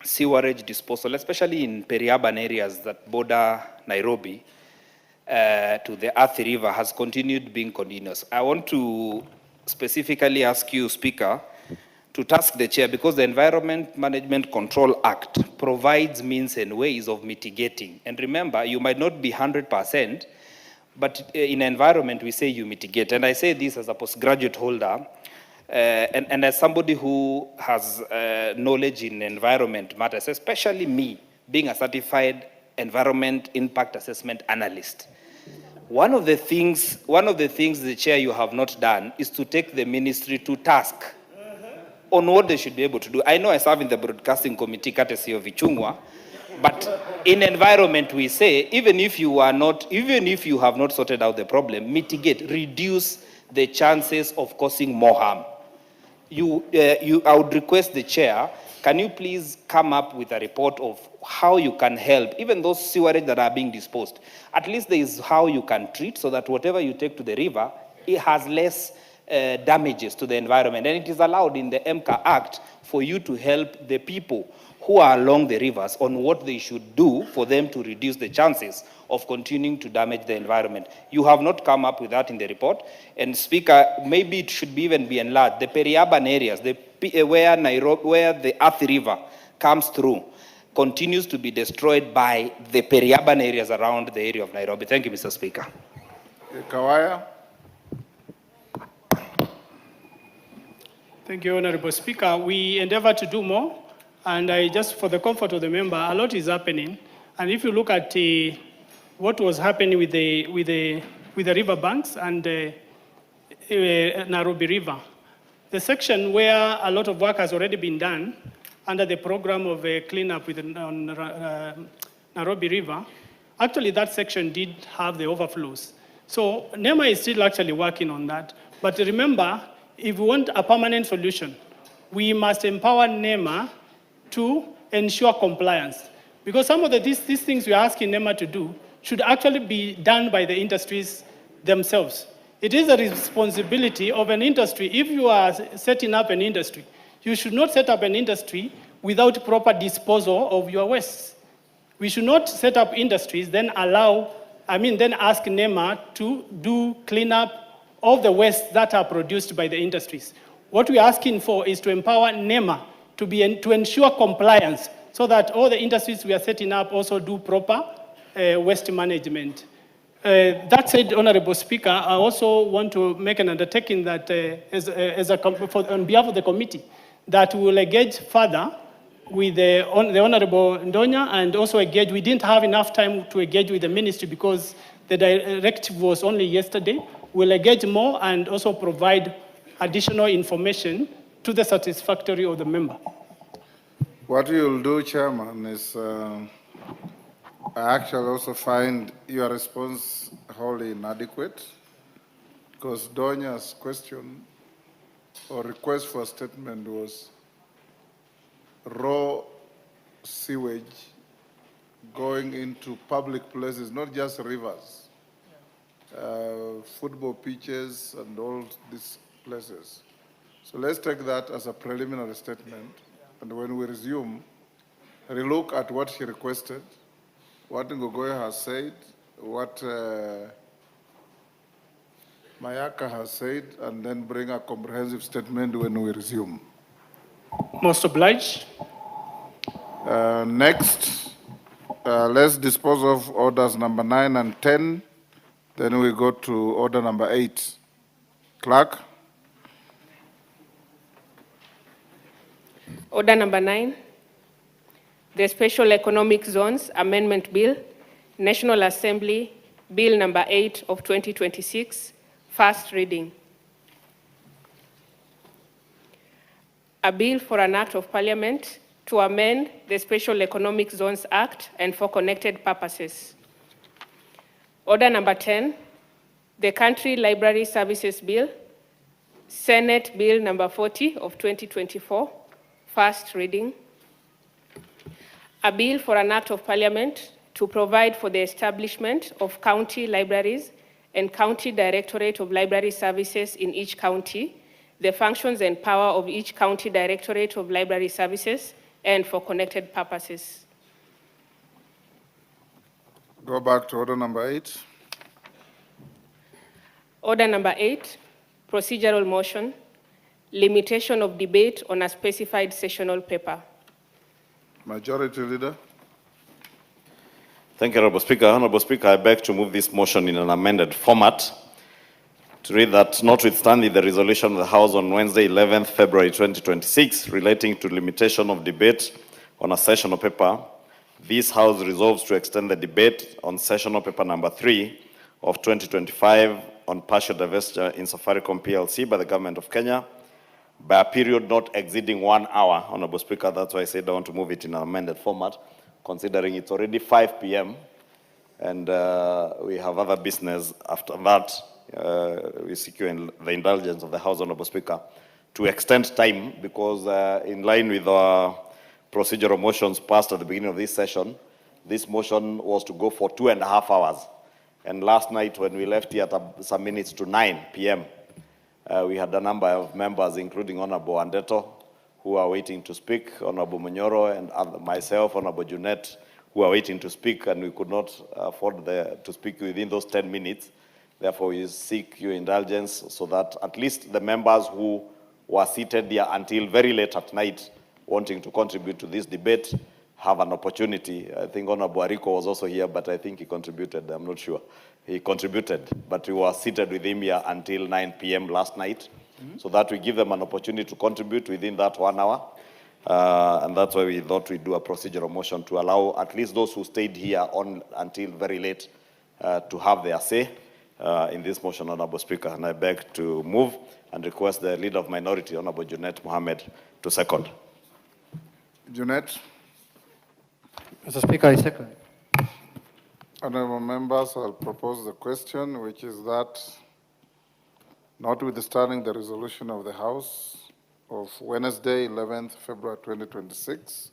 sewerage disposal, especially in peri-urban areas that border Nairobi, to the Athi River has continued being continuous. I want to specifically ask you, Speaker, to task the chair, because the Environment Management Control Act provides means and ways of mitigating. And remember, you might not be 100%, but in environment, we say you mitigate. And I say this as a postgraduate holder, and as somebody who has knowledge in environment matters, especially me, being a certified environment impact assessment analyst. One of the things the chair you have not done is to take the ministry to task on what they should be able to do. I know I serve in the broadcasting committee courtesy of Ichungwa, but in environment we say, even if you have not sorted out the problem, mitigate, reduce the chances of causing more harm. I would request the chair, can you please come up with a report of how you can help, even those sewerage that are being disposed. At least there is how you can treat, so that whatever you take to the river, it has less damages to the environment. And it is allowed in the MCA Act for you to help the people who are along the rivers on what they should do for them to reduce the chances of continuing to damage the environment. You have not come up with that in the report. And Speaker, maybe it should even be enlarged. The peri-urban areas, where the Athi River comes through, continues to be destroyed by the peri-urban areas around the area of Nairobi. Thank you, Mr. Speaker. Kawaya. Thank you, Honorable Speaker. We endeavor to do more, and just for the comfort of the member, a lot is happening. And if you look at what was happening with the river banks and Nairobi River, the section where a lot of work has already been done under the program of cleanup with Nairobi River, actually that section did have the overflows. So NEMA is still actually working on that. But remember, if we want a permanent solution, we must empower NEMA to ensure compliance. Because some of these things we are asking NEMA to do should actually be done by the industries themselves. It is a responsibility of an industry. If you are setting up an industry, you should not set up an industry without proper disposal of your waste. We should not set up industries, then ask NEMA to do cleanup of the waste that are produced by the industries. What we're asking for is to empower NEMA to ensure compliance, so that all the industries we are setting up also do proper waste management. That said, Honorable Speaker, I also want to make an undertaking that on behalf of the committee, that we will engage further with the Honorable Ndonya, and also engage, we didn't have enough time to engage with the ministry because the directive was only yesterday. We'll engage more and also provide additional information to the satisfactory of the member. What you'll do, Chairman, is I actually also find your response wholly inadequate, because Donya's question or request for a statement was raw sewage going into public places, not just rivers, football pitches and all these places. So let's take that as a preliminary statement, and when we resume, relook at what she requested, what Ngogoya has said, what Mayaka has said, and then bring a comprehensive statement when we resume. Most obliged. Next, let's dispose of orders number 9 and 10. Then we go to order number 8. Clerk. Order number 9, the Special Economic Zones Amendment Bill, National Assembly, Bill number 8 of 2026, first reading. A bill for an act of parliament to amend the Special Economic Zones Act and for connected purposes. Order number 10, the Country Library Services Bill, Senate Bill number 40 of 2024, first reading. A bill for an act of parliament to provide for the establishment of county libraries and county directorate of library services in each county, the functions and power of each county directorate of library services, and for connected purposes. Go back to order number 8. Order number 8, procedural motion, limitation of debate on a specified sessional paper. Majority Leader. Thank you, Honorable Speaker. Honorable Speaker, I beg to move this motion in an amended format to read that notwithstanding the resolution of the House on Wednesday, 11th February 2026, relating to limitation of debate on a sessional paper, this House resolves to extend the debate on sessional paper number 3 of 2025 on partial divestiture in Safaricom PLC by the Government of Kenya by a period not exceeding 1 hour. Honorable Speaker, that's why I said I want to move it in an amended format, considering it's already 5 p.m. and we have other business after that. We seek the indulgence of the House, Honorable Speaker, to extend time because in line with our procedural motions passed at the beginning of this session, this motion was to go for 2.5 hours. And last night when we left here at some minutes to 9 p.m., we had a number of members, including Honorable Andeto, who are waiting to speak, Honorable Munyoro and myself, Honorable Junet, who are waiting to speak, and we could not afford to speak within those 10 minutes. Therefore, we seek your indulgence so that at least the members who were seated here until very late at night wanting to contribute to this debate have an opportunity. I think Honorable Ariko was also here, but I think he contributed, I'm not sure. He contributed, but we were seated with him here until 9 p.m. last night, so that we give them an opportunity to contribute within that 1 hour. And that's why we thought we'd do a procedural motion to allow at least those who stayed here on until very late to have their say in this motion, Honorable Speaker. And I beg to move and request the Leader of Minority, Honorable Junet Mohammed, to second. Junet. Mr. Speaker, I second. Honorable members, I'll propose the question, which is that notwithstanding the resolution of the House of Wednesday, 11th February 2026,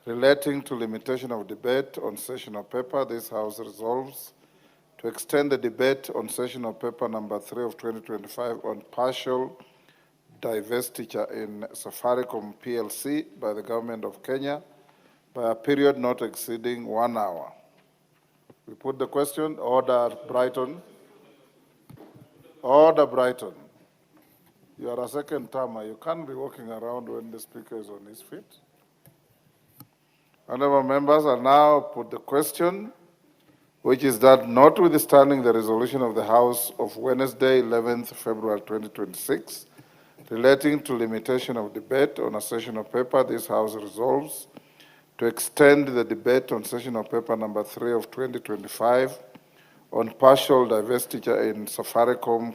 relating to limitation of debate on sessional paper, this House resolves to extend the debate on sessional paper number 3 of 2025 on partial divestiture in Safaricom PLC by the Government of Kenya by a period not exceeding 1 hour. We put the question. Order, Brighton. Order, Brighton. You are a second termer. You can't be walking around when the Speaker is on his feet. Honorable members, I now put the question, which is that notwithstanding the resolution of the House of Wednesday, 11th February 2026, relating to limitation of debate on a sessional paper, this House resolves to extend the debate on sessional paper number 3 of 2025 on partial divestiture in Safaricom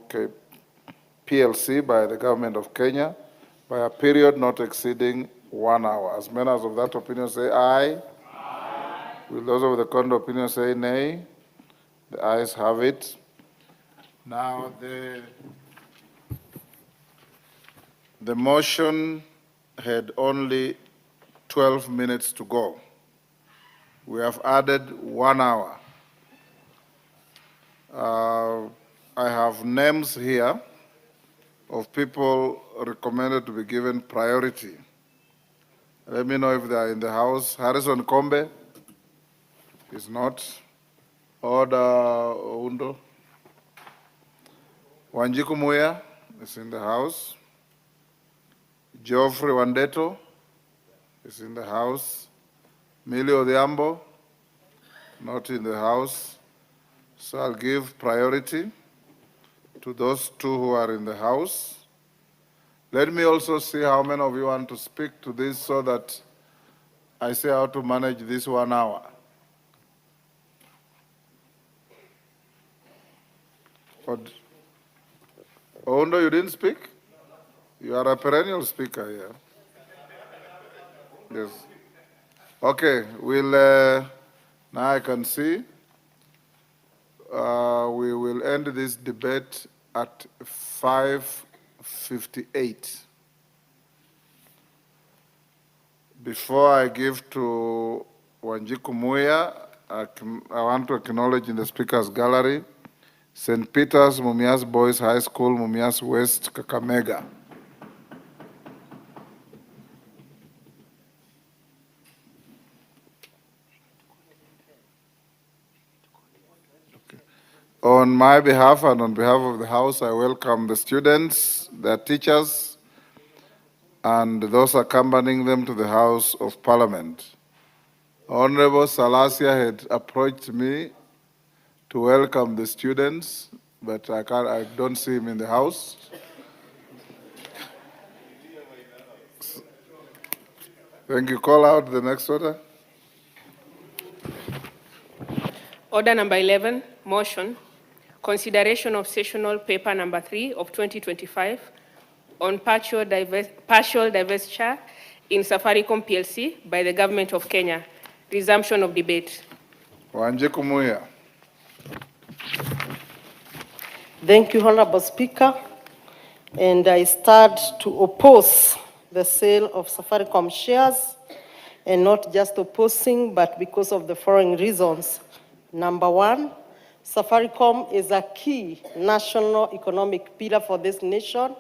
PLC by the Government of Kenya by a period not exceeding 1 hour. As members of that opinion say aye. Aye. Will those of the contrary opinion say nay? The ayes have it. Now the motion had only 12 minutes to go. We have added 1 hour. I have names here of people recommended to be given priority. Let me know if they are in the House. Harrison Kombe is not. Order Undo. Wanjiku Muya is in the House. Geoffrey Wandeto is in the House. Millie Odhiambo, not in the House. So I'll give priority to those two who are in the House. Let me also see how many of you want to speak to this so that I say how to manage this 1 hour. Ondo, you didn't speak? You are a perennial speaker here. Yes. Okay, we'll, now I can see. We will end this debate at 5:58. Before I give to Wanjiku Muya, I want to acknowledge in the Speaker's Gallery, St. Peter's Mumias Boys High School, Mumias West, Kakamega. On my behalf and on behalf of the House, I welcome the students, their teachers, and those accompanying them to the House of Parliament. Honorable Salasia had approached me to welcome the students, but I don't see him in the House. Thank you. Call out the next order. Order number 11, motion, consideration of sessional paper number 3 of 2025 on partial divestiture in Safaricom PLC by the Government of Kenya. Resumption of debate. Wanjiku Muya. Thank you, Honorable Speaker. And I start to oppose the sale of Safaricom shares, and not just opposing, but because of the following reasons. Number one, Safaricom is a key national economic pillar for this nation,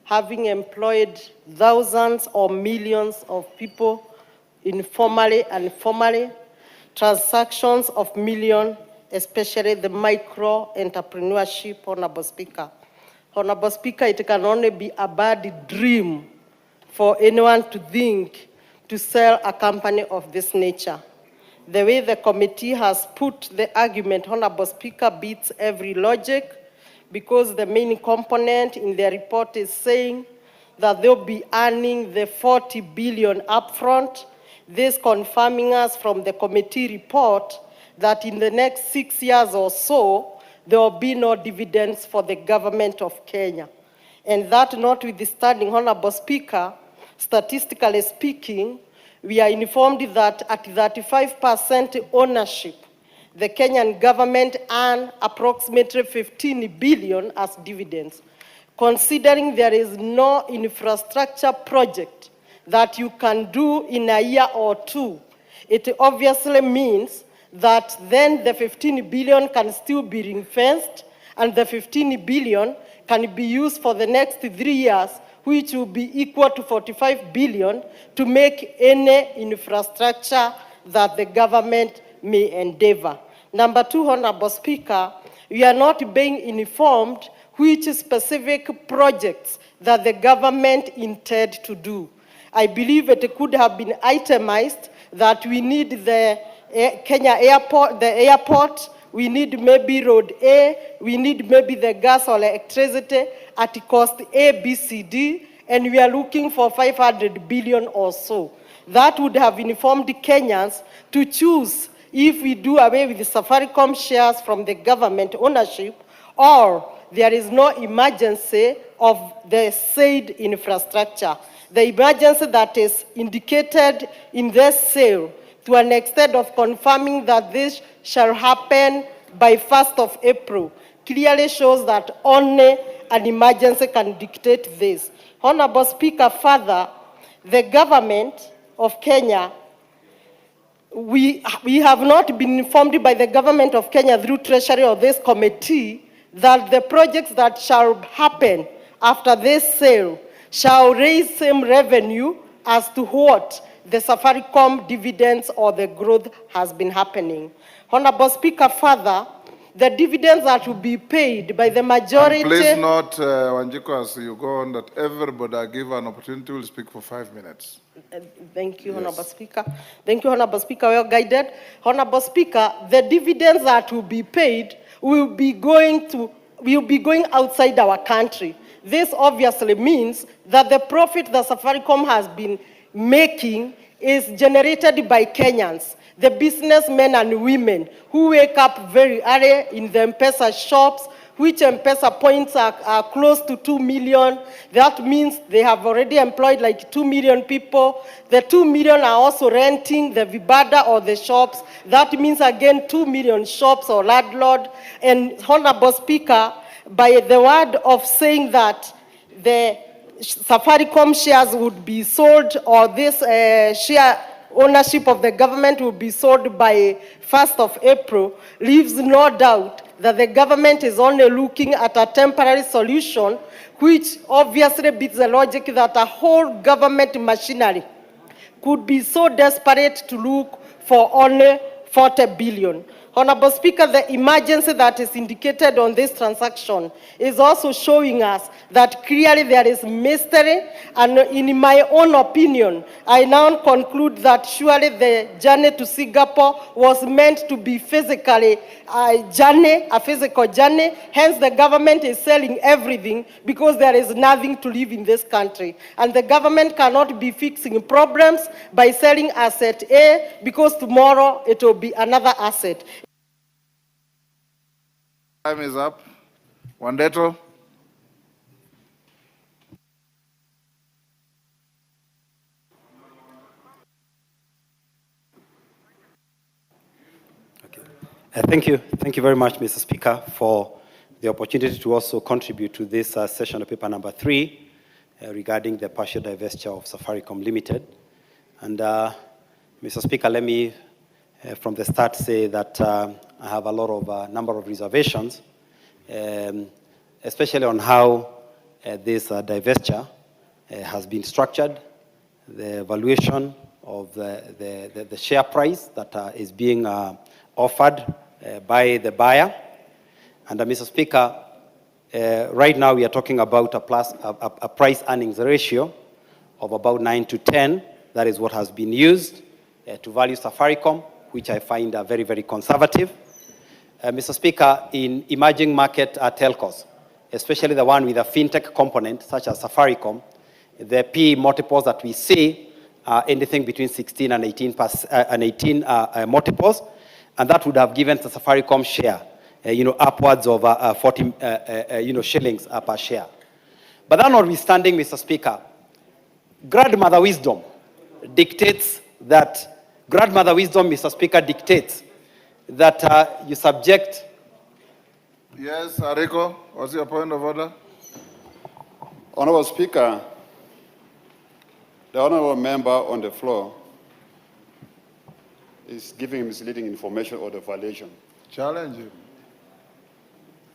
having employed thousands or millions of people informally and formally, transactions of millions, especially the micro entrepreneurship, Honorable Speaker. Honorable Speaker, it can only be a bad dream for anyone to think to sell a company of this nature. The way the committee has put the argument, Honorable Speaker, beats every logic, because the main component in the report is saying that they'll be earning the 40 billion upfront, this confirming us from the committee report that in the next 6 years or so, there will be no dividends for the government of Kenya. And that notwithstanding, Honorable Speaker, statistically speaking, we are informed that at 35% ownership, the Kenyan government earns approximately 15 billion as dividends. Considering there is no infrastructure project that you can do in a year or two, it obviously means that then the 15 billion can still be ring-fenced, and the 15 billion can be used for the next 3 years, which will be equal to 45 billion to make any infrastructure that the government may endeavor. Number two, Honorable Speaker, we are not being informed which specific projects that the government intend to do. I believe it could have been itemized that we need the Kenya airport, we need maybe road A, we need maybe the gas or electricity at cost A, B, C, D, and we are looking for 500 billion or so. That would have informed Kenyans to choose if we do away with the Safaricom shares from the government ownership, or there is no emergency of the said infrastructure. The emergency that is indicated in this sale, to an extent of confirming that this shall happen by 1st of April, clearly shows that only an emergency can dictate this. Honorable Speaker, further, the government of Kenya, we have not been informed by the government of Kenya through Treasury or this committee that the projects that shall happen after this sale shall raise same revenue as to what the Safaricom dividends or the growth has been happening. Honorable Speaker, further, the dividends that will be paid by the majority... And please note, Wanjiku, as you go on, that everybody are given an opportunity to speak for 5 minutes. Thank you, Honorable Speaker. Thank you, Honorable Speaker, well guided. Honorable Speaker, the dividends that will be paid will be going outside our country. This obviously means that the profit that Safaricom has been making is generated by Kenyans, the businessmen and women who wake up very early in the M-Pesa shops, which M-Pesa points are close to 2 million. That means they have already employed like 2 million people. The 2 million are also renting the vibada or the shops. That means again 2 million shops or landlord. And Honorable Speaker, by the word of saying that the Safaricom shares would be sold, or this share ownership of the government will be sold by 1st of April, leaves no doubt that the government is only looking at a temporary solution, which obviously beats the logic that a whole government machinery could be so desperate to look for only 40 billion. Honorable Speaker, the emergency that is indicated on this transaction is also showing us that clearly there is mystery, and in my own opinion, I now conclude that surely the journey to Singapore was meant to be physically a physical journey. Hence, the government is selling everything because there is nothing to live in this country. And the government cannot be fixing problems by selling asset A because tomorrow it will be another asset. Time is up. Wandeto. Thank you very much, Mr. Speaker, for the opportunity to also contribute to this session of paper number 3 regarding the partial divestiture of Safaricom Limited. And Mr. Speaker, let me from the start say that I have a lot of number of reservations, especially on how this divestiture has been structured, the valuation of the share price that is being offered by the buyer. And Mr. Speaker, right now we are talking about a price earnings ratio of about 9 to 10. That is what has been used to value Safaricom, which I find very, very conservative. Mr. Speaker, in emerging market telcos, especially the one with a fintech component, such as Safaricom, the P multiples that we see are anything between 16 and 18 multiples, and that would have given the Safaricom share, upwards of 40, shillings per share. But that notwithstanding, Mr. Speaker, grandmother wisdom dictates that. Grandmother wisdom, Mr. Speaker, dictates that you subject. Yes, Ariko, what's your point of order? Honorable Speaker, the honorable member on the floor is giving misleading information or the violation. Challenge him.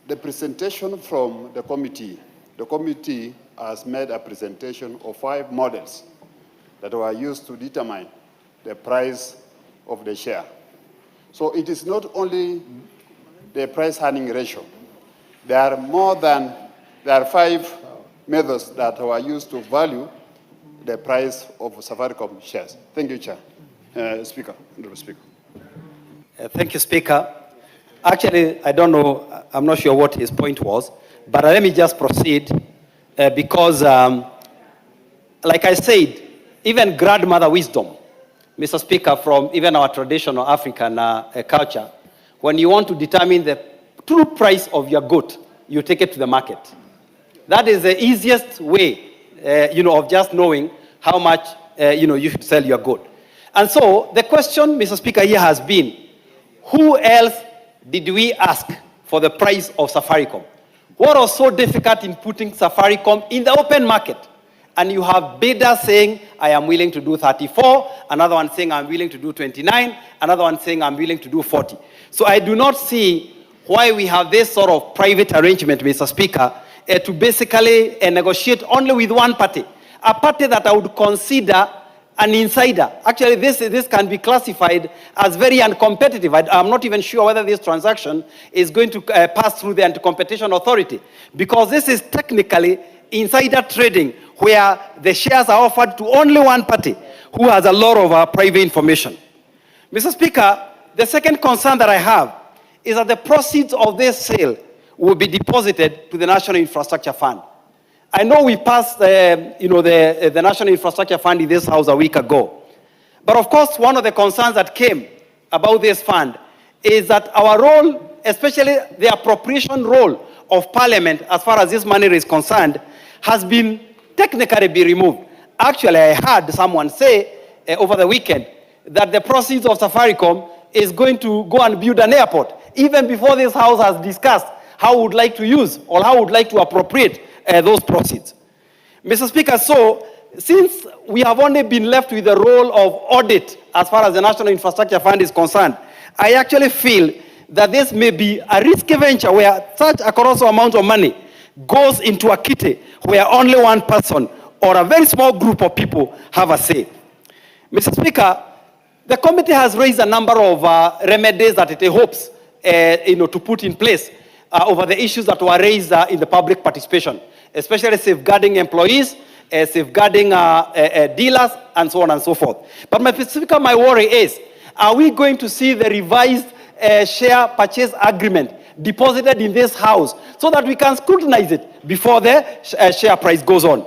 The presentation from the committee has made a presentation of 5 models that were used to determine the price of the share. So it is not only the price earning ratio. There are 5 methods that were used to value the price of Safaricom shares. Thank you, Chair. Speaker, Honorable Speaker. Thank you, Speaker. Actually, I don't know, I'm not sure what his point was, but let me just proceed because, like I said, even grandmother wisdom, Mr. Speaker, from even our traditional African culture, when you want to determine the true price of your good, you take it to the market. That is the easiest way, of just knowing how much, you should sell your good. And so the question, Mr. Speaker, here has been, who else did we ask for the price of Safaricom? What was so difficult in putting Safaricom in the open market? And you have bidders saying, I am willing to do 34, another one saying I'm willing to do 29, another one saying I'm willing to do 40. So I do not see why we have this sort of private arrangement, Mr. Speaker, to basically negotiate only with one party, a party that I would consider an insider. Actually, this can be classified as very uncompetitive. I'm not even sure whether this transaction is going to pass through the Anti-Competition Authority, because this is technically insider trading, where the shares are offered to only one party who has a lot of private information. Mr. Speaker, the second concern that I have is that the proceeds of this sale will be deposited to the National Infrastructure Fund. I know we passed the National Infrastructure Fund in this House a week ago. But of course, one of the concerns that came about this fund is that our role, especially the appropriation role of Parliament as far as this money is concerned, has been technically be removed. Actually, I heard someone say over the weekend that the proceeds of Safaricom is going to go and build an airport, even before this House has discussed how we would like to use or how we would like to appropriate those proceeds. Mr. Speaker, so since we have only been left with the role of audit as far as the National Infrastructure Fund is concerned, I actually feel that this may be a risky venture where such a colossal amount of money goes into a kitty where only one person or a very small group of people have a say. Mr. Speaker, The committee has raised a number of remedies that it hopes to put in place over the issues that were raised in the public participation, especially safeguarding employees, safeguarding dealers, and so on and so forth. But my worry is, are we going to see the revised share purchase agreement deposited in this House so that we can scrutinize it before the share price goes on?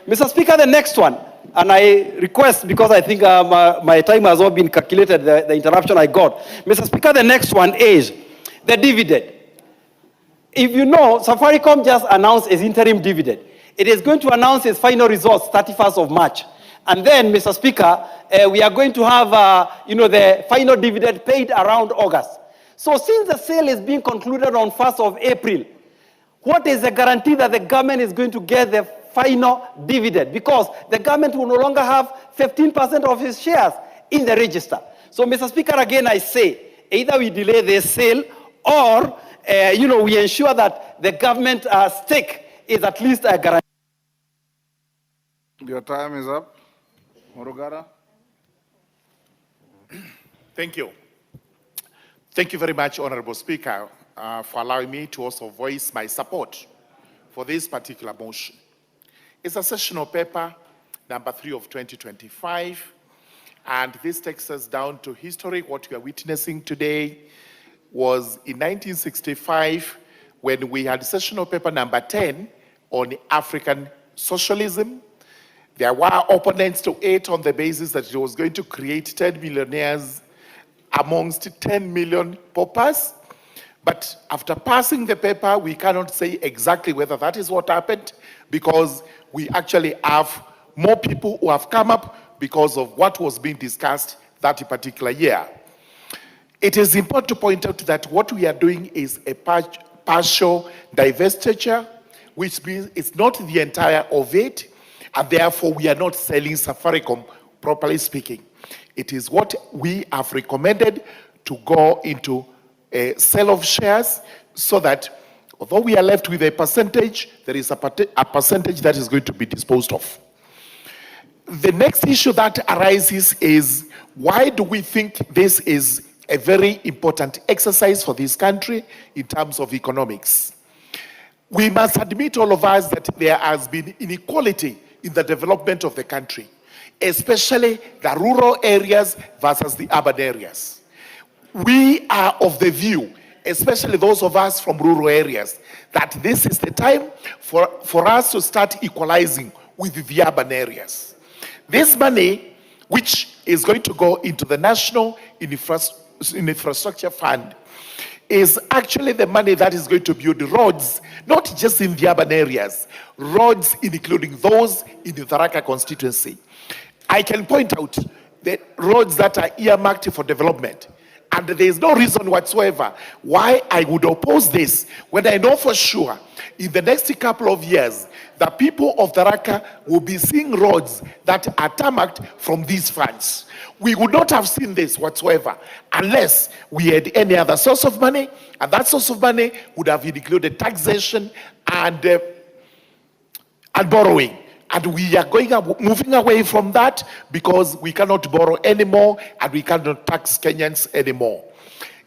Mr. Speaker, the next one, and I request, because I think my time has all been calculated, the interruption I got. Mr. Speaker, the next one is the dividend. If you know, Safaricom just announced its interim dividend. It is going to announce its final results 31st of March. And then, Mr. Speaker, we are going to have the final dividend paid around August. So since the sale is being concluded on 1st of April, what is the guarantee that the government is going to get the final dividend? Because the government will no longer have 15% of its shares in the register. So, Mr. Speaker, again, I say, either we delay the sale or, we ensure that the government stake is at least a guarantee. Your time is up. Morugara. Thank you. Thank you very much, Honorable Speaker, for allowing me to also voice my support for this particular motion. It's a sessional paper, number 3 of 2025, and this takes us down to history. What we are witnessing today was in 1965 when we had sessional paper number 10 on African socialism. There were opponents to it on the basis that it was going to create 10 millionaires amongst 10 million paupers. But after passing the paper, we cannot say exactly whether that is what happened, because we actually have more people who have come up because of what was being discussed that particular year. It is important to point out that what we are doing is a partial divestiture, which means it's not the entire of it, and therefore we are not selling Safaricom, properly speaking. It is what we have recommended to go into a sale of shares, so that although we are left with a percentage, there is a percentage that is going to be disposed of. The next issue that arises is, why do we think this is a very important exercise for this country in terms of economics? We must admit, all of us, that there has been inequality in the development of the country, especially the rural areas versus the urban areas. We are of the view, especially those of us from rural areas, that this is the time for us to start equalizing with the urban areas. This money, which is going to go into the National Infrastructure Fund, is actually the money that is going to build roads, not just in the urban areas, roads including those in the Tharaka constituency. I can point out the roads that are earmarked for development, and there is no reason whatsoever why I would oppose this, when I know for sure in the next couple of years the people of Tharaka will be seeing roads that are tarmacked from these funds. We would not have seen this whatsoever unless we had any other source of money, and that source of money would have included taxation and borrowing. And we are moving away from that, because we cannot borrow anymore and we cannot tax Kenyans anymore.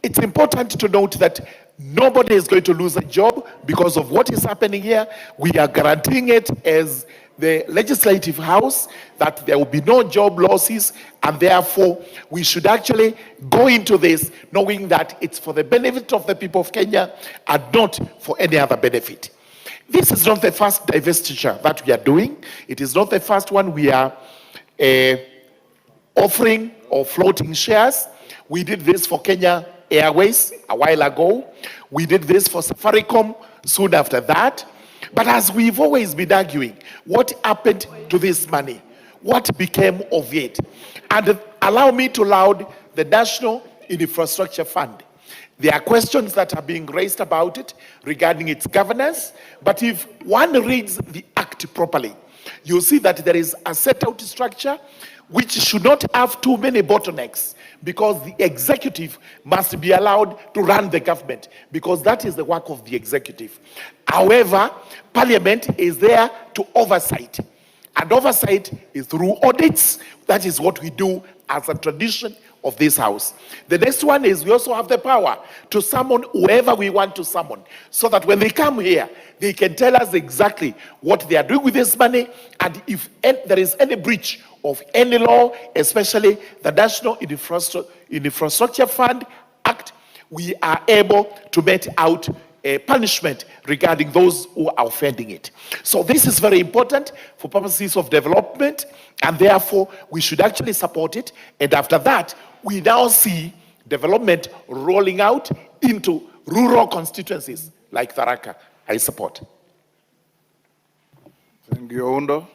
It's important to note that nobody is going to lose a job because of what is happening here. We are guaranteeing it as the Legislative House that there will be no job losses, and therefore we should actually go into this knowing that it's for the benefit of the people of Kenya and not for any other benefit. This is not the first divestiture that we are doing. It is not the first one we are offering or floating shares. We did this for Kenya Airways a while ago. We did this for Safaricom soon after that. But as we've always been arguing, what happened to this money? What became of it? And allow me to laud the National Infrastructure Fund. There are questions that are being raised about it regarding its governance, but if one reads the act properly, you'll see that there is a set out structure which should not have too many bottlenecks, because the executive must be allowed to run the government, because that is the work of the executive. However, Parliament is there to oversight, and oversight is through audits. That is what we do as a tradition of this House. The next one is we also have the power to summon whoever we want to summon, so that when they come here, they can tell us exactly what they are doing with this money, and if there is any breach of any law, especially the National Infrastructure Fund Act, we are able to mete out a punishment regarding those who are offending it. So this is very important for purposes of development, and therefore we should actually support it. And after that, we now see development rolling out into rural constituencies like Tharaka. I support. Thank you, Oundo.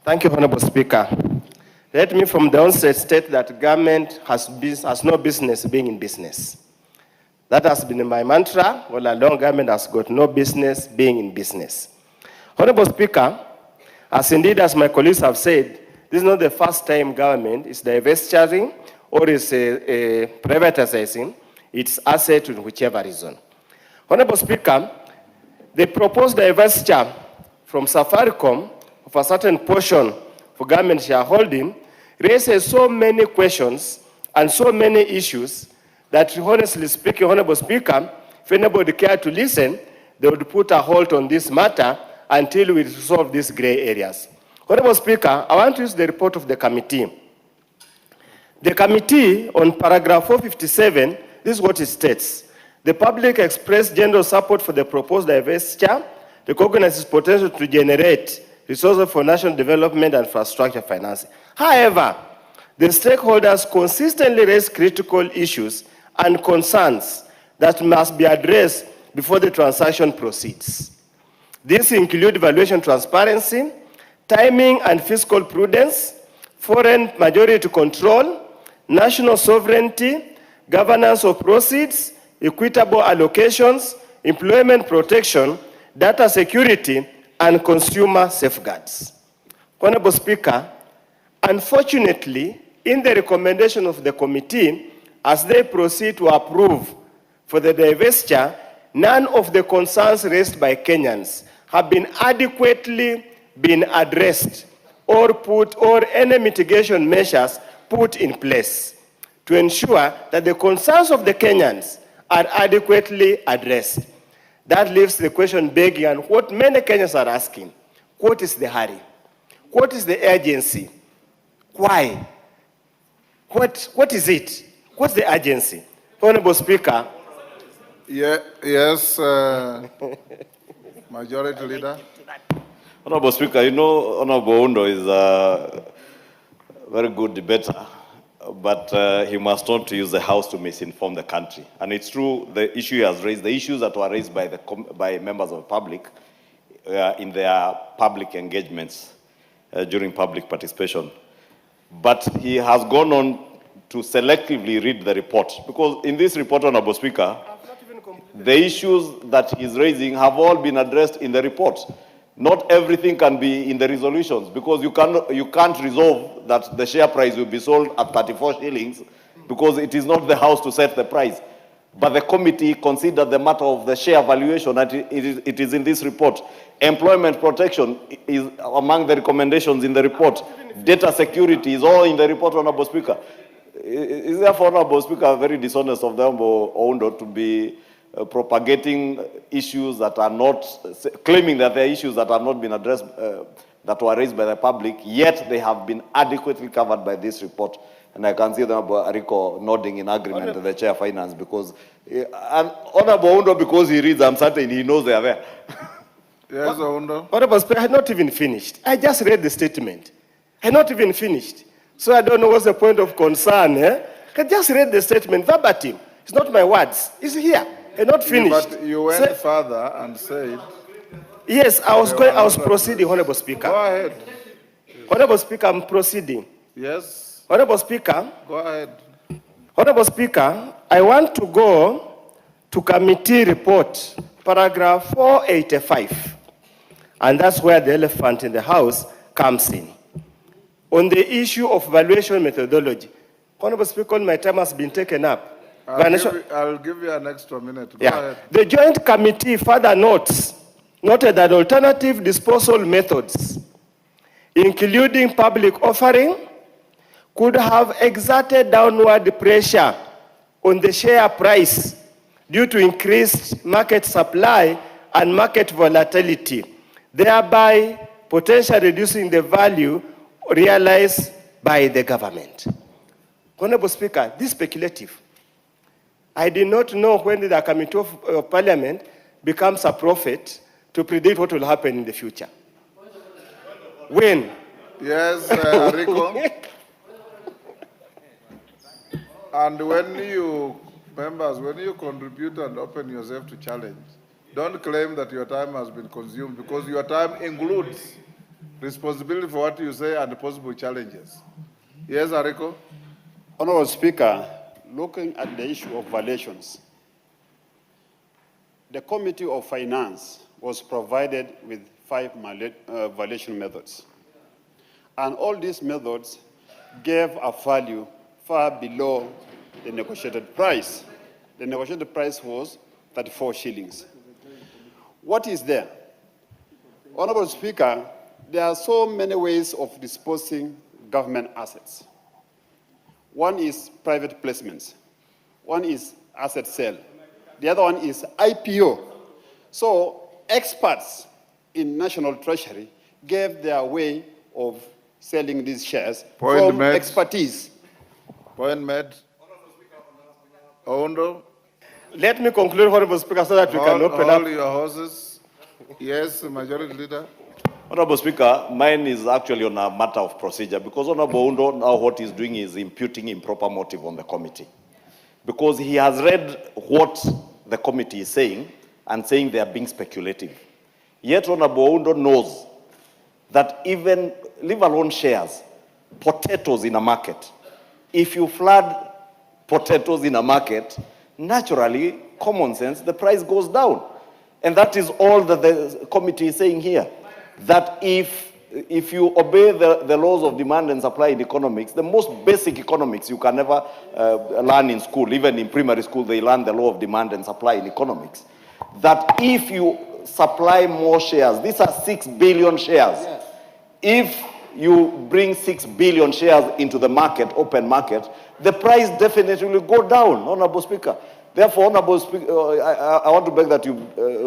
Thank you, Honorable Speaker. Let me from the onset state that government has no business being in business. That has been my mantra all along. Government has got no business being in business. Honorable Speaker, as indeed as my colleagues have said, this is not the first time government is divestituring or is privatizing its asset in whichever reason. Honorable Speaker, the proposed divestiture from Safaricom of a certain portion for government shareholding raises so many questions and so many issues that, honestly speaking, Honorable Speaker, if anybody cared to listen, they would put a halt on this matter until we resolve these gray areas. Honorable Speaker, I want to use the report of the committee. The committee, on paragraph 457, this is what it states. The public expressed general support for the proposed divestiture, recognizes potential to generate resources for national development and infrastructure financing. However, the stakeholders consistently raise critical issues and concerns that must be addressed before the transaction proceeds. These include valuation transparency, timing and fiscal prudence, foreign majority control, national sovereignty, governance of proceeds, equitable allocations, employment protection, data security, and consumer safeguards. Honorable Speaker, unfortunately, in the recommendation of the committee, as they proceed to approve for the divestiture, none of the concerns raised by Kenyans have been adequately addressed or any mitigation measures put in place to ensure that the concerns of the Kenyans are adequately addressed. That leaves the question begging, and what many Kenyans are asking: what is the hurry? What is the urgency? Why? What is it? What's the urgency? Honorable Speaker. Yes, Majority Leader. Honorable Speaker, you know, Honorable Oundo is a very good debater, but he must not use the House to misinform the country. And it's true, the issue he has raised, the issues that were raised by members of the public in their public engagements during public participation. But he has gone on to selectively read the report, because in this report, Honorable Speaker, the issues that he's raising have all been addressed in the report. Not everything can be in the resolutions, because you can't resolve that the share price will be sold at 34 shillings, because it is not the House to set the price. But the committee considered the matter of the share valuation, and it is in this report. Employment protection is among the recommendations in the report. Data security is all in the report, Honorable Speaker. Is therefore, Honorable Speaker, very dishonest of the Honorable Oundo to be propagating issues that are not, claiming that there are issues that have not been addressed, that were raised by the public, yet they have been adequately covered by this report. And I can see the Honorable Ariko nodding in agreement with the Chair of Finance, because, and Honorable Oundo, because he reads, I'm certain he knows they are there. Yes, Oundo. Honorable Speaker, I had not even finished. I just read the statement. I had not even finished. So I don't know what's the point of concern. I just read the statement verbatim. It's not my words. It's here. I'm not finished. But you went further and said... Yes, I was proceeding, Honorable Speaker. Go ahead. Honorable Speaker, I'm proceeding. Yes. Honorable Speaker. Go ahead. Honorable Speaker, I want to go to committee report, paragraph 485. And that's where the elephant in the house comes in. On the issue of valuation methodology. Honorable Speaker, my time has been taken up. I'll give you an extra minute. Go ahead. The joint committee further noted that alternative disposal methods including public offering, could have exerted downward pressure on the share price due to increased market supply and market volatility, thereby potentially reducing the value realized by the government. Honorable Speaker, this is speculative. I did not know when the Committee of Parliament becomes a prophet to predict what will happen in the future. When? Yes, Rico. And when you, members, when you contribute and open yourself to challenge, don't claim that your time has been consumed, because your time includes responsibility for what you say and possible challenges. Yes, Rico. Honorable Speaker, looking at the issue of violations, the Committee of Finance was provided with 5 valuation methods. And all these methods gave a value far below the negotiated price. The negotiated price was 34 shillings. What is there? Honorable Speaker, there are so many ways of disposing government assets. One is private placements. One is asset sale. The other one is IPO. So experts in National Treasury gave their way of selling these shares from expertise. Point made. Oundo. Let me conclude, Honorable Speaker, so that we can open up. Hold your horses. Yes, Majority Leader. Honorable Speaker, mine is actually on a matter of procedure, because Honorable Oundo now what he's doing is imputing improper motive on the committee. Because he has read what the committee is saying and saying they are being speculative. Yet Honorable Oundo knows that even, leave alone shares, potatoes in a market, if you flood potatoes in a market, naturally, common sense, the price goes down. And that is all that the committee is saying here. That if you obey the laws of demand and supply in economics, the most basic economics you can never learn in school, even in primary school, they learn the law of demand and supply in economics. That if you supply more shares, these are 6 billion shares. Yes. If you bring 6 billion shares into the market, open market, the price definitely will go down, Honorable Speaker. Therefore, Honorable Speaker, I want to beg that you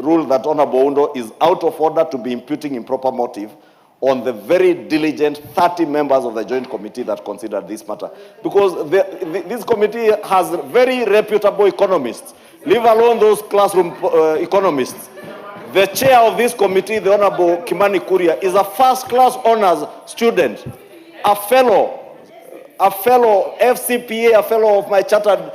rule that Honorable Oundo is out of order to be imputing improper motive on the very diligent 30 members of the Joint Committee that considered this matter. Because this committee has very reputable economists, leave alone those classroom economists. The chair of this committee, the Honorable Kimani Kuria, is a first-class honors student, a fellow FCPA, a fellow of my Chartered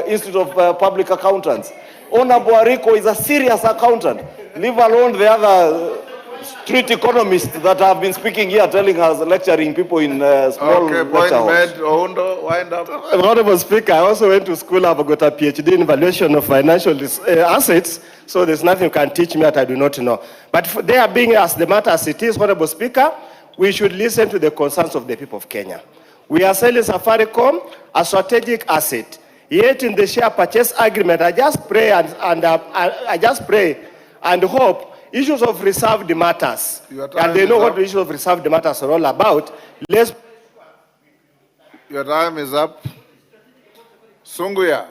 Institute of Public Accountants. Honorable Ariko is a serious accountant, leave alone the other street economists that have been speaking here, telling us, lecturing people in small lecture halls. Oundo, wind up. Honorable Speaker, I also went to school. I've got a PhD in valuation of financial assets, so there's nothing you can teach me that I do not know. But there being as the matter as it is, Honorable Speaker, we should listen to the concerns of the people of Kenya. We are selling Safaricom a strategic asset. Yet in the share purchase agreement, I just pray and hope issues of reserved matters, and they know what the issues of reserved matters are all about. Your time is up. Sunguya.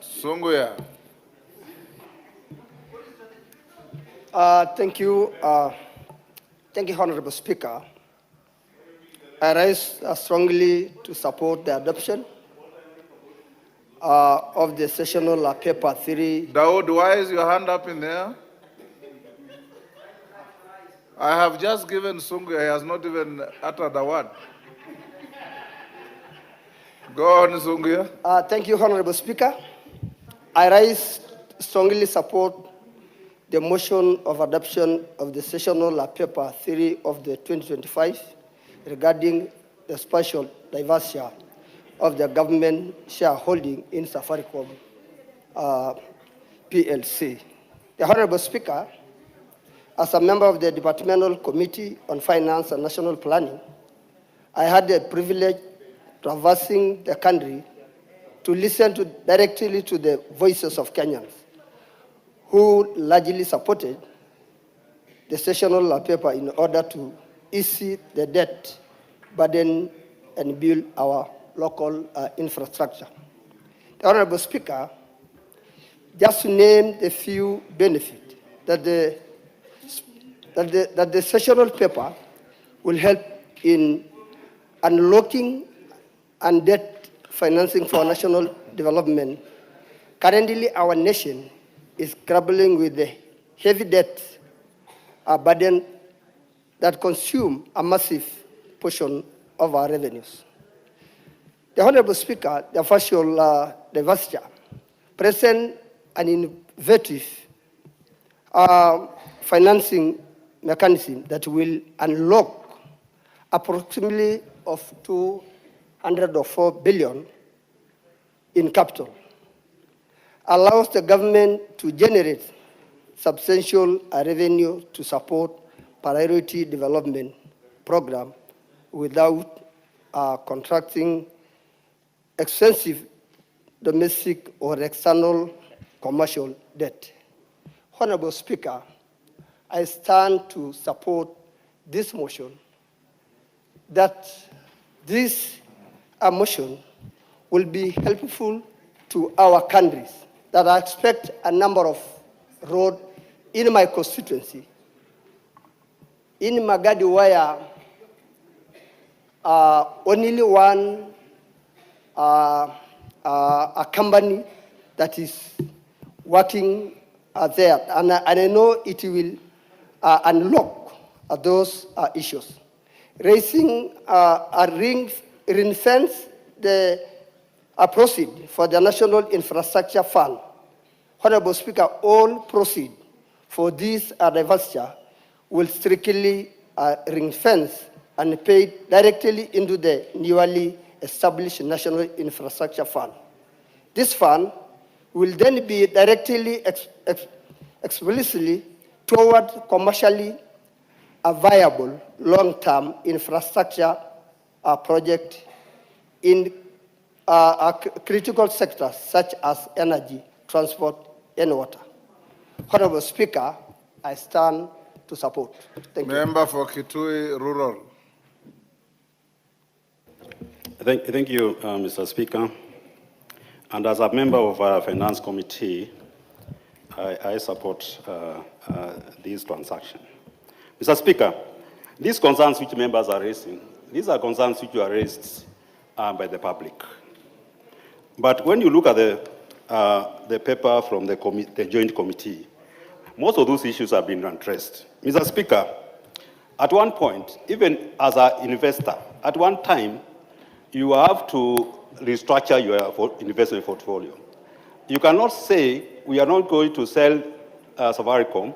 Sunguya. Thank you, Honorable Speaker. I rise strongly to support the adoption of the sessional paper 3. Dawood, why is your hand up in there? I have just given Sunguya, he has not even uttered a word. Go on, Sunguya. Thank you, Honorable Speaker. I rise strongly support the motion of adoption of the sessional paper 3 of the 2025 regarding the spatial diversity of the government shareholding in Safaricom PLC. The Honorable Speaker, as a member of the Departmental Committee on Finance and National Planning, I had the privilege traversing the country to listen directly to the voices of Kenyans who largely supported the sessional paper in order to ease the debt burden and build our local infrastructure. The Honorable Speaker, just to name the few benefits that the sessional paper will help in unlocking and debt financing for national development. Currently, our nation is grappling with the heavy debt burden that consume a massive portion of our revenues. The Honorable Speaker, the official divestiture present an innovative financing mechanism that will unlock approximately of 204 billion in capital, allows the government to generate substantial revenue to support priority development program without contracting expensive domestic or external commercial debt. Honorable Speaker, I stand to support this motion, that this motion will be helpful to our countries, that I expect a number of roads in my constituency, in Magadi, where only one a company that is working there, and I know it will unlock those issues. Raising a ring fence the proceed for the National Infrastructure Fund. Honorable Speaker, all proceed for this divestiture will strictly ring fence and paid directly into the newly established National Infrastructure Fund. This fund will then be directly explicitly toward commercially viable long-term infrastructure project in critical sectors such as energy, transport, and water. Honorable Speaker, I stand to support. Thank you. Member for Kitui Rural. Thank you, Mr. Speaker. And as a member of our Finance Committee, I support this transaction. Mr. Speaker, these concerns which members are raising, these are concerns which are raised by the public. But when you look at the paper from the Joint Committee, most of those issues have been addressed. Mr. Speaker, at one point, even as an investor, at one time, you have to restructure your investment portfolio. You cannot say, we are not going to sell Safaricom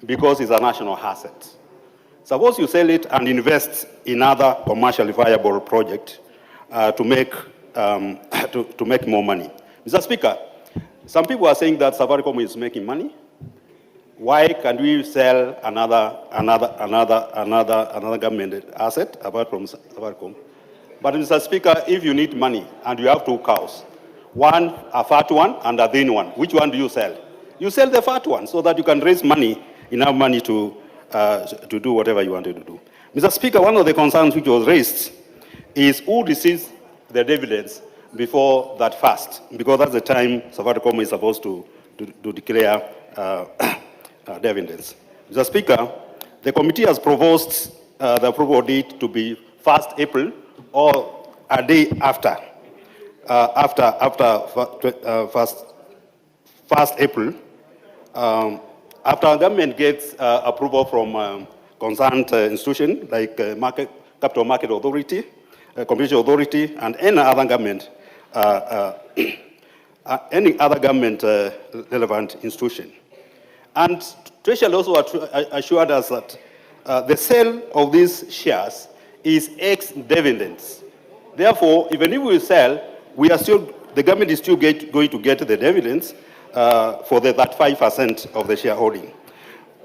because it's a national asset. Suppose you sell it and invest in other commercially viable projects to make more money. Mr. Speaker, some people are saying that Safaricom is making money. Why can't we sell another government asset apart from Safaricom? But Mr. Speaker, if you need money and you have two cows, one a fat one and a thin one, which one do you sell? You sell the fat one so that you can raise money, enough money to do whatever you wanted to do. Mr. Speaker, one of the concerns which was raised is who receives the dividends before that fast, because that's the time Safaricom is supposed to declare dividends. Mr. Speaker, the committee has proposed the approval date to be 1st April or a day after 1st April, after government gets approval from concerned institution like Capital Market Authority, Competition Authority, and any other government relevant institution. And Treasury also assured us that the sale of these shares is ex-dividends. Therefore, even if we sell, the government is still going to get the dividends for that 5% of the shareholding.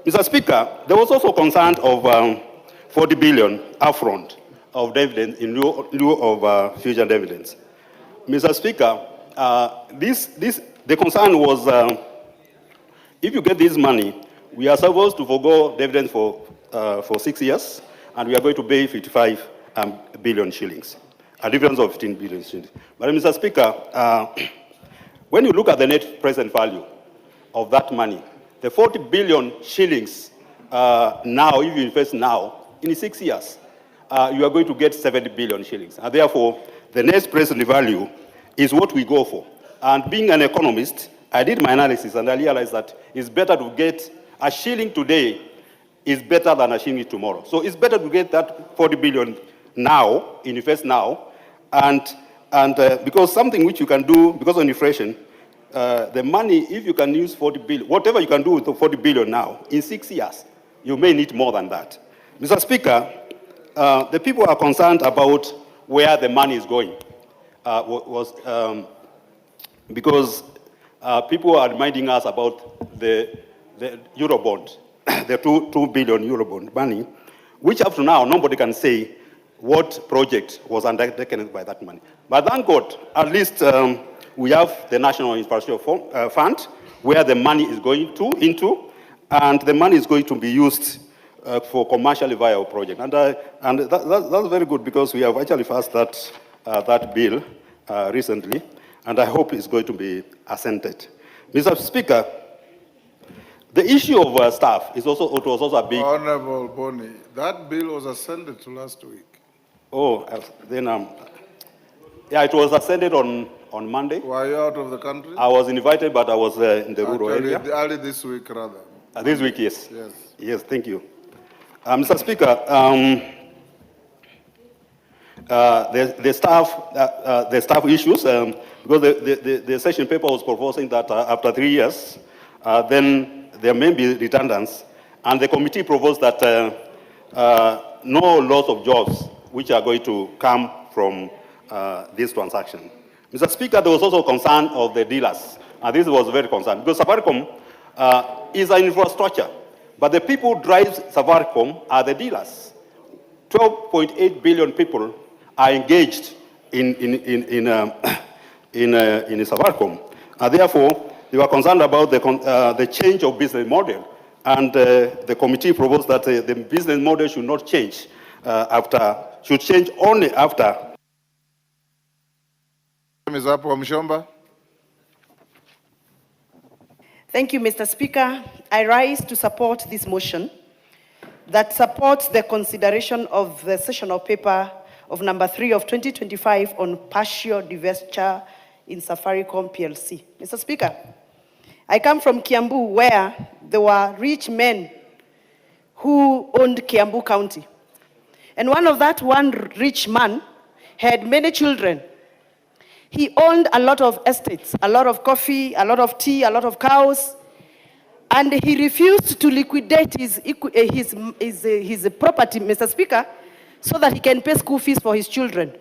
Mr. Speaker, there was also concern of 40 billion upfront of dividends in lieu of future dividends. Mr. Speaker, the concern was if you get this money, We are supposed to forgo dividends for 6 years, and we are going to pay 55 billion shillings, a difference of 15 billion shillings. But Mr. Speaker, when you look at the net present value of that money, the 40 billion shillings now, if you invest now, in 6 years, you are going to get 70 billion shillings. And therefore, the net present value is what we go for. And being an economist, I did my analysis and I realized that it's better to get a shilling today is better than a shilling tomorrow. So it's better to get that 40 billion now, invest now, and because something which you can do, because of inflation, the money, if you can use 40 billion, whatever you can do with the 40 billion now, in 6 years, you may need more than that. Mr. Speaker, the people are concerned about where the money is going, because people are reminding us about the Eurobond, the 2 billion Eurobond money, which up to now, nobody can say what project was undertaken by that money. But thank God, at least we have the National Infrastructure Fund, where the money is going into, and the money is going to be used for commercially viable project. And that's very good, because we have actually passed that bill recently, and I hope it's going to be assented. Mr. Speaker, the issue of staff was also a big... Honorable Boni, that bill was ascended to last week. Oh, then, yeah, it was ascended on Monday. Were you out of the country? I was invited, but I was in the rural area. Early this week, rather. This week, yes. Yes. Yes, thank you. Mr. Speaker, the staff issues, because the session paper was proposing that after 3 years, then there may be redundancies, and the committee proposed that no loss of jobs which are going to come from this transaction. Mr. Speaker, there was also concern of the dealers, and this was very concerned, because Safaricom is an infrastructure, but the people who drive Safaricom are the dealers. 12.8 billion people are engaged in Safaricom. Therefore, they were concerned about the change of business model, and the committee proposed that the business model should not change should change only after. Ms. Apo Mshomba. Thank you, Mr. Speaker. I rise to support this motion that supports the consideration of the sessional paper of number 3 of 2025 on partial divestiture in Safaricom PLC. Mr. Speaker, I come from Kiambu, where there were rich men who owned Kiambu County. And one rich man had many children. He owned a lot of estates, a lot of coffee, a lot of tea, a lot of cows, and he refused to liquidate his property, Mr. Speaker, so that he can pay school fees for his children.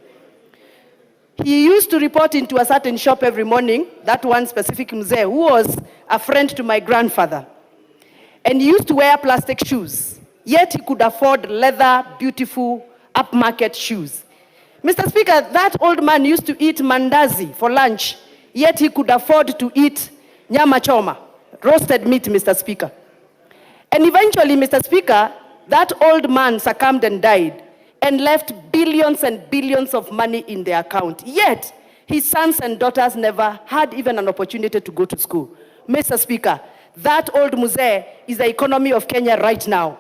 He used to report into a certain shop every morning, that one specific mzee, who was a friend to my grandfather. And he used to wear plastic shoes, yet he could afford leather, beautiful, upmarket shoes. Mr. Speaker, that old man used to eat mandazi for lunch, yet he could afford to eat nyama choma, roasted meat, Mr. Speaker. And eventually, Mr. Speaker, that old man succumbed and died and left billions and billions of money in their account. Yet, his sons and daughters never had even an opportunity to go to school. Mr. Speaker, that old mzee is the economy of Kenya right now.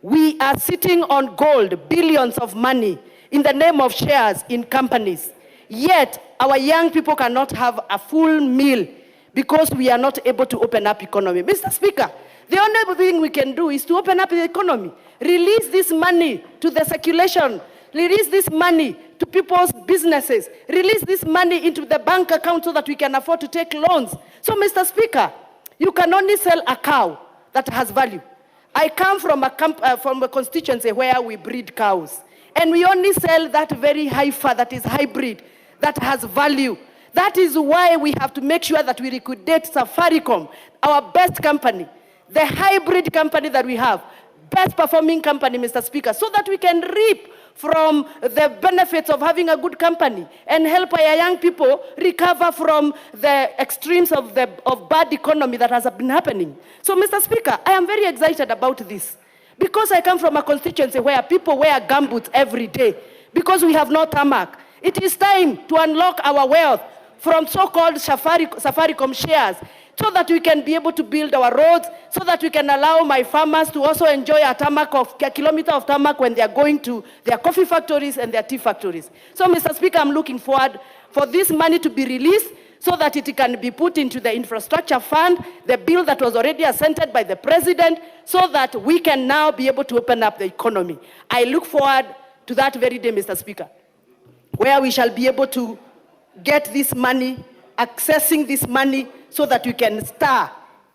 We are sitting on gold, billions of money, in the name of shares in companies. Yet, our young people cannot have a full meal because we are not able to open up economy. Mr. Speaker, the only thing we can do is to open up the economy. Release this money to the circulation. Release this money to people's businesses. Release this money into the bank account so that we can afford to take loans. So, Mr. Speaker, you can only sell a cow that has value. I come from a constituency where we breed cows. And we only sell that very heifer that is hybrid, that has value. That is why we have to make sure that we liquidate Safaricom, our best company, the hybrid company that we have, best performing company, Mr. Speaker, so that we can reap from the benefits of having a good company and help our young people recover from the extremes of bad economy that has been happening. So, Mr. Speaker, I am very excited about this because I come from a constituency where people wear gumboots every day because we have no tarmac. It is time to unlock our wealth from so-called Safaricom shares so that we can be able to build our roads, so that we can allow my farmers to also enjoy a kilometer of tarmac when they are going to their coffee factories and their tea factories. So, Mr. Speaker, I'm looking forward for this money to be released so that it can be put into the infrastructure fund, the bill that was already assented by the president, so that we can now be able to open up the economy. I look forward to that very day, Mr. Speaker, where we shall be able to get this money, accessing this money, so that we can stir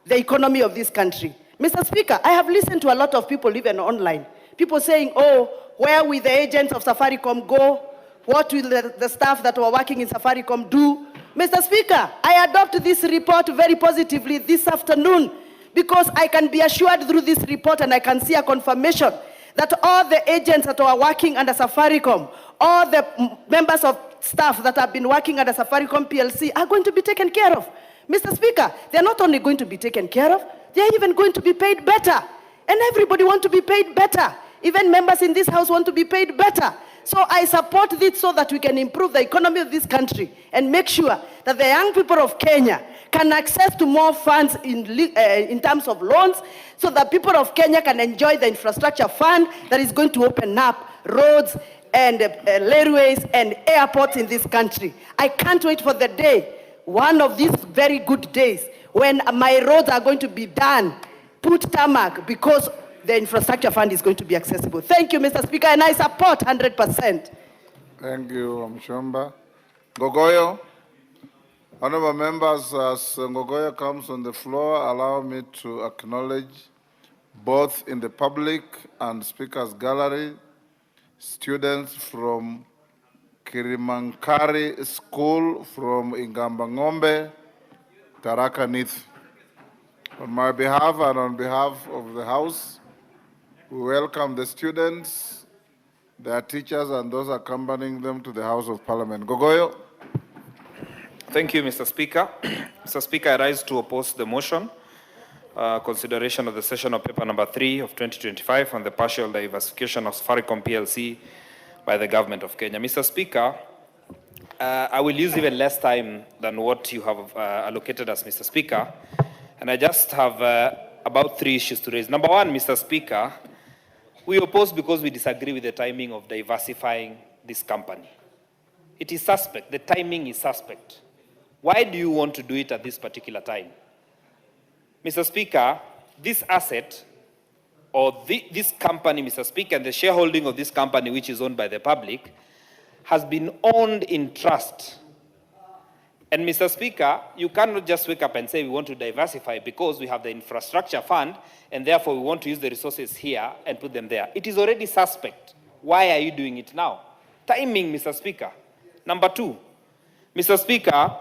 the economy of this country. Mr. Speaker, I have listened to a lot of people, even online, people saying, oh, where will the agents of Safaricom go? What will the staff that were working in Safaricom do? Mr. Speaker, I adopt this report very positively this afternoon because I can be assured through this report and I can see a confirmation that all the agents that are working under Safaricom, all the members of staff that have been working under Safaricom PLC are going to be taken care of. Mr. Speaker, they're not only going to be taken care of, they're even going to be paid better. And everybody wants to be paid better. Even members in this house want to be paid better. So I support this so that we can improve the economy of this country and make sure that the young people of Kenya can access to more funds in terms of loans, so that people of Kenya can enjoy the infrastructure fund that is going to open up roads and railways and airports in this country. I can't wait for the day, one of these very good days, when my roads are going to be done, put tarmac, because the infrastructure fund is going to be accessible. Thank you, Mr. Speaker, and I support 100%. Thank you, Mshomba. Gogoyo. Honorable members, as Gogoyo comes on the floor, allow me to acknowledge both in the public and speakers gallery, students from Kirimankari School from Ingambangombe, Tharaka Nithi. On my behalf and on behalf of the House, we welcome the students, their teachers, and those accompanying them to the House of Parliament. Gogoyo. Thank you, Mr. Speaker. Mr. Speaker, I rise to oppose the motion, consideration of the session of paper number 3 of 2025 on the partial diversification of Safaricom PLC by the government of Kenya. Mr. Speaker, I will use even less time than what you have allocated as Mr. Speaker, and I just have about 3 issues to raise. Number 1, Mr. Speaker, we oppose because we disagree with the timing of diversifying this company. It is suspect. The timing is suspect. Why do you want to do it at this particular time? Mr. Speaker, this asset, or this company, Mr. Speaker, and the shareholding of this company, which is owned by the public, has been owned in trust. And Mr. Speaker, you cannot just wake up and say we want to diversify because we have the infrastructure fund and therefore we want to use the resources here and put them there. It is already suspect. Why are you doing it now? Timing, Mr. Speaker. Number 2, Mr. Speaker,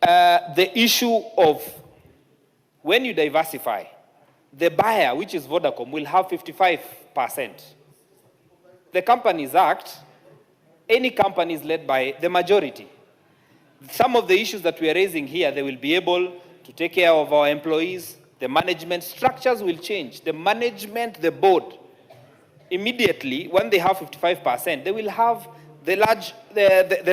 the issue of when you diversify, the buyer, which is Vodacom, will have 55%. The Companies Act, any company is led by the majority. Some of the issues that we are raising here, they will be able to take care of our employees. The management structures will change. The management, the board, immediately, when they have 55%, they will have the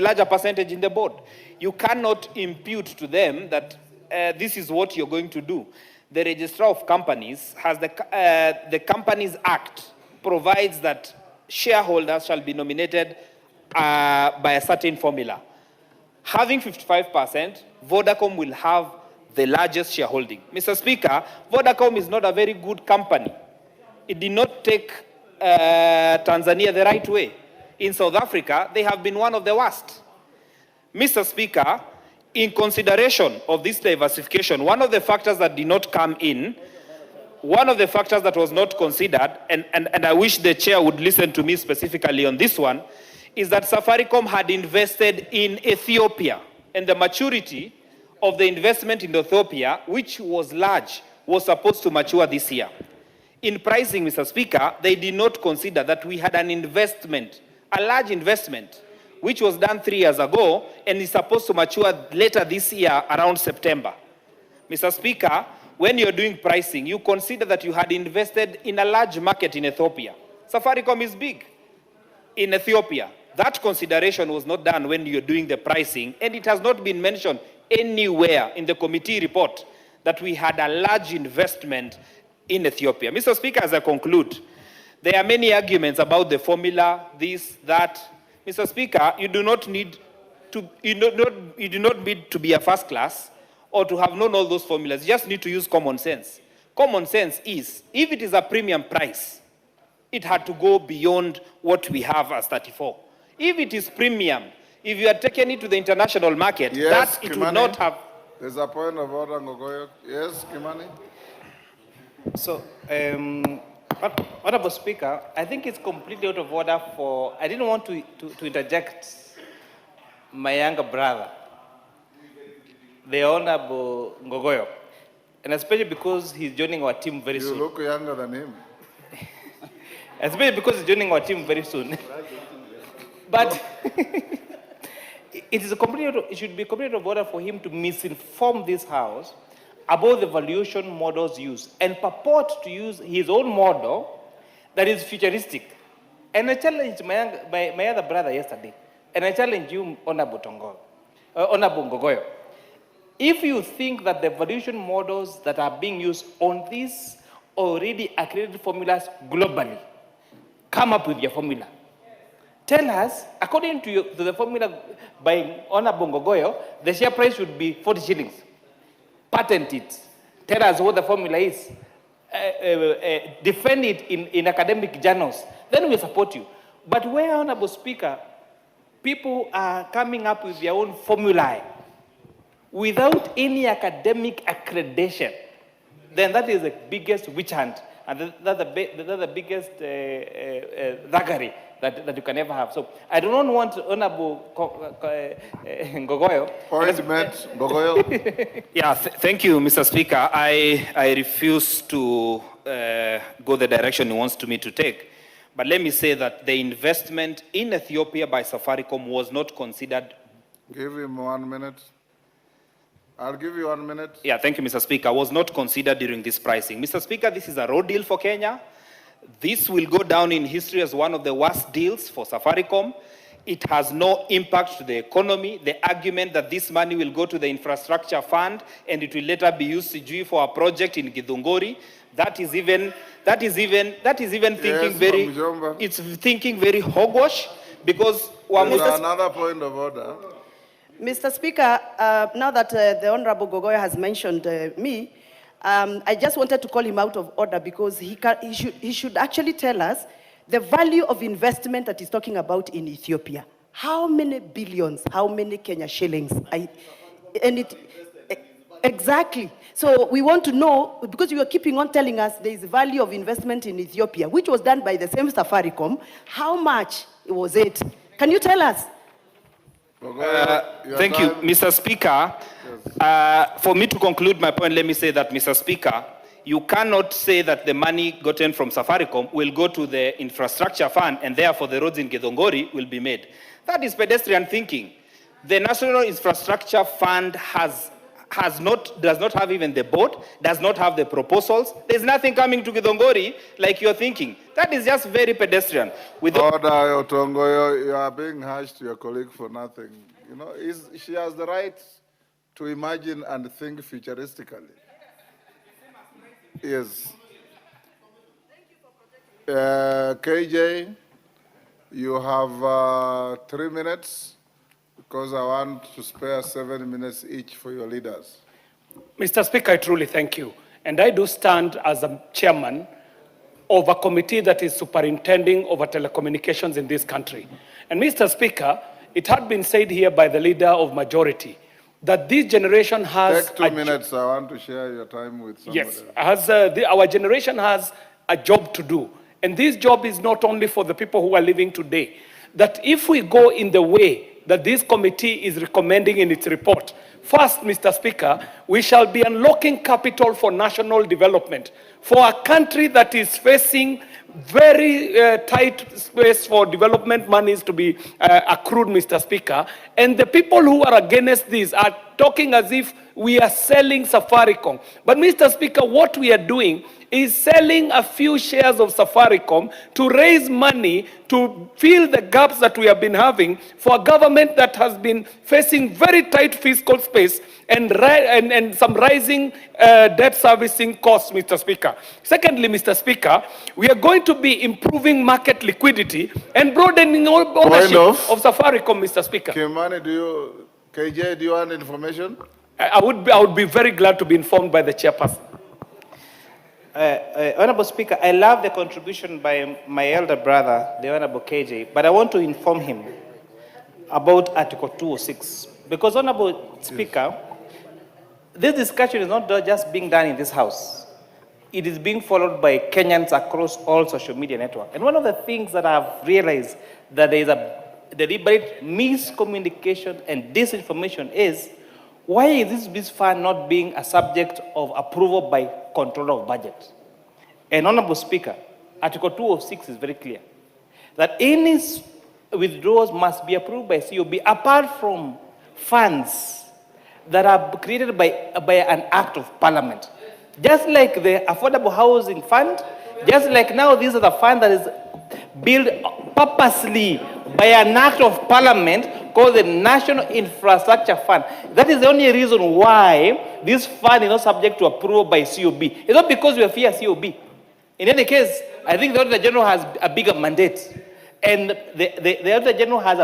larger percentage in the board. You cannot impute to them that this is what you're going to do. The Registrar of Companies has the Companies Act provides that shareholders shall be nominated by a certain formula. Having 55%, Vodacom will have the largest shareholding. Mr. Speaker, Vodacom is not a very good company. It did not take Tanzania the right way. In South Africa, they have been one of the worst. Mr. Speaker, in consideration of this diversification, one of the factors that did not come in, one of the factors that was not considered, and I wish the chair would listen to me specifically on this one, is that Safaricom had invested in Ethiopia, and the maturity of the investment in Ethiopia, which was large, was supposed to mature this year. in pricing, Mr. Speaker, they did not consider that we had an investment, a large investment, which was done 3 years ago and is supposed to mature later this year around September. Mr. Speaker, when you're doing pricing, you consider that you had invested in a large market in Ethiopia. Safaricom is big in Ethiopia. That consideration was not done when you're doing the pricing, and it has not been mentioned anywhere in the committee report that we had a large investment in Ethiopia. Mr. Speaker, as I conclude, there are many arguments about the formula, this, that. Mr. Speaker, you do not need to be a first class or to have known all those formulas. You just need to use common sense. Common sense is, if it is a premium price, it had to go beyond what we have as 34. If it is premium, if you are taking it to the international market, Yes, that it Kimani. would not have. There's a point of order, Ngogoyo. Yes, Kimani? So, Honorable Speaker, I think it's completely out of order for, I didn't want to interject my younger brother, the Honorable Ngogoyo, and especially because he's joining our team very soon. You look younger than him. Especially because he's joining our team very soon. But it should be completely out of order for him to misinform this House about the valuation models used and purport to use his own model that is futuristic. And I challenged my other brother yesterday, and I challenge you, Honorable Ngogoyo. If you think that the valuation models that are being used on these already accredited formulas globally, come up with your formula. Tell us, according to the formula by Honorable Ngogoyo, the share price should be 40 shillings. Patent it. Tell us what the formula is. Defend it in academic journals. Then we'll support you. But where, Honorable Speaker, people are coming up with their own formulae without any academic accreditation, then that is the biggest witch hunt. And that's the biggest thuggery that you can ever have. So I do not want Honorable Ngogoyo. Point met, Ngogoyo. Yeah, thank you, Mr. Speaker. I refuse to go the direction he wants me to take. But let me say that the investment in Ethiopia by Safaricom was not considered. Give him 1 minute. I'll give you 1 minute. Yeah, thank you, Mr. Speaker. Was not considered during this pricing. Mr. Speaker, this is a road deal for Kenya. This will go down in history as one of the worst deals for Safaricom. It has no impact to the economy. The argument that this money will go to the infrastructure fund and it will later be used for a project in Githunguri, that is even thinking very, it's thinking very hogwash, because there's another point of order. Mr. Speaker, now that the Honorable Ngogoyo has mentioned me, I just wanted to call him out of order because he should actually tell us the value of investment that he's talking about in Ethiopia. How many billions, how many Kenya shillings? Exactly. So we want to know, because you are keeping on telling us there is value of investment in Ethiopia, which was done by the same Safaricom. How much was it? Can you tell us? Thank you, Mr. Speaker. For me to conclude my point, let me say that, Mr. Speaker, you cannot say that the money gotten from Safaricom will go to the infrastructure fund and therefore the roads in Githunguri will be made. That is pedestrian thinking. The National Infrastructure Fund does not have even the board, does not have the proposals. There's nothing coming to Githunguri like you're thinking. That is just very pedestrian. Order, Otongoyo, you are being harsh to your colleague for nothing. You know, she has the right to imagine and think futuristically. Yes. KJ, you have 3 minutes because I want to spare 7 minutes each for your leaders. Mr. Speaker, I truly thank you. And I do stand as a chairman of a committee that is superintending over telecommunications in this country. And Mr. Speaker, it had been said here by the leader of majority that this generation has... Take 2 minutes, I want to share your time with somebody. Yes, our generation has a job to do. And this job is not only for the people who are living today. That if we go in the way that this committee is recommending in its report, First, Mr. Speaker, we shall be unlocking capital for national development. For a country that is facing very tight space for development monies to be accrued, Mr. Speaker, and the people who are against this are talking as if we are selling Safaricom. But Mr. Speaker, what we are doing is selling a few shares of Safaricom to raise money to fill the gaps that we have been having for a government that has been facing very tight fiscal space and some rising debt servicing costs, Mr. Speaker. Secondly, Mr. Speaker, we are going to be improving market liquidity and broadening ownership of Safaricom, Mr. Speaker. Kimani, KJ, do you want information? I would be very glad to be informed by the chairperson. Honorable Speaker, I love the contribution by my elder brother, the Honorable KJ, but I want to inform him about Article 206. Because, Honorable Speaker, this discussion is not just being done in this House. It is being followed by Kenyans across all social media networks. And one of the things that I've realized that there is a deliberate miscommunication and disinformation is, why is this fund not being a subject of approval by controller of budget? And Honorable Speaker, Article 206 is very clear that any withdrawals must be approved by COB apart from funds that are created by an act of parliament. Just like the Affordable Housing Fund, just like now this is a fund that is built purposely by an act of parliament called the National Infrastructure Fund. That is the only reason why this fund is not subject to approval by COB. It's not because we fear COB. In any case, I think the Auditor General has a bigger mandate. And the Auditor General has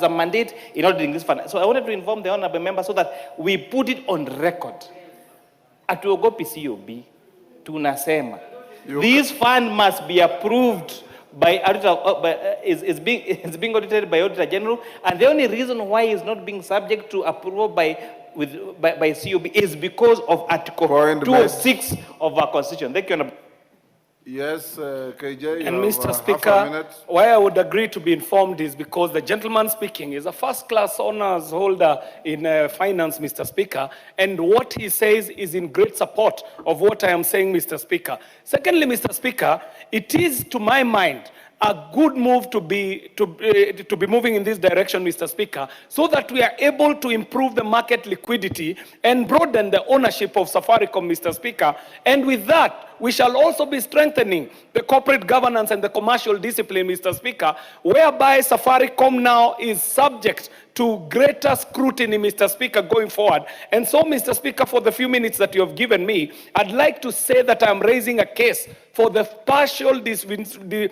a mandate in auditing this fund. So I wanted to inform the honorable member so that we put it on record. Atuogopi COB, tunasema. This fund must be approved by auditor, is being audited by Auditor General, and the only reason why it's not being subject to approval by COB is because of Article 206 of our Constitution. Thank you, Honorable. Yes, KJ. And Mr. Speaker, why I would agree to be informed is because the gentleman speaking is a first-class honors holder in finance, Mr. Speaker, and what he says is in great support of what I am saying, Mr. Speaker. Secondly, Mr. Speaker, it is, to my mind, a good move to be moving in this direction, Mr. Speaker, so that we are able to improve the market liquidity and broaden the ownership of Safaricom, Mr. Speaker. And with that, we shall also be strengthening the corporate governance and the commercial discipline, Mr. Speaker, whereby Safaricom now is subject to greater scrutiny, Mr. Speaker, going forward. And so, Mr. Speaker, for the few minutes that you have given me, I'd like to say that I'm raising a case for the partial divestiture,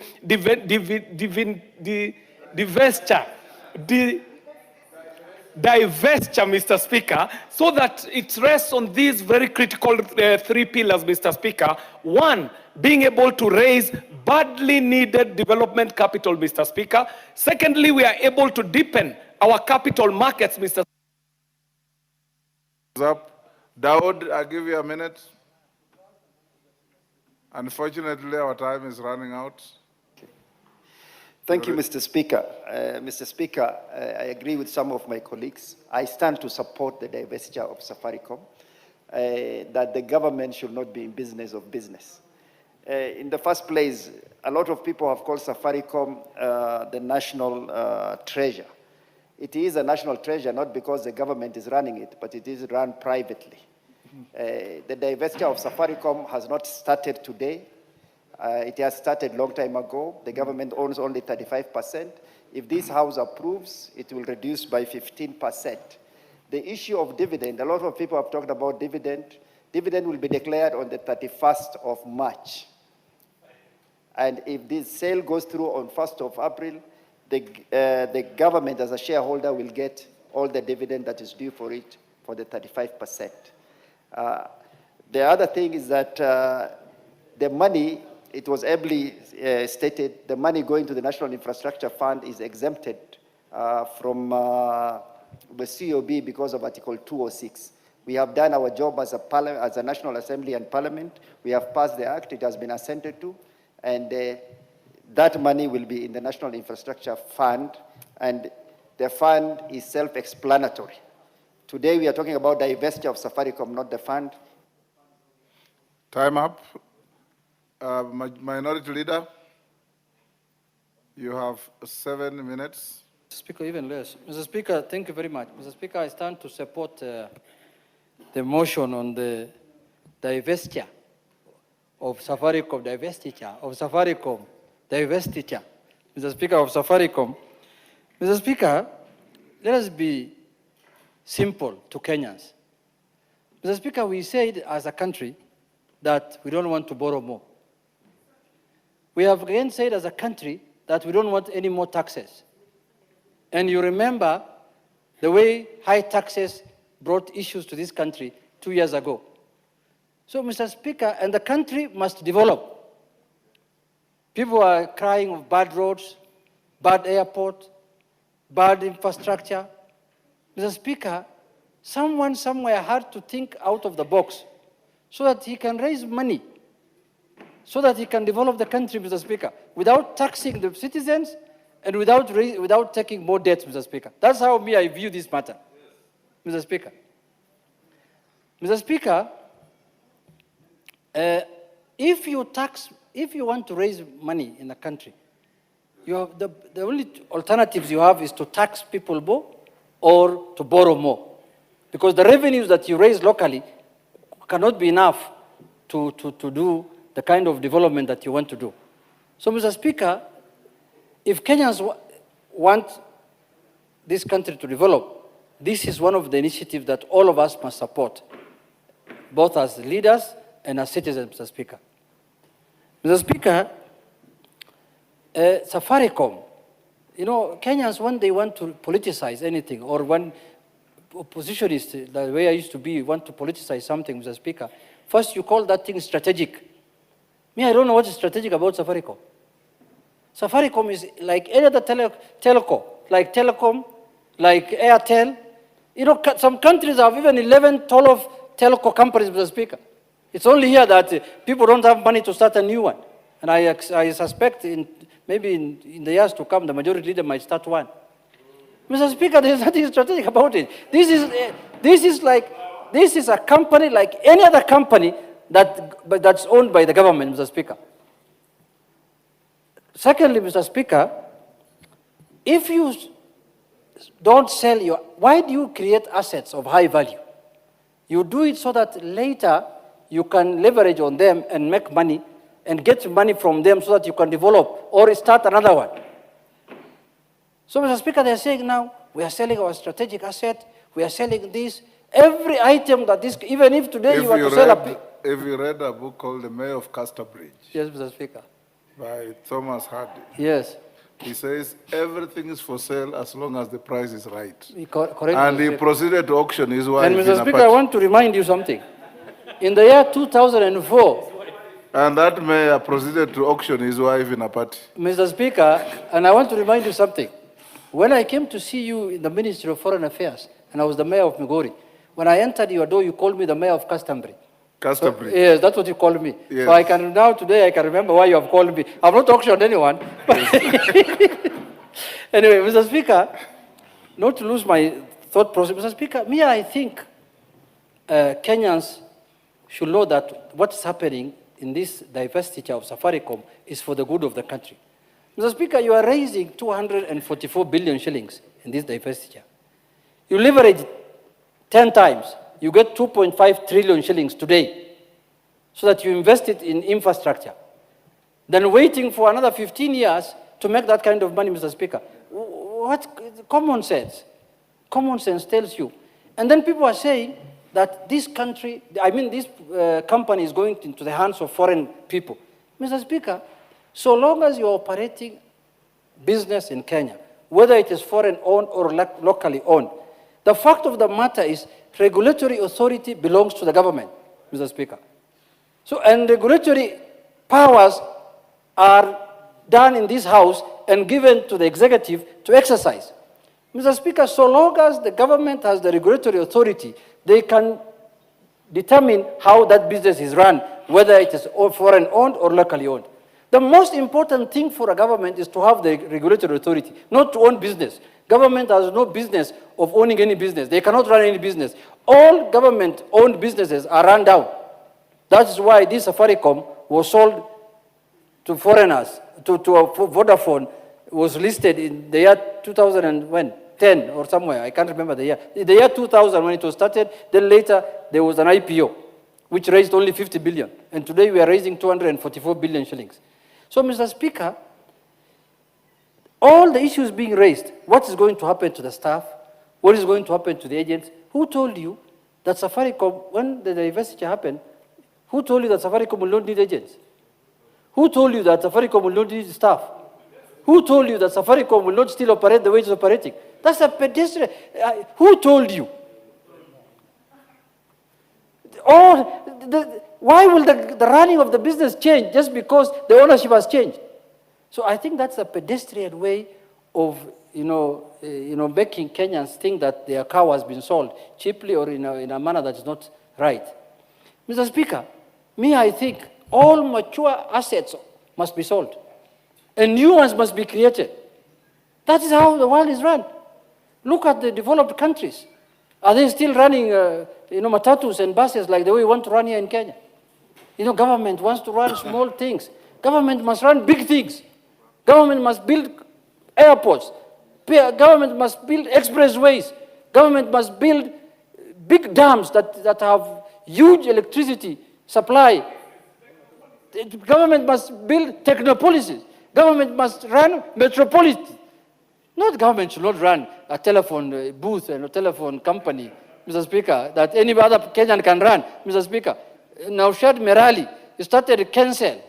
Mr. Speaker, so that it rests on these very critical three pillars, Mr. Speaker. One, being able to raise badly needed development capital, Mr. Speaker. Secondly, we are able to deepen our capital markets, Mr. Up. Dawood, I'll give you a minute. Unfortunately, our time is running out. Thank you, Mr. Speaker. Mr. Speaker, I agree with some of my colleagues. I stand to support the divestiture of Safaricom, that the government should not be in business of business. In the first place, a lot of people have called Safaricom the national treasure. It is a national treasure not because the government is running it, but it is run privately. The divestiture of Safaricom has not started today. It has started a long time ago. The government owns only 35%. If this House approves, it will reduce by 15%. The issue of dividend, a lot of people have talked about dividend. Dividend will be declared on the 31st of March. And if this sale goes through on 1st of April, the government as a shareholder will get all the dividend that is due for it for the 35%. The other thing is that the money, it was ably stated, the money going to the National Infrastructure Fund is exempted from the COB because of Article 206. We have done our job as a National Assembly and Parliament. We have passed the Act, it has been assented to, and that money will be in the National Infrastructure Fund, and the fund is self-explanatory. Today we are talking about divestiture of Safaricom, not the fund. Time up. Minority Leader, you have 7 minutes. Speaker, even less. Mr. Speaker, thank you very much. Mr. Speaker, I stand to support the motion on the divestiture of Safaricom, divestiture of Safaricom, divestiture, Mr. Speaker, of Safaricom. Mr. Speaker, let us be simple to Kenyans. Mr. Speaker, we said as a country that we don't want to borrow more. We have again said as a country that we don't want any more taxes. And you remember the way high taxes brought issues to this country 2 years ago. So, Mr. Speaker, and the country must develop. People are crying of bad roads, bad airport, bad infrastructure. Mr. Speaker, someone somewhere had to think out of the box so that he can raise money, so that he can develop the country, Mr. Speaker, without taxing the citizens and without taking more debt, Mr. Speaker. That's how I view this matter, Mr. Speaker. Mr. Speaker, if you want to raise money in the country, you have the only alternatives you have is to tax people more or to borrow more. Because the revenues that you raise locally cannot be enough to do the kind of development that you want to do. So, Mr. Speaker, if Kenyans want this country to develop, this is one of the initiatives that all of us must support, both as leaders and as citizens, Mr. Speaker. Mr. Speaker, Safaricom, you know, Kenyans, when they want to politicize anything, or when oppositionists, the way I used to be, want to politicize something, Mr. Speaker, first you call that thing strategic. Me, I don't know what is strategic about Safaricom. Safaricom is like any other telco, like Telecom, like Airtel. You know, some countries have even 11, 12 telco companies, Mr. Speaker. It's only here that people don't have money to start a new one. And I suspect maybe in the years to come, the majority leader might start one. Mr. Speaker, there's nothing strategic about it. This is a company like any other company that's owned by the government, Mr. Speaker. Secondly, Mr. Speaker, if you don't sell why do you create assets of high value? You do it so that later you can leverage on them and make money and get money from them so that you can develop or start another one. So, Mr. Speaker, they're saying now, we are selling our strategic asset, we are selling this. Every item that this, even if today you want to sell a... If you read a book called The Mayor of Casterbridge. Yes, Mr. Speaker. By Thomas Hardy. Yes. He says everything is for sale as long as the price is right. Correct, and he proceeded to auction his wife. And Mr. Speaker, I want to remind you something. In the year 2004, and that mayor proceeded to auction his wife in a party. Mr. Speaker, and I want to remind you something. When I came to see you in the Ministry of Foreign Affairs, and I was the mayor of Migori, when I entered your door, you called me the mayor of Casterbridge. Casterbridge. Yes, that's what you called me. Yes. So today I can remember why you have called me. I've not auctioned anyone. Anyway, Mr. Speaker, not to lose my thought process, Mr. Speaker, I think Kenyans should know that what's happening in this divestiture of Safaricom is for the good of the country. Mr. Speaker, you are raising 244 billion shillings in this divestiture. You leverage 10 times, you get 2.5 trillion shillings today, so that you invest it in infrastructure. Then waiting for another 15 years to make that kind of money, Mr. Speaker. What common sense? Common sense tells you. And then people are saying that this country, this company is going into the hands of foreign people. Mr. Speaker, so long as you're operating business in Kenya, whether it is foreign-owned or locally owned, the fact of the matter is regulatory authority belongs to the government, Mr. Speaker. So, and regulatory powers are done in this House and given to the executive to exercise. Mr. Speaker, so long as the government has the regulatory authority, they can determine how that business is run, whether it is foreign-owned or locally owned. The most important thing for a government is to have the regulatory authority, not to own business. Government has no business of owning any business. They cannot run any business. All government-owned businesses are run down. That's why this Safaricom was sold to foreigners, to Vodafone, was listed in the year 2010 or somewhere. I can't remember the year. In the year 2000 when it was started, then later there was an IPO, which raised only 50 billion. And today we are raising 244 billion shillings. So, Mr. Speaker, all the issues being raised, what is going to happen to the staff? What is going to happen to the agents? Who told you that Safaricom, when the divestiture happened, who told you that Safaricom will not need agents? Who told you that Safaricom will not need staff? Who told you that Safaricom will not still operate the way it's operating? That's a pedestrian. Who told you? Why will the running of the business change just because the ownership has changed? So I think that's a pedestrian way of, making Kenyans think that their cow has been sold cheaply or in a manner that is not right. Mr. Speaker, I think all mature assets must be sold and new ones must be created. That is how the world is run. Look at the developed countries. Are they still running, matatus and buses like the way we want to run here in Kenya? Government wants to run small things. Government must run big things. Government must build airports. Government must build expressways. Government must build big dams that have huge electricity supply. The government must build technopolises. Government must run metropolitan. Not government should not run a telephone booth and a telephone company, Mr. Speaker, that any other Kenyan can run, Mr. Speaker. Now, Shad Merali, you started Cancel.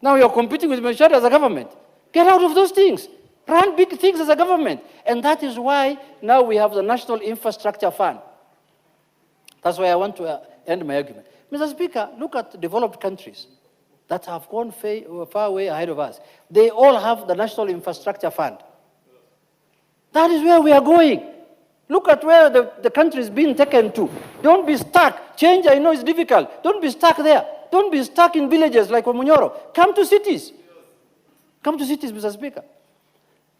Now you're competing with Meshad as a government. Get out of those things. Run big things as a government. And that is why now we have the National Infrastructure Fund. That's why I want to end my argument. Mr. Speaker, look at developed countries that have gone far way ahead of us. They all have the National Infrastructure Fund. That is where we are going. Look at where the country is being taken to. Don't be stuck. Change, I know, is difficult. Don't be stuck there. Don't be stuck in villages like Omunyoro. Come to cities. Come to cities, Mr. Speaker.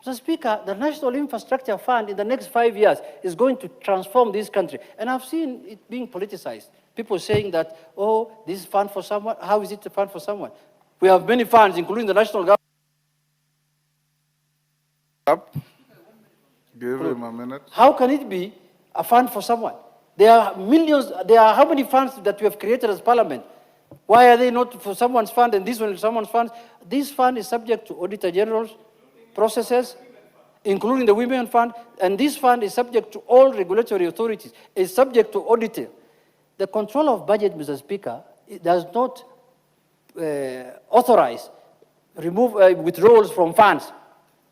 Mr. Speaker, the National Infrastructure Fund in the next 5 years is going to transform this country. And I've seen it being politicized. People saying that, this is fund for someone. How is it a fund for someone? We have many funds, including the national government. Give him a minute. How can it be a fund for someone? There are millions, there are how many funds that we have created as parliament? Why are they not for someone's fund and this one is someone's fund? This fund is subject to Auditor General's processes, including the Women Fund, and this fund is subject to all regulatory authorities. It's subject to auditing. The control of budget, Mr. Speaker, it does not authorize withdrawals from funds.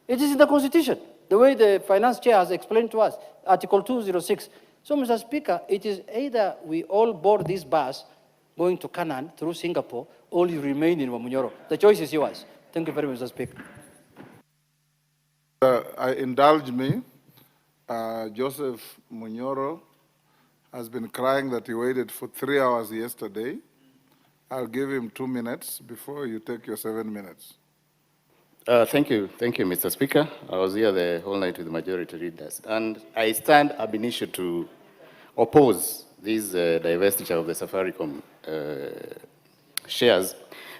It is in the Constitution, the way the finance chair has explained to us, Article 206. So, Mr. Speaker, it is either we all board this bus going to Canaan through Singapore, or you remain in Wamunyoro. The choice is yours. Thank you very much, Mr. Speaker. Indulge me. Joseph Munyoro has been crying that he waited for 3 hours yesterday. I'll give him 2 minutes before you take your 7 minutes. Thank you, Mr. Speaker. I was here the whole night with the majority leaders, and I stand ab initio to oppose this divestiture of the Safaricom shares.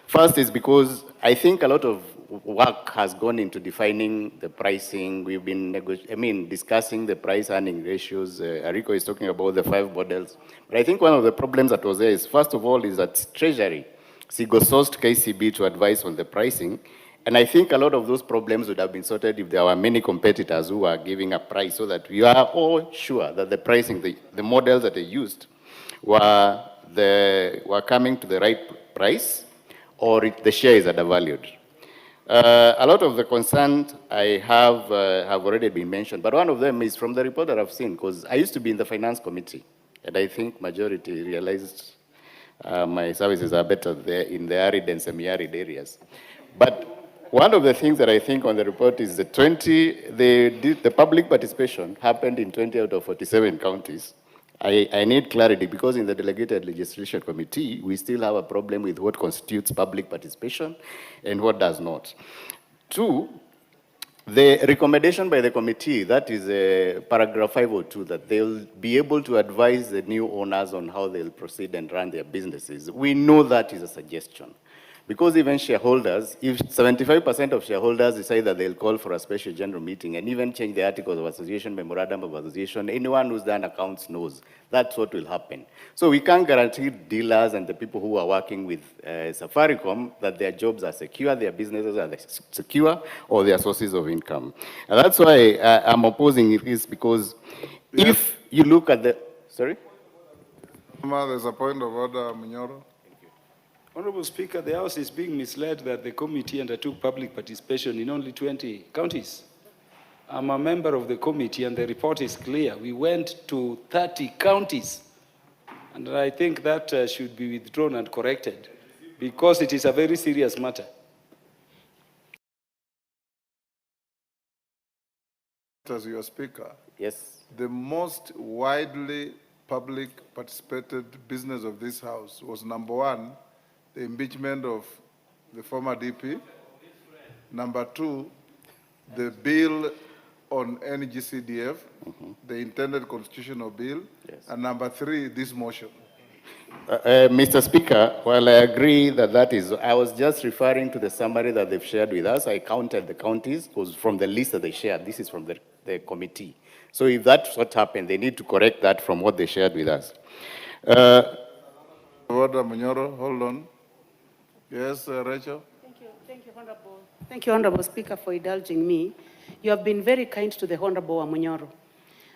First is because I think a lot of work has gone into defining the pricing. We've been discussing the price-earning ratios. Ariko is talking about the 5 models. But I think one of the problems that was there is, first of all, is that Treasury sourced KCB to advise on the pricing. And I think a lot of those problems would have been sorted if there were many competitors who are giving a price, so that we are all sure that the pricing, the models that they used were coming to the right price, or the shares are valued. A lot of the concerns I have already been mentioned, but one of them is from the report that I've seen, because I used to be in the finance committee, and I think majority realized my services are better there in the arid and semi-arid areas. But one of the things that I think on the report is the public participation happened in 20 out of 47 counties. I need clarity, because in the Delegated Legislation Committee, we still have a problem with what constitutes public participation and what does not. 2, The recommendation by the committee, that is paragraph 502, that they'll be able to advise the new owners on how they'll proceed and run their businesses. We know that is a suggestion. Because even shareholders, if 75% of shareholders decide that they'll call for a special general meeting and even change the articles of association, memorandum of association, anyone who's done accounts knows that's what will happen. So we can't guarantee dealers and the people who are working with Safaricom that their jobs are secure, their businesses are secure, or their sources of income. And that's why I'm opposing it, is because if you look at the, sorry? There's a point of order, Munyoro. Honorable Speaker, the House is being misled that the committee undertook public participation in only 20 counties. I'm a member of the committee and the report is clear. We went to 30 counties. And I think that should be withdrawn and corrected because it is a very serious matter. As your Speaker, yes, the most widely public participated business of this House was number one, the impeachment of the former DP. Number two, the bill on NGCDF, the intended constitutional bill. Yes. And number three, this motion. Mr. Speaker, while I agree that that is, I was just referring to the summary that they've shared with us. I counted the counties because from the list that they shared. This is from the committee. So if that's what happened, they need to correct that from what they shared with us. Order, Munyoro, hold on. Yes, Rachel? Thank you, Honorable Speaker, for indulging me. You have been very kind to the Honorable Wamunyoro.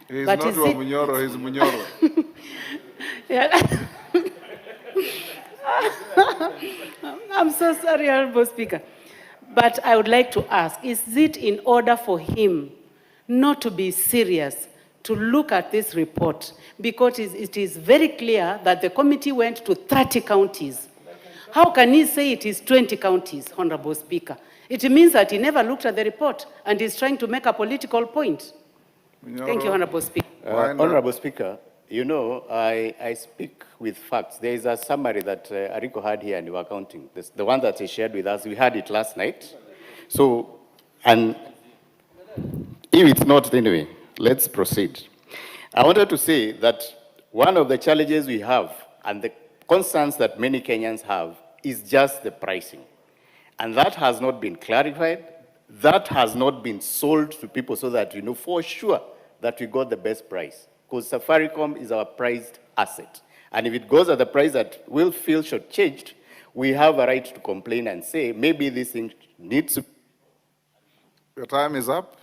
He's not Wamunyoro, he's Munyoro. Yeah. I'm so sorry, Honorable Speaker. But I would like to ask, is it in order for him not to be serious to look at this report? Because it is very clear that the committee went to 30 counties. How can he say it is 20 counties, Honorable Speaker? It means that he never looked at the report and is trying to make a political point. Thank you, Honorable Speaker. Honorable Speaker, you know, I speak with facts. There is a summary that Ariko had here and you were counting. The one that he shared with us, we had it last night. So, and if it's not, anyway, let's proceed. I wanted to say that one of the challenges we have and the concerns that many Kenyans have is just the pricing. And that has not been clarified. That has not been sold to people so that we know for sure that we got the best price. Because Safaricom is our prized asset. And if it goes at the price that we'll feel shortchanged, we have a right to complain and say, maybe this thing needs to. Your time is up.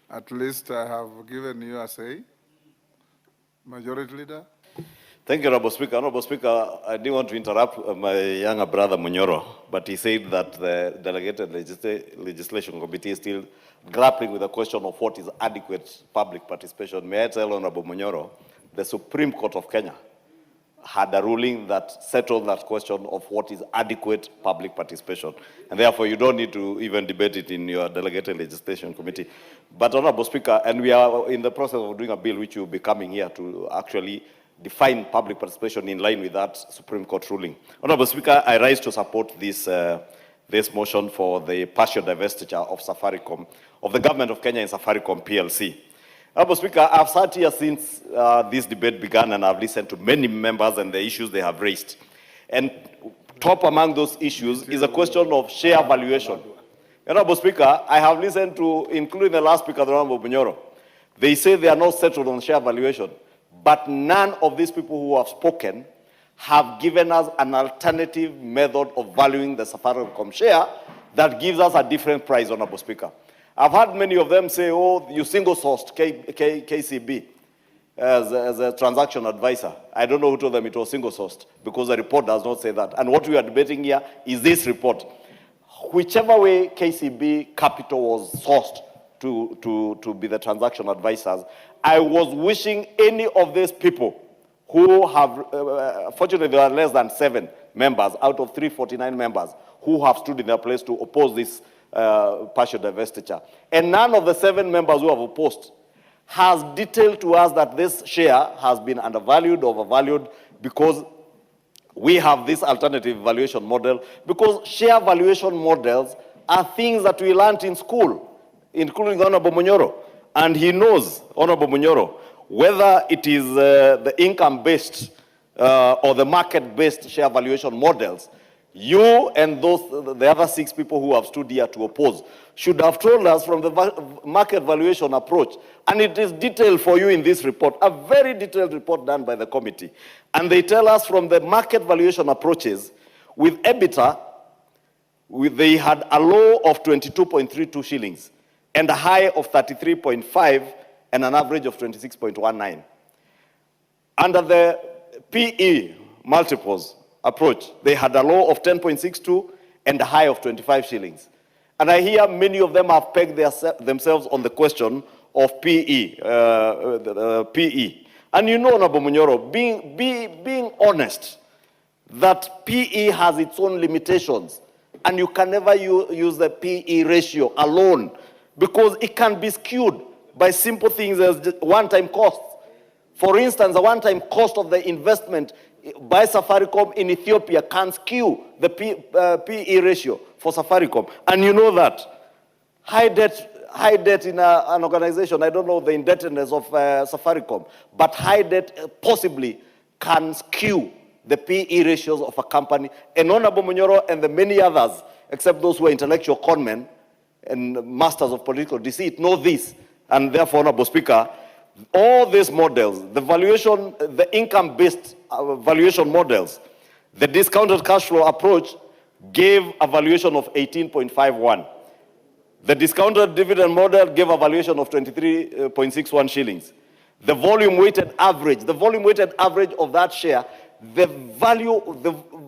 At least I have given you a say. Majority Leader. Thank you, Honorable Speaker. Honorable Speaker, I didn't want to interrupt my younger brother, Munyoro, but he said that the delegated legislation committee is still grappling with the question of what is adequate public participation. May I tell Honorable Munyoro, the Supreme Court of Kenya had a ruling that settled that question of what is adequate public participation. And therefore, you don't need to even debate it in your delegated legislation committee. But Honorable Speaker, and we are in the process of doing a bill which will be coming here to actually define public participation in line with that Supreme Court ruling. Honorable Speaker, I rise to support this motion for the partial divestiture of Safaricom, of the government of Kenya in Safaricom PLC. Honorable Speaker, I've sat here since this debate began and I've listened to many members and the issues they have raised. And top among those issues is a question of share valuation. Honorable Speaker, I have listened to, including the last speaker, the Honorable Bunyoro. They say they are not settled on share valuation. But none of these people who have spoken have given us an alternative method of valuing the Safaricom share that gives us a different price, Honorable Speaker. I've heard many of them say, oh, you single-sourced KCB as a transaction advisor. I don't know who told them it was single-sourced because the report does not say that. And what we are debating here is this report. Whichever way KCB Capital was sourced to be the transaction advisors, I was wishing any of these people who have, fortunately there are less than 7 members out of 349 members who have stood in their place to oppose this partial divestiture. And none of the 7 members who have opposed has detailed to us that this share has been undervalued, overvalued, because we have this alternative valuation model, because share valuation models are things that we learned in school. including the Honorable Munyoro. And he knows, Honorable Munyoro, whether it is the income-based or the market-based share valuation models, you and the other 6 people who have stood here to oppose should have told us from the market valuation approach. And it is detailed for you in this report, a very detailed report done by the committee. And they tell us from the market valuation approaches, with EBITDA, they had a low of 22.32 shillings and a high of 33.5 and an average of 26.19. Under the PE multiples approach, they had a low of 10.62 and a high of 25 shillings. And I hear many of them have pegged themselves on the question of PE. PE. And you know, Honorable Munyoro, being honest, that PE has its own limitations, and you can never use the PE ratio alone, because it can be skewed by simple things as one-time costs. For instance, the one-time cost of the investment by Safaricom in Ethiopia can skew the PE ratio for Safaricom. And you know that. High debt in an organization, I don't know the indebtedness of Safaricom, but high debt possibly can skew the PE ratios of a company. And Honorable Munyoro and the many others, except those who are intellectual conmen and masters of political deceit, know this. And therefore, Honorable Speaker, all these models, the valuation, the income-based valuation models, the discounted cash flow approach gave a valuation of 18.51. The discounted dividend model gave a valuation of 23.61 shillings. The volume-weighted average of that share, the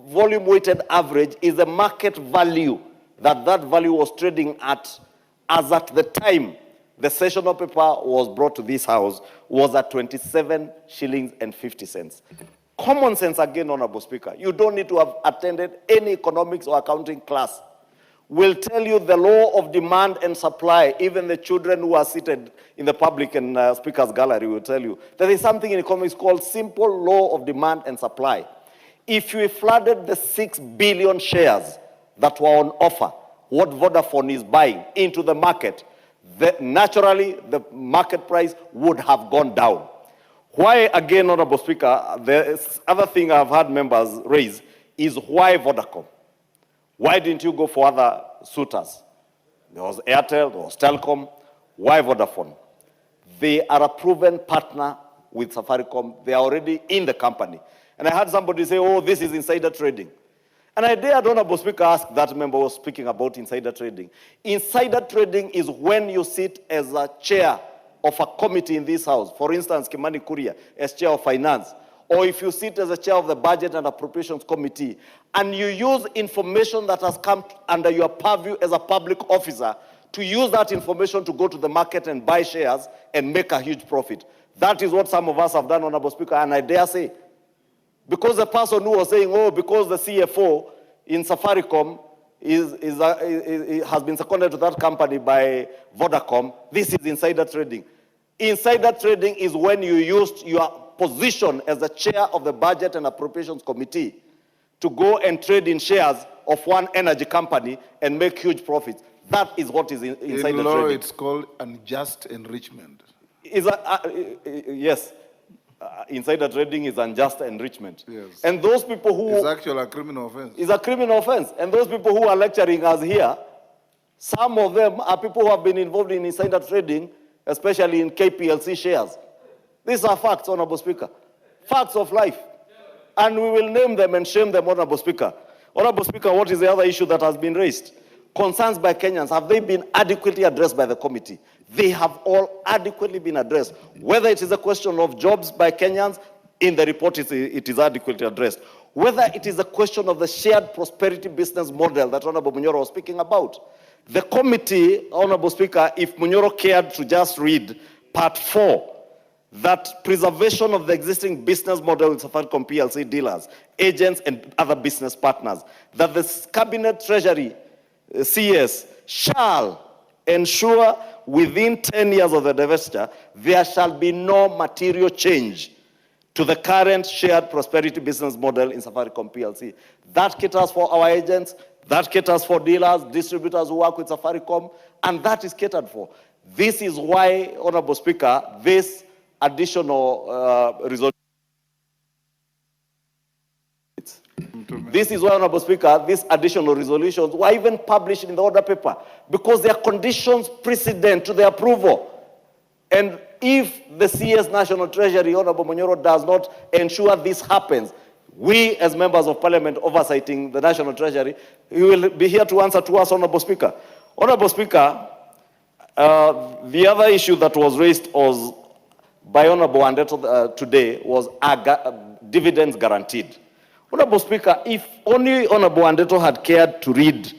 volume-weighted average is the market value that value was trading at as at the time the sessional paper was brought to this house, was at 27 shillings and 50 cents. Common sense again, Honorable Speaker. You don't need to have attended any economics or accounting class. Will tell you the law of demand and supply. Even the children who are seated in the public and speakers gallery will tell you that there is something in economics called simple law of demand and supply. If you flooded the 6 billion shares that were on offer, what Vodafone is buying into the market, naturally the market price would have gone down. Why, again, Honorable Speaker, the other thing I've had members raise is why Vodacom? Why didn't you go for other suitors? There was Airtel, there was Telcom. Why Vodafone? They are a proven partner with Safaricom. They are already in the company. And I heard somebody say, oh, this is insider trading. And I dared, Honorable Speaker, ask that member who was speaking about insider trading. Insider trading is when you sit as a chair of a committee in this house, for instance, Kimani Kuria, as chair of finance, or if you sit as a chair of the Budget and Appropriations Committee, and you use information that has come under your purview as a public officer to use that information to go to the market and buy shares and make a huge profit. That is what some of us have done, Honorable Speaker, and I dare say, because the person who was saying, oh, because the CFO in Safaricom has been seconded to that company by Vodacom, this is insider trading. Insider trading is when you used your position as the chair of the Budget and Appropriations Committee to go and trade in shares of one energy company and make huge profits. That is what is insider trading. In law, it's called unjust enrichment. Yes. Insider trading is unjust enrichment. Yes. And those people who... It's actually a criminal offense. It's a criminal offense. And those people who are lecturing us here, some of them are people who have been involved in insider trading, especially in KPLC shares. These are facts, Honorable Speaker. Facts of life. And we will name them and shame them, Honorable Speaker. Honorable Speaker, what is the other issue that has been raised? Concerns by Kenyans, have they been adequately addressed by the committee? They have all adequately been addressed. Whether it is a question of jobs by Kenyans, in the report it is adequately addressed. Whether it is a question of the shared prosperity business model that Honorable Munyoro was speaking about. The committee, Honorable Speaker, if Munyoro cared to just read part 4, that preservation of the existing business model with Safaricom PLC dealers, agents, and other business partners, that the Cabinet Treasury CS shall ensure within 10 years of the divestiture, there shall be no material change to the current shared prosperity business model in Safaricom PLC. That caters for our agents, that caters for dealers, distributors who work with Safaricom, and that is catered for. This is why, Honorable Speaker, this additional resolution. This is why, Honorable Speaker, these additional resolutions were even published in the order paper because they are conditions precedent to the approval. And if the CS National Treasury, Honorable Monyoro, does not ensure this happens, we as members of Parliament oversighting the National Treasury, he will be here to answer to us, Honorable Speaker. Honorable Speaker, the other issue that was raised was by Honorable Wandeto today was dividends guaranteed. Honorable Speaker, if only Honorable Wandeto had cared to read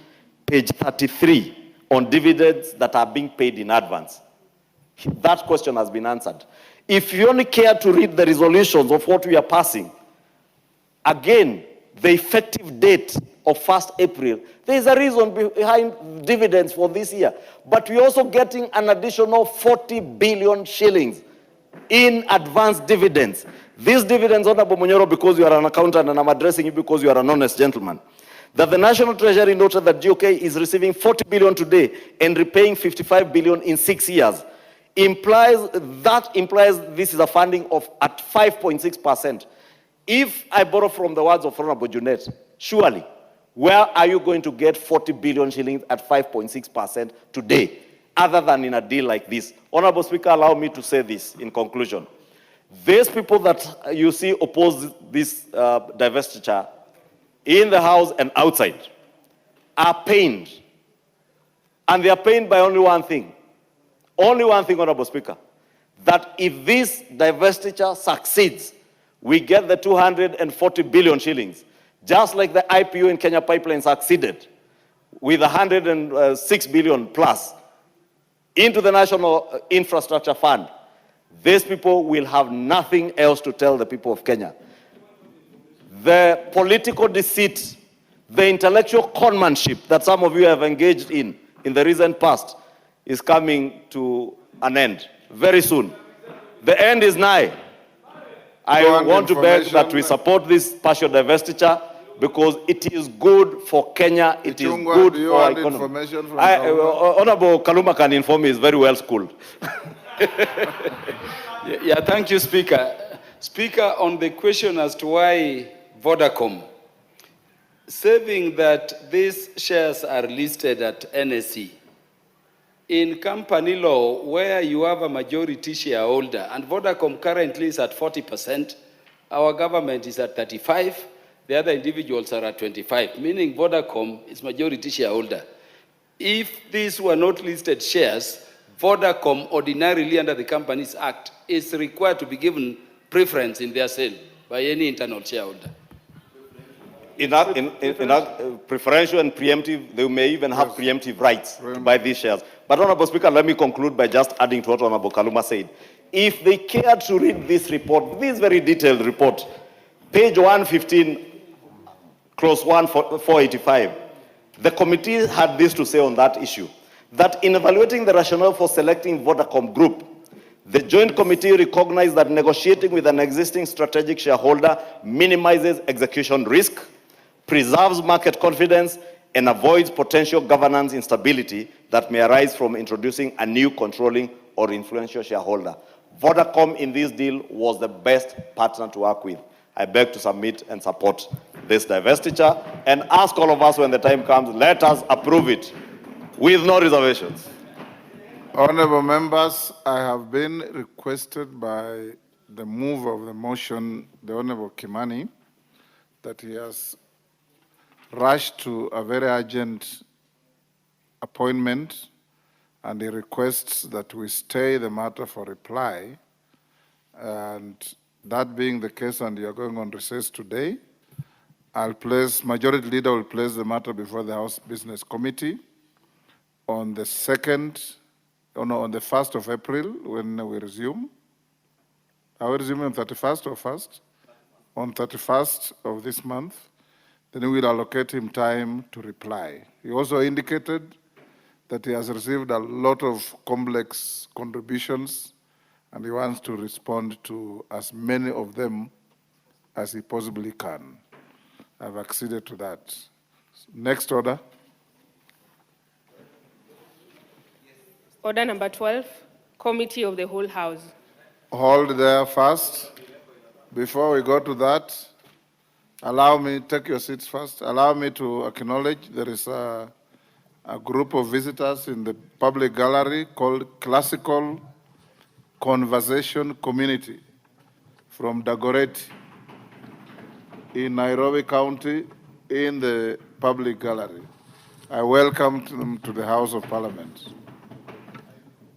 page 33 on dividends that are being paid in advance, that question has been answered. If you only care to read the resolutions of what we are passing, again, the effective date of 1st April, there is a reason behind dividends for this year. But we're also getting an additional 40 billion shillings in advance dividends. These dividends, Honorable Monyoro, because you are an accountant, and I'm addressing you because you are an honest gentleman, that the National Treasury noted that GOK is receiving 40 billion today and repaying 55 billion in 6 years. That implies this is a funding of at 5.6%. If I borrow from the words of Honorable Junet, surely, where are you going to get 40 billion shillings at 5.6% today, other than in a deal like this? Honorable Speaker, allow me to say this in conclusion. These people that you see oppose this divestiture in the House and outside are pained. And they are pained by only one thing. Only one thing, Honorable Speaker, that if this divestiture succeeds, we get the 240 billion shillings, just like the IPO in Kenya Pipeline succeeded with 106 billion plus into the National Infrastructure Fund. These people will have nothing else to tell the people of Kenya. The political deceit, the intellectual conmanship that some of you have engaged in the recent past is coming to an end very soon. The end is nigh. I want to beg that we support this partial divestiture because it is good for Kenya, it is good for our economy. Honorable Kaluma can inform me, he's very well schooled. Yeah, thank you, Speaker. Speaker, on the question as to why Vodacom, saving that these shares are listed at NSE, in company law, where you have a majority shareholder, and Vodacom currently is at 40%, our government is at 35%, the other individuals are at 25%, meaning Vodacom is majority shareholder. If these were not listed shares, Vodacom ordinarily under the Companies Act is required to be given preference in their sale by any internal shareholder. In preferential and preemptive, they may even have preemptive rights to buy these shares. But Honorable Speaker, let me conclude by just adding to what Honorable Kaluma said. If they care to read this report, this very detailed report, page 115, clause 485, the committee had this to say on that issue, that in evaluating the rationale for selecting Vodacom Group, the Joint Committee recognized that negotiating with an existing strategic shareholder minimizes execution risk, preserves market confidence, and avoids potential governance instability that may arise from introducing a new controlling or influential shareholder. Vodacom in this deal was the best partner to work with. I beg to submit and support this divestiture and ask all of us when the time comes, let us approve it with no reservations. Honorable members, I have been requested by the mover of the motion, the Honorable Kimani, that he has rushed to a very urgent appointment, and he requests that we stay the matter for reply. And that being the case, and you're going on recess today, Majority Leader will place the matter before the House Business Committee on the 1st of April, when we resume. Are we resuming on 31st or 1st? On 31st of this month. Then we will allocate him time to reply. He also indicated that he has received a lot of complex contributions and he wants to respond to as many of them as he possibly can. I've acceded to that. Next order. Order number 12, Committee of the Whole House. Hold there first. Before we go to that, allow me, take your seats first. Allow me to acknowledge there is a group of visitors in the public gallery called Classical Conversation Community from Dagoretti in Nairobi County in the public gallery. I welcome them to the House of Parliament.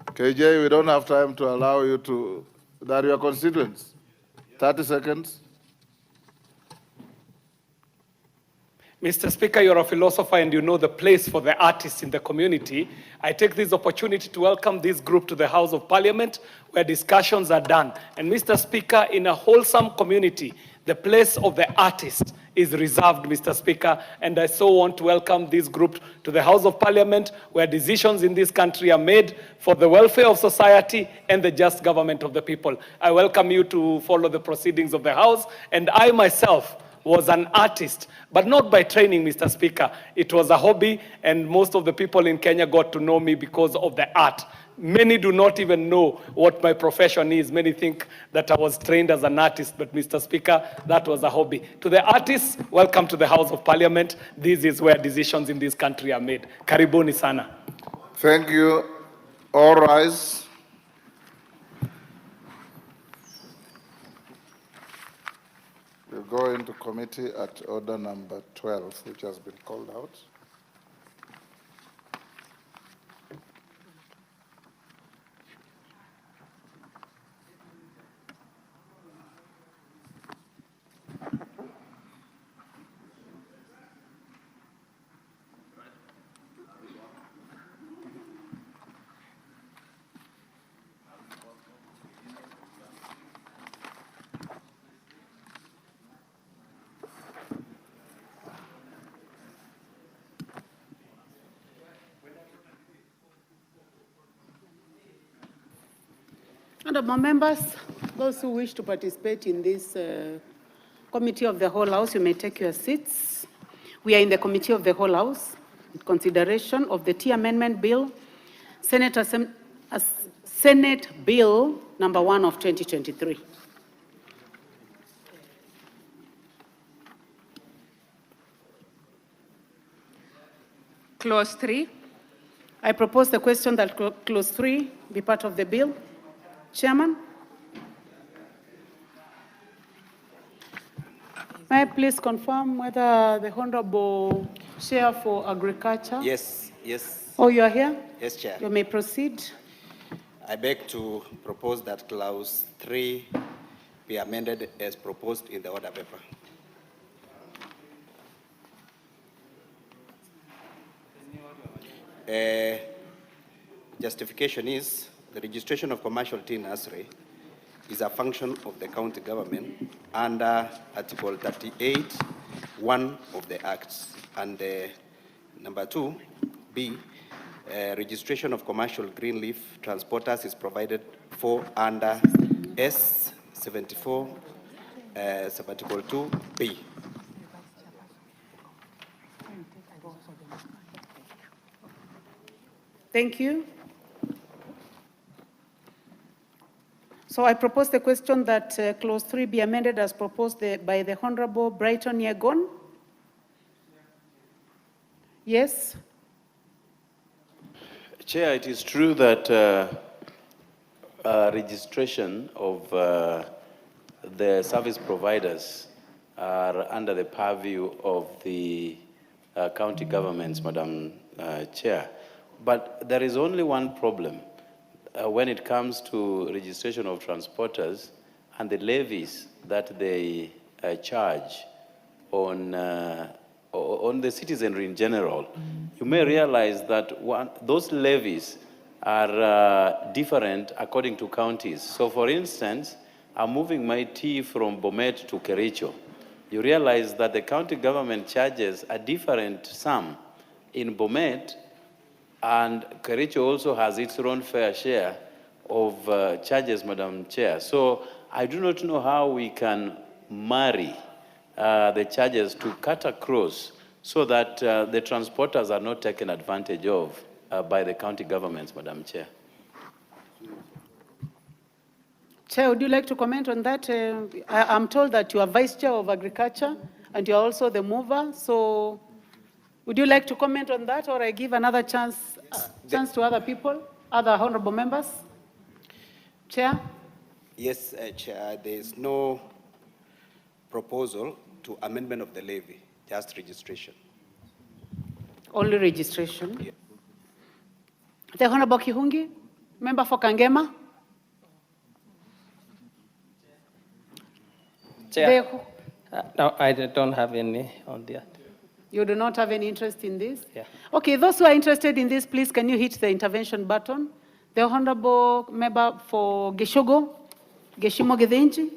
KJ, we don't have time to allow you to, that your constituents. 30 seconds. Mr. Speaker, you're a philosopher and you know the place for the artists in the community. I take this opportunity to welcome this group to the House of Parliament where discussions are done. And Mr. Speaker, in a wholesome community, the place of the artist is reserved, Mr. Speaker, and I so want to welcome this group to the House of Parliament where decisions in this country are made for the welfare of society and the just government of the people. I welcome you to follow the proceedings of the House, and I myself was an artist, but not by training, Mr. Speaker. It was a hobby, and most of the people in Kenya got to know me because of the art. Many do not even know what my profession is. Many think that I was trained as an artist, but Mr. Speaker, that was a hobby. To the artists, welcome to the House of Parliament. This is where decisions in this country are made. Karibuni sana. Thank you. All rise. We'll go into committee at order number 12, which has been called out. Honourable members, those who wish to participate in this Committee of the Whole House, you may take your seats. We are in the Committee of the Whole House, consideration of the Tea Amendment Bill, Senate Bill number 1 of 2023. Clause 3. I propose the question that Clause 3 be part of the bill. Chairman? May I please confirm whether the Honorable Chair for Agriculture? Yes. Oh, you are here? Yes, Chair. You may proceed. I beg to propose that Clause 3 be amended as proposed in the order paper. Justification is the registration of commercial tea nursery is a function of the county government under Article 38(1) of the Acts. And number 2B, registration of commercial green leaf transporters is provided for under S74, Article 2B. Thank you. So I propose the question that Clause 3 be amended as proposed by the Honorable Brighton Yegon. Yes? Chair, it is true that registration of the service providers are under the purview of the county governments, Madam Chair. But there is only one problem. When it comes to registration of transporters and the levies that they charge on the citizenry in general, you may realize that those levies are different according to counties. So for instance, I'm moving my tea from Bomet to Kericho. You realize that the county government charges a different sum in Bomet, and Kericho also has its own fair share of charges, Madam Chair. So I do not know how we can marry the charges to cut across so that the transporters are not taken advantage of by the county governments, Madam Chair. Chair, would you like to comment on that? I'm told that you are Vice Chair of Agriculture and you are also the mover. So would you like to comment on that, or I give another chance to other people, other honorable members? Chair? Yes, Chair, there is no proposal to amendment of the levy, just registration. Only registration. Yeah. The Honorable Kihungi, member for Kangema. Chair, no, I don't have any on that. You do not have any interest in this? Yeah. Okay, those who are interested in this, please, can you hit the intervention button? The Honorable member for Geshogo, Geshimo Gethenji.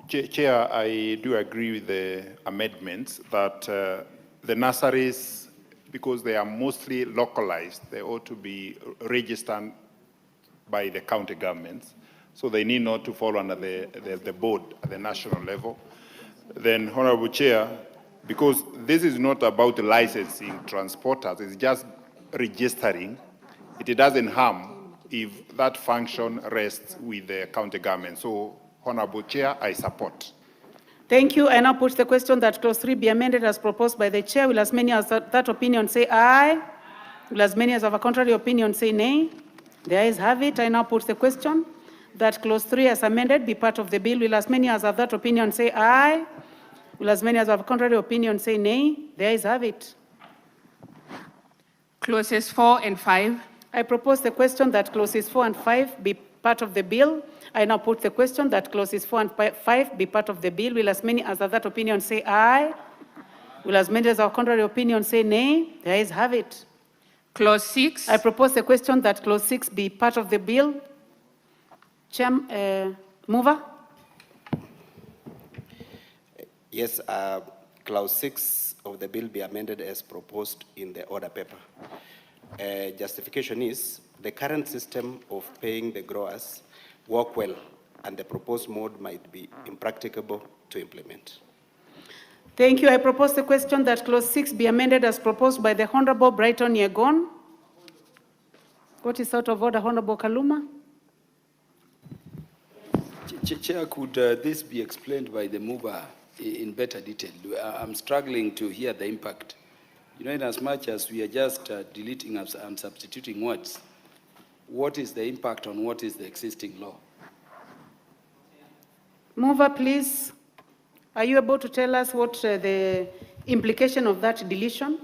Chair, I do agree with the amendments that the nurseries, because they are mostly localized, they ought to be registered by the county governments. So they need not to fall under the board at the national level. Then, Honorable Chair, because this is not about licensing transporters, it's just registering, it doesn't harm if that function rests with the county government. So, Honorable Chair, I support. Thank you. I now put the question that clause 3 be amended as proposed by the chair. Will as many as that opinion say aye? Will as many as have a contrary opinion say nay? The ayes have it. I now put the question that clause 3 as amended be part of the bill. Will as many as have that opinion say aye? Will as many as have a contrary opinion say nay? The ayes have it. Clauses 4 and 5. I propose the question that clauses 4 and 5 be part of the bill. I now put the question that clauses 4 and 5 be part of the bill. Will as many as have that opinion say aye? Will as many as have a contrary opinion say nay? The ayes have it. Clause 6. I propose the question that clause 6 be part of the bill. Mover? Yes, clause 6 of the bill be amended as proposed in the order paper. Justification is the current system of paying the growers work well, and the proposed mode might be impracticable to implement. Thank you. I propose the question that clause 6 be amended as proposed by the Honorable Brighton Yegon. What is out of order, Honorable Kaluma? Chair, could this be explained by the mover in better detail? I'm struggling to hear the impact. You know, in as much as we are just deleting and substituting words, what is the impact on what is the existing law? Mover, please. Are you able to tell us what the implication of that deletion?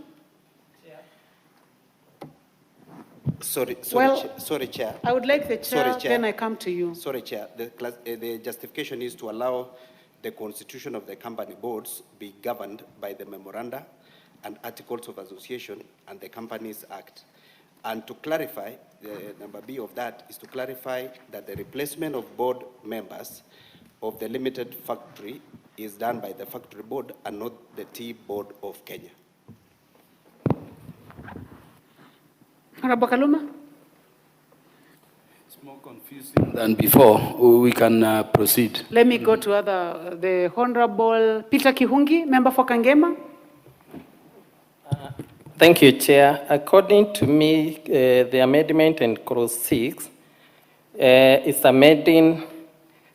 Sorry, Chair. I would like the chair, Chair. then I come to you. Sorry, Chair. The justification is to allow the constitution of the company boards be governed by the memoranda and articles of association and the Companies Act. And to clarify, number B of that is to clarify that the replacement of board members of the limited factory is done by the factory board and not the tea board of Kenya. Honorable Kaluma? It's more confusing than before. We can proceed. Let me go to the Honorable Peter Kihungi, member for Kangema. Thank you, Chair. According to me, the amendment in clause 6 is amending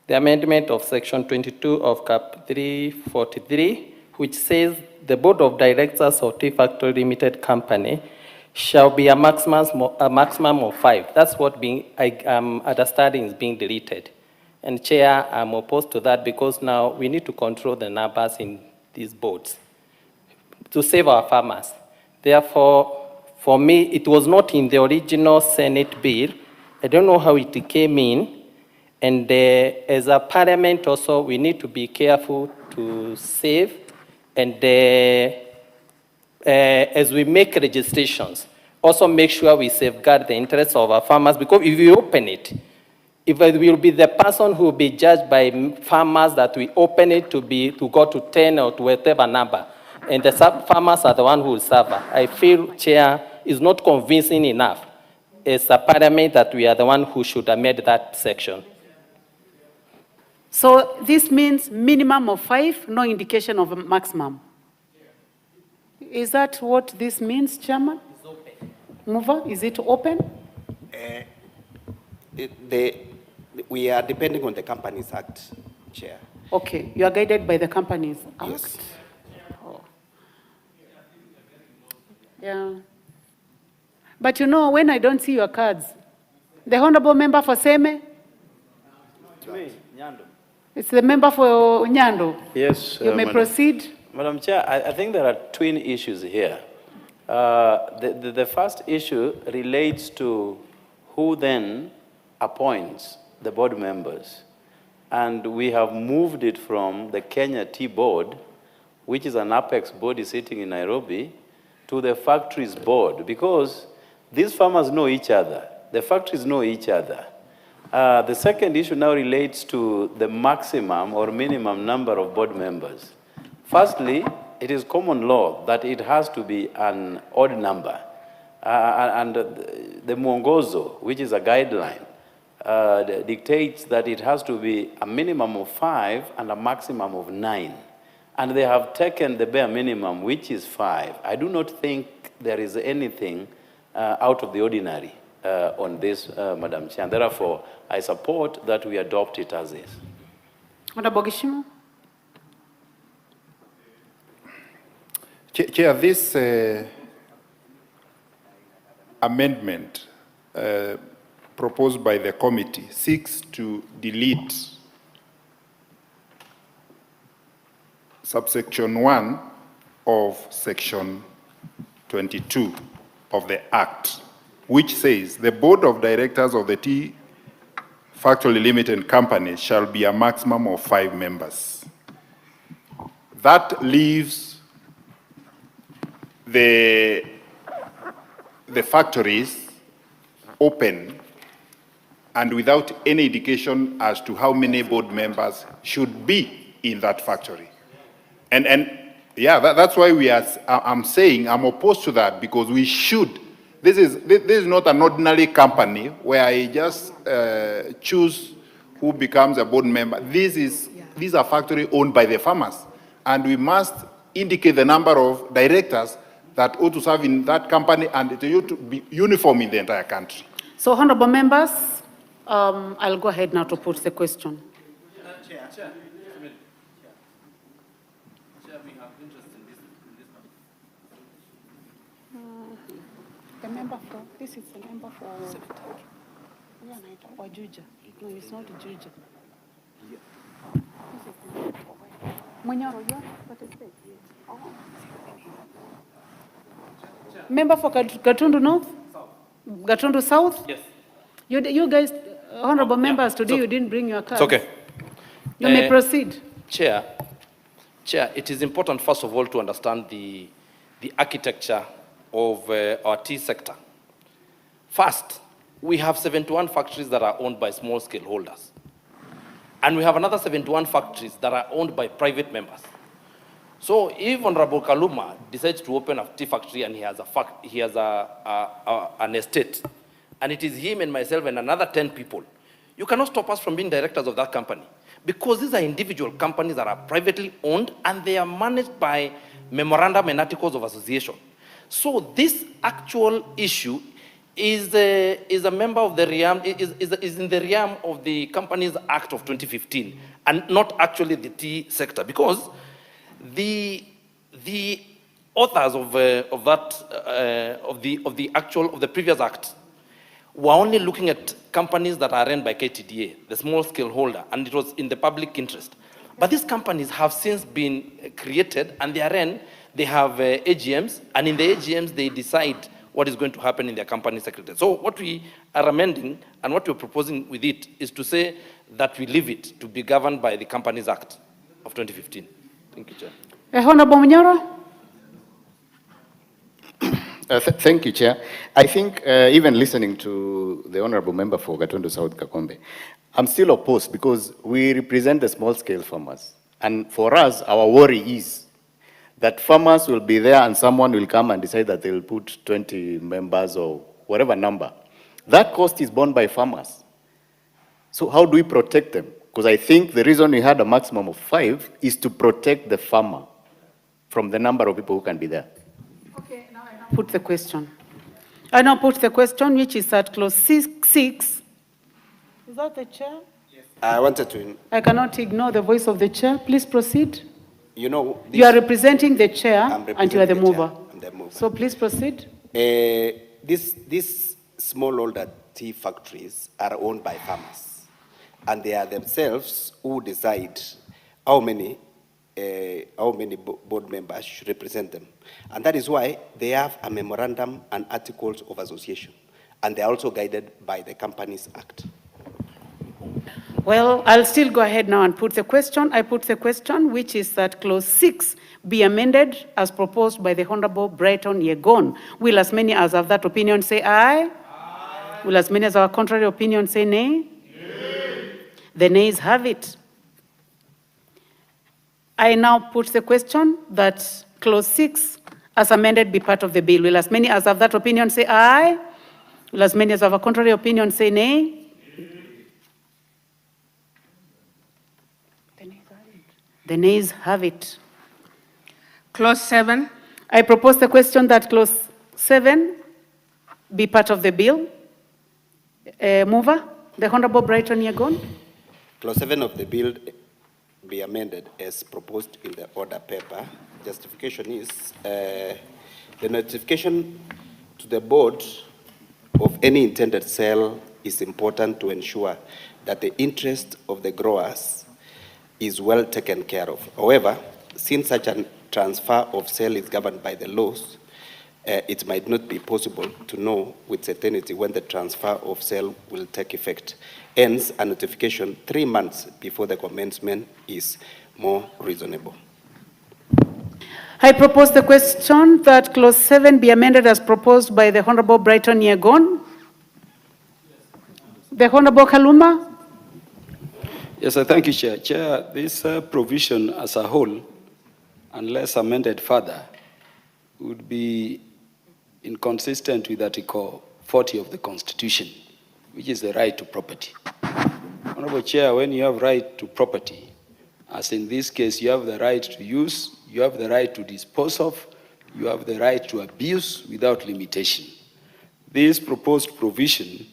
the amendment of section 22 of Cap 343, which says the board of directors of Tea Factory Limited Company shall be a maximum of 5. That's what I'm understanding is being deleted. And Chair, I'm opposed to that because now we need to control the numbers in these boards to save our farmers. Therefore, for me, it was not in the original Senate bill. I don't know how it came in. And as a parliament also, we need to be careful to save. And as we make registrations, also make sure we safeguard the interests of our farmers, because if we open it, if it will be the person who will be judged by farmers that we open it to go to 10 or to whatever number, and the farmers are the one who will suffer. I feel, Chair, is not convincing enough. as a parliament that we are the one who should amend that section. So this means minimum of 5, no indication of a maximum. Is that what this means, Chairman? It's open. Mover, is it open? We are depending on the Companies Act, Chair. Okay, you are guided by the Companies Act. Yes. Oh. Yeah. But you know, when I don't see your cards, the honorable member for Seme, it's the member for Nyando. Yes, You may Madam. proceed. Madam Chair, I think there are twin issues here. The first issue relates to who then appoints the board members. And we have moved it from the Kenya Tea Board, which is an apex body sitting in Nairobi, to the factories board, because these farmers know each other. The factories know each other. The second issue now relates to the maximum or minimum number of board members. Firstly, it is common law that it has to be an odd number. And the mwongozo, which is a guideline, dictates that it has to be a minimum of 5 and a maximum of 9. And they have taken the bare minimum, which is 5. I do not think there is anything out of the ordinary on this, Madam Chair. And therefore, I support that we adopt it as is. Honorable Gishimo. Chair, this amendment proposed by the committee seeks to delete subsection 1 of section 22 of the Act, which says the board of directors of the Tea Factory Limited Company shall be a maximum of 5 members. That leaves the factories open and without any indication as to how many board members should be in that factory. And yeah, that's why I'm saying I'm opposed to that, because we should. This is not an ordinary company where I just choose who becomes a board member. These are factories owned by the farmers, and we must indicate the number of directors that ought to serve in that company, and it ought to be uniform in the entire country. So, honorable members, I'll go ahead now to put the question. Chair. The member for, this is the member for Juja. No, it's not Juja. Munyoro, you participate? Member for Gatundu North? Gatundu South? Yes. You guys, honorable members, today you didn't bring your cards. It's okay. You may proceed. Chair, it is important, first of all, to understand the architecture of our tea sector. First, we have 71 factories that are owned by small-scale holders. And we have another 71 factories that are owned by private members. So if Honorable Kaluma decides to open a tea factory and he has an estate, and it is him and myself and another 10 people, you cannot stop us from being directors of that company, because these are individual companies that are privately owned and they are managed by memorandum and articles of association. So this actual issue is a member of the realm, is in the realm of the Companies Act of 2015 and not actually the tea sector, because the authors of the previous act were only looking at companies that are run by KTDA, the small scale holder, and it was in the public interest. But these companies have since been created, and they are run. They have AGMs, and in the AGMs they decide what is going to happen in their company secretary. So what we are amending and what we're proposing with it is to say that we leave it to be governed by the Companies Act of 2015. Thank you, Chair. Honorable Munyoro. Thank you, Chair. I think even listening to the Honorable Member for Gatundu South Kakombe, I'm still opposed because we represent the small-scale farmers. And for us, our worry is that farmers will be there and someone will come and decide that they'll put 20 members or whatever number. that cost is borne by farmers. So how do we protect them? Because I think the reason we had a maximum of 5 is to protect the farmer from the number of people who can be there. Okay, now I now put the question. I now put the question, which is at clause 6. Is that the chair? I wanted to, I cannot ignore the voice of the chair. Please proceed. you know, You are representing the chair I'm and you are the representing the mover. chair. I'm the mover. So please proceed. These smallholder tea factories are owned by farmers, and they are themselves who decide how many board members should represent them. And that is why they have a memorandum and articles of association, and they are also guided by the Companies Act. Well, I'll still go ahead now and put the question. I put the question, which is that clause 6 be amended as proposed by the Honorable Brighton Yegon. Will as many as have that opinion say aye? Aye. Will as many as have a contrary opinion say nay? Nay. The nays have it. I now put the question that clause 6 as amended be part of the bill. Will as many as have that opinion say aye? Will as many as have a contrary opinion say nay? The nays have it. Clause 7. I propose the question that clause 7 be part of the bill. Mover, the Honorable Brighton Yegon. Clause 7 of the bill be amended as proposed in the order paper. Justification is the notification to the board of any intended sale is important to ensure that the interest of the growers is well taken care of. However, since such a transfer of sale is governed by the laws, it might not be possible to know with certainty when the transfer of sale will take effect. Hence, a notification 3 months before the commencement is more reasonable. I propose the question that clause 7 be amended as proposed by the Honorable Brighton Yegon. The Honorable Kaluma. Yes, I thank you, Chair. Chair, this provision as a whole, unless amended further, would be inconsistent with Article 40 of the Constitution, which is the right to property. Honorable Chair, when you have right to property, as in this case, you have the right to use, you have the right to dispose of, you have the right to abuse without limitation. This proposed provision,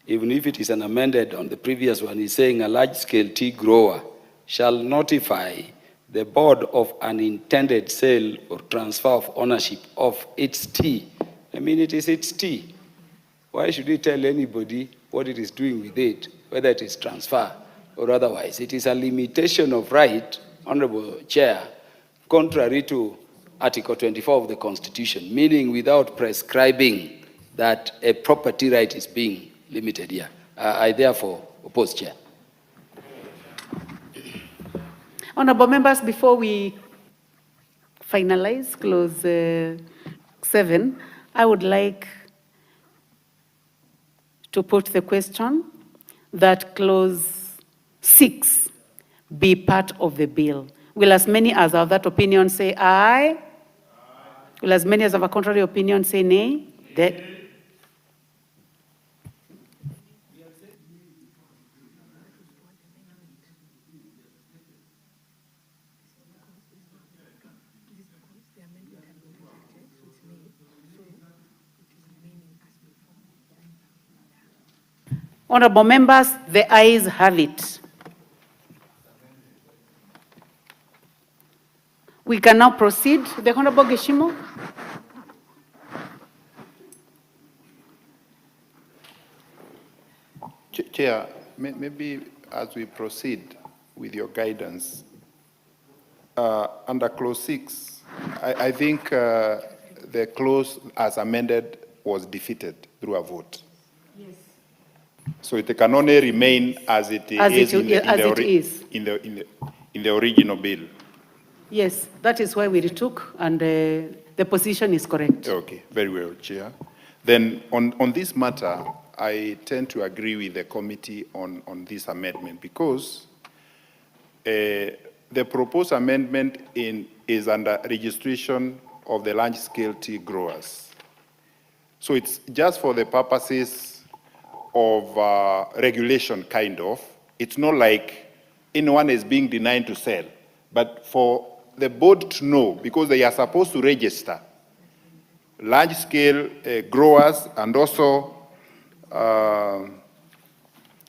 even if it is an amended on the previous one, is saying a large-scale tea grower shall notify the board of an intended sale or transfer of ownership of its tea. I mean, it is its tea. Why should we tell anybody what it is doing with it, whether it is transfer or otherwise? It is a limitation of right, Honorable Chair, contrary to Article 24 of the Constitution, meaning without prescribing that a property right is being limited here. I therefore oppose, Chair. Honorable members, before we finalize clause 7, I would like to put the question that clause 6 be part of the bill. Will as many as have that opinion say aye? Will as many as have a contrary opinion say nay? Honorable members, the ayes have it. We can now proceed. The Honorable Geshimo. Chair, maybe as we proceed with your guidance, under clause 6, I think the clause as amended was defeated through a vote. Yes. So it can only remain as it is in the original bill. Yes, that is why we retook, and the position is correct. Okay, very well, Chair. Then on this matter, I tend to agree with the committee on this amendment because the proposed amendment is under registration of the large-scale tea growers. So it's just for the purposes of regulation, kind of. It's not like anyone is being denied to sell, but for the board to know, because they are supposed to register large-scale growers and also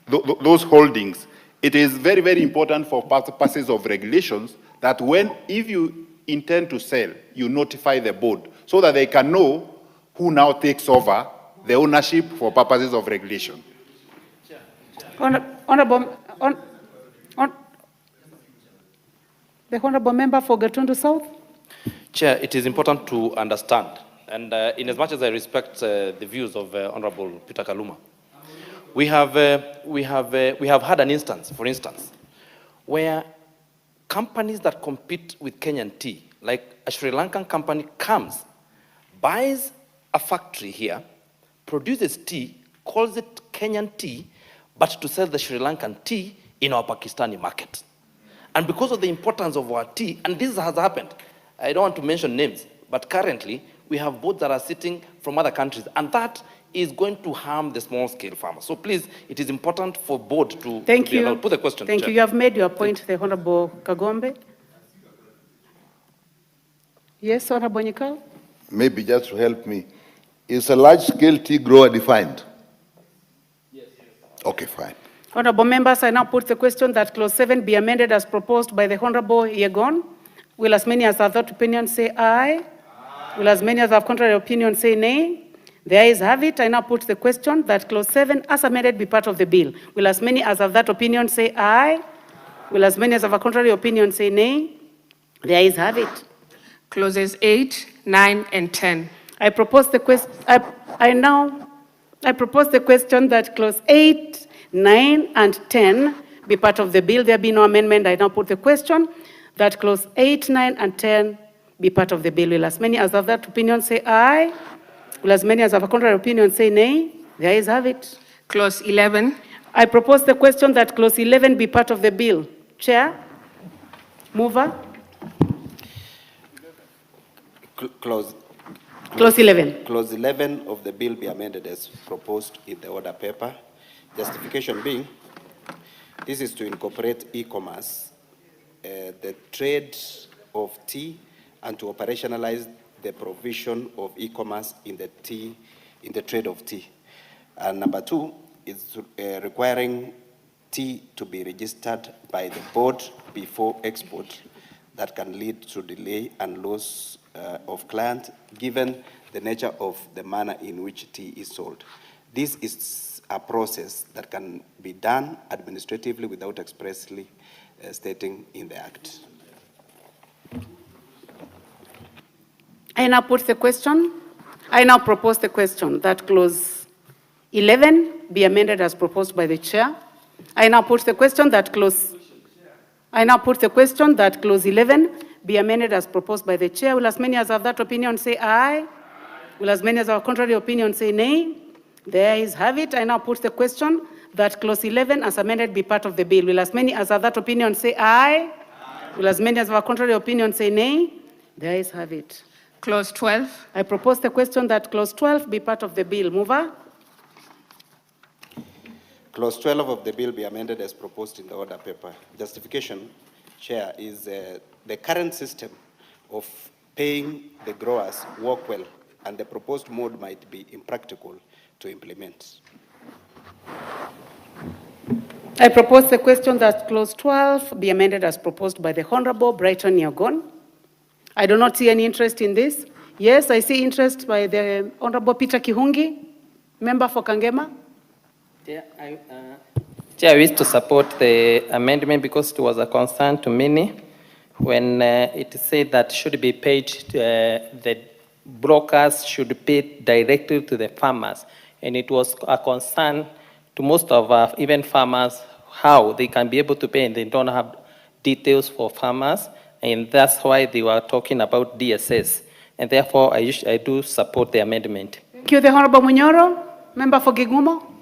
those holdings. It is very, very important for purposes of regulations that if you intend to sell, you notify the board so that they can know who now takes over the ownership for purposes of regulation. The Honorable Member for Gatundu South. Chair, it is important to understand, and in as much as I respect the views of Honorable Peter Kaluma, we have had an instance, for instance, where companies that compete with Kenyan tea, like a Sri Lankan company comes, buys a factory here, produces tea, calls it Kenyan tea, but to sell the Sri Lankan tea in our Pakistani market. And because of the importance of our tea, and this has happened, I don't want to mention names, but currently we have boards that are sitting from other countries, and that is going to harm the small-scale farmers. So please, it is important for board to be allowed. Put the question. Thank you. You have made your point, the Honorable Kagombe. Yes, Honorable Nyikal? Maybe just to help me. Is a large-scale tea grower defined? Yes. Okay, fine. Honorable members, I now put the question that clause 7 be amended as proposed by the Honorable Yegon. Will as many as have that opinion say aye? Aye. Will as many as have contrary opinion say nay? The ayes have it. I now put the question that clause 7 as amended be part of the bill. Will as many as have that opinion say aye? Aye. Will as many as have a contrary opinion say nay? The ayes have it. Clauses 8, 9, and 10. I propose the question. I propose the question that clause 8, 9, and 10 be part of the bill. There be no amendment. I now put the question that clause 8, 9, and 10 be part of the bill. Will as many as have that opinion say aye? Will as many as have a contrary opinion say nay? The ayes have it. Clause 11. I propose the question that clause 11 be part of the bill. Chair? Mover? Clause 11. Clause 11 of the bill be amended as proposed in the order paper. Justification being, this is to incorporate e-commerce, the trade of tea, and to operationalize the provision of e-commerce in the trade of tea. And number 2 is requiring tea to be registered by the board before export. That can lead to delay and loss of client, given the nature of the manner in which tea is sold. This is a process that can be done administratively without expressly stating in the Act. I now put the question. I now propose the question that clause 11 be amended as proposed by the chair. I now put the question that clause 11 be amended as proposed by the chair. Will as many as have that opinion say aye? Will as many as have a contrary opinion say nay? The ayes have it. I now put the question that clause 11 as amended be part of the bill. Will as many as have that opinion say aye? Will as many as have a contrary opinion say nay? The ayes have it. Clause 12. I propose the question that clause 12 be part of the bill. Mover? Clause 12 of the bill be amended as proposed in the order paper. Justification, Chair, is the current system of paying the growers work well, and the proposed mode might be impractical to implement. I propose the question that clause 12 be amended as proposed by the Honorable Brighton Nyagon. I do not see any interest in this. Yes, I see interest by the Honorable Peter Kihungi, member for Kangema. Chair, I wish to support the amendment because it was a concern to many when it said that should be paid, the brokers should pay directly to the farmers. And it was a concern to most of even farmers, how they can be able to pay and they don't have details for farmers. And that's why they were talking about DSS. And therefore, I do support the amendment. Thank you. The Honorable Munyoro, member for Gigumo.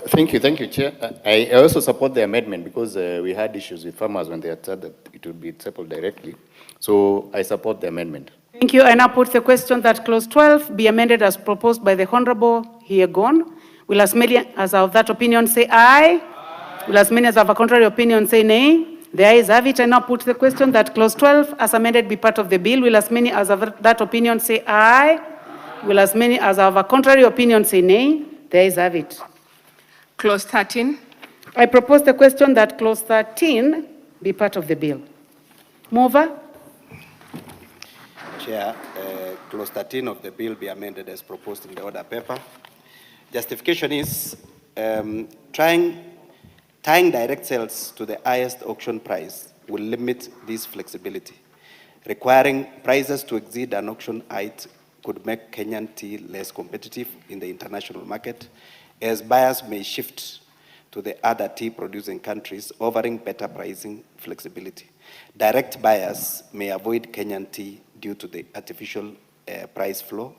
Thank you, Chair. I also support the amendment because we had issues with farmers when they had said that it would be settled directly. So I support the amendment. Thank you. I now put the question that clause 12 be amended as proposed by the Honorable Yegon. Will as many as are of that opinion say aye? Will as many as have a contrary opinion say nay? The ayes have it. I now put the question that clause 12 as amended be part of the bill. Will as many as have that opinion say aye? Will as many as have a contrary opinion say nay? The ayes have it. Clause 13. I propose the question that clause 13 be part of the bill. Mover? Chair, clause 13 of the bill be amended as proposed in the order paper. Justification is tying direct sales to the highest auction price will limit this flexibility. Requiring prices to exceed an auction height could make Kenyan tea less competitive in the international market, as buyers may shift to the other tea producing countries, offering better pricing flexibility. Direct buyers may avoid Kenyan tea due to the artificial price floor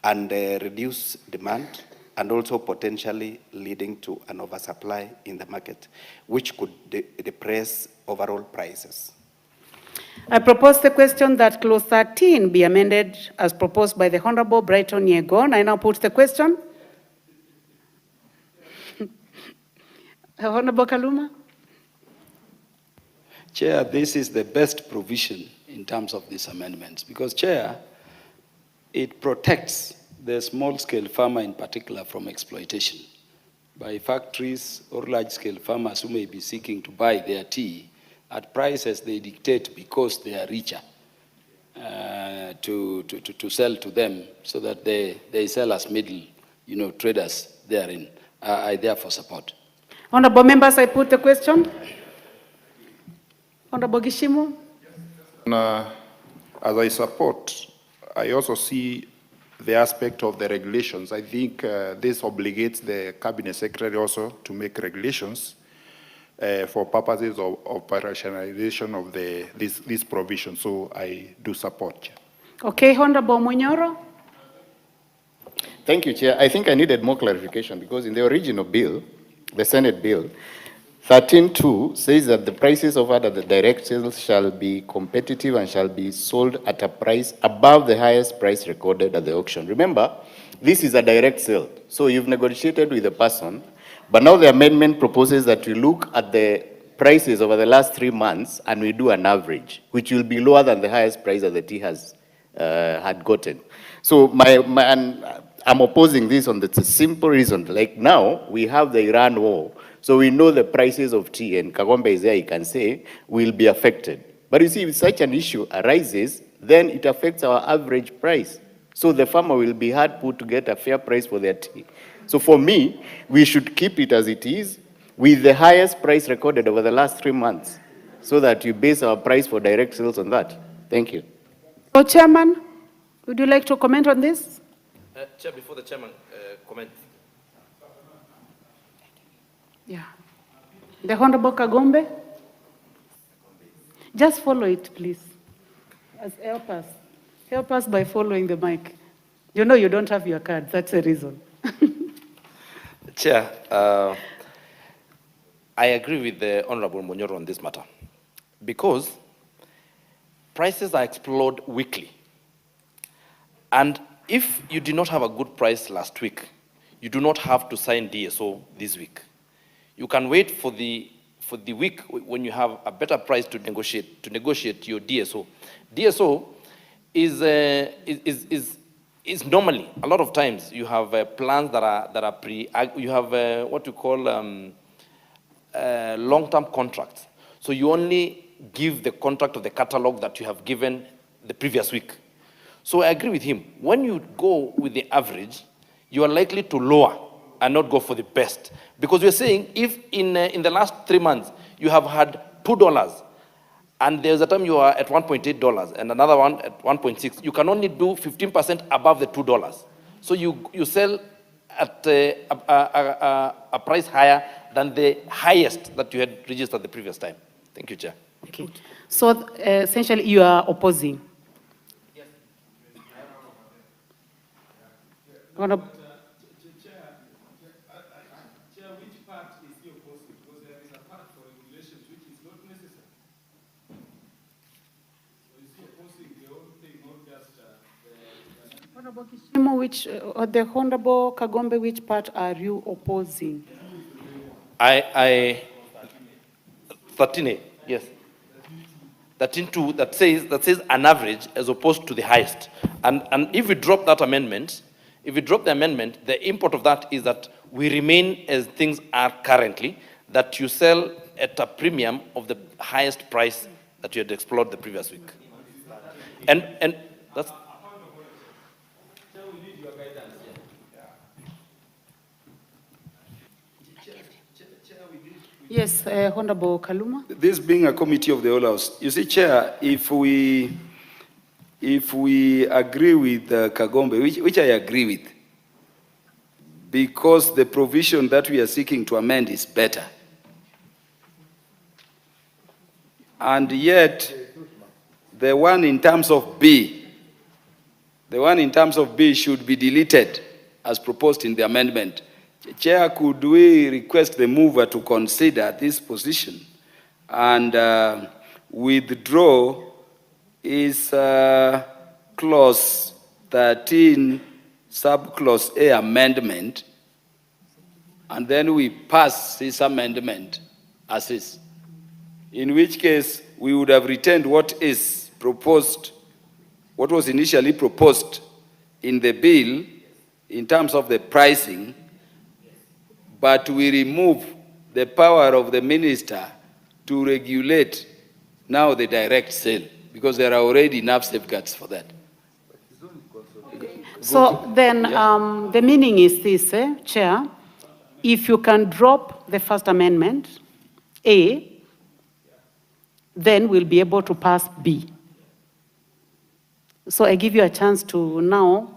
and reduce demand, and also potentially leading to an oversupply in the market, which could depress overall prices. I propose the question that clause 13 be amended as proposed by the Honorable Brighton Yegon. I now put the question. Honorable Kaluma. Chair, this is the best provision in terms of these amendments because, Chair, it protects the small-scale farmer in particular from exploitation by factories or large-scale farmers who may be seeking to buy their tea at prices they dictate because they are richer to sell to them so that they sell as middle, traders therein. I therefore support. Honorable members, I put the question. Honorable Gishimu. As I support, I also see the aspect of the regulations. I think this obligates the Cabinet Secretary also to make regulations for purposes of operationalization of this provision. So I do support. Okay, Honorable Munyoro. Thank you, Chair. I think I needed more clarification because in the original bill, the Senate bill, 13.2 says that the prices offered at the direct sales shall be competitive and shall be sold at a price above the highest price recorded at the auction. Remember, this is a direct sale. So you've negotiated with the person, but now the amendment proposes that we look at the prices over the last 3 months and we do an average, which will be lower than the highest price that the tea has had gotten. So I'm opposing this on the simple reason, like now we have the Iran war, so we know the prices of tea, and Kagombe is there, he can say, will be affected. But you see, if such an issue arises, then it affects our average price. So the farmer will be hard put to get a fair price for their tea. So for me, we should keep it as it is, with the highest price recorded over the last 3 months, so that you base our price for direct sales on that. Thank you. So, Chairman, would you like to comment on this? Chair, before the chairman comments. Yeah. The Honorable Kagombe? Just follow it, please. Help us. Help us by following the mic. You know you don't have your card. That's the reason. Chair, I agree with the Honorable Munyoro on this matter because prices are explored weekly. And if you did not have a good price last week, you do not have to sign DSO this week. You can wait for the week when you have a better price to negotiate your DSO. DSO is normally, a lot of times, you have plans that are you have what you call long-term contracts. So you only give the contract of the catalog that you have given the previous week. So I agree with him. When you go with the average, you are likely to lower and not go for the best. Because we're saying if in the last 3 months you have had $2 and there's a time you are at $1.8 and another one at 1.6, you can only do 15% above the $2. So you sell at a price higher than the highest that you had registered the previous time. Thank you, Chair. Okay. So essentially you are opposing. Honorable. Kishimo, or the Honorable Kagombe, which part are you opposing? 13A, yes. 13.2 that says an average as opposed to the highest. And if we drop that amendment, if we drop the amendment, the import of that is that we remain as things are currently, that you sell at a premium of the highest price that you had explored the previous week. And that's... Yes, Honorable Kaluma. This being a committee of the whole house, you see, Chair, if we agree with Kagombe, which I agree with, because the provision that we are seeking to amend is better. And yet, the one in terms of B should be deleted as proposed in the amendment. Chair, could we request the mover to consider this position and withdraw his clause 13 subclause A amendment, and then we pass this amendment as is, in which case we would have retained what is proposed, what was initially proposed in the bill in terms of the pricing, but we remove the power of the minister to regulate now the direct sale, because there are already enough safeguards for that. So then the meaning is this, Chair, if you can drop the first amendment, A, then we'll be able to pass B. So I give you a chance to now.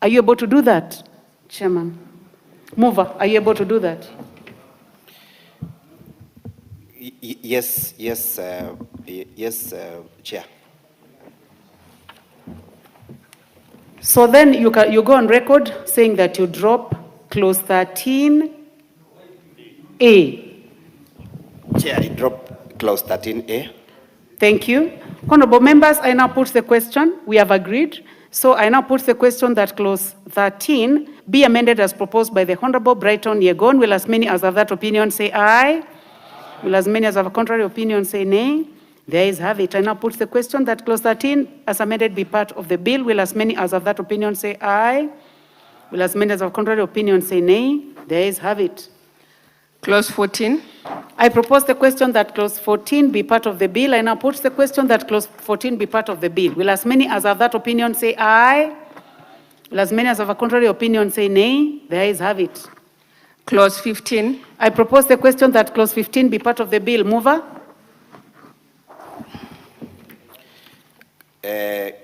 Are you able to do that, Chairman? Mover, are you able to do that? Yes, Chair. So then you go on record saying that you drop clause 13A. Chair, I drop clause 13A. Thank you. Honorable members, I now put the question. We have agreed. So I now put the question that clause 13 be amended as proposed by the Honorable Brighton Yegon. Will as many as have that opinion say aye? Will as many as have a contrary opinion say nay? The ayes have it. I now put the question that clause 13 as amended be part of the bill. Will as many as have that opinion say aye? Will as many as have contrary opinion say nay? The ayes have it. Clause 14. I propose the question that clause 14 be part of the bill. I now put the question that clause 14 be part of the bill. Will as many as have that opinion say aye? Will as many as have a contrary opinion say nay? The ayes have it. Clause 15. I propose the question that clause 15 be part of the bill. Mover?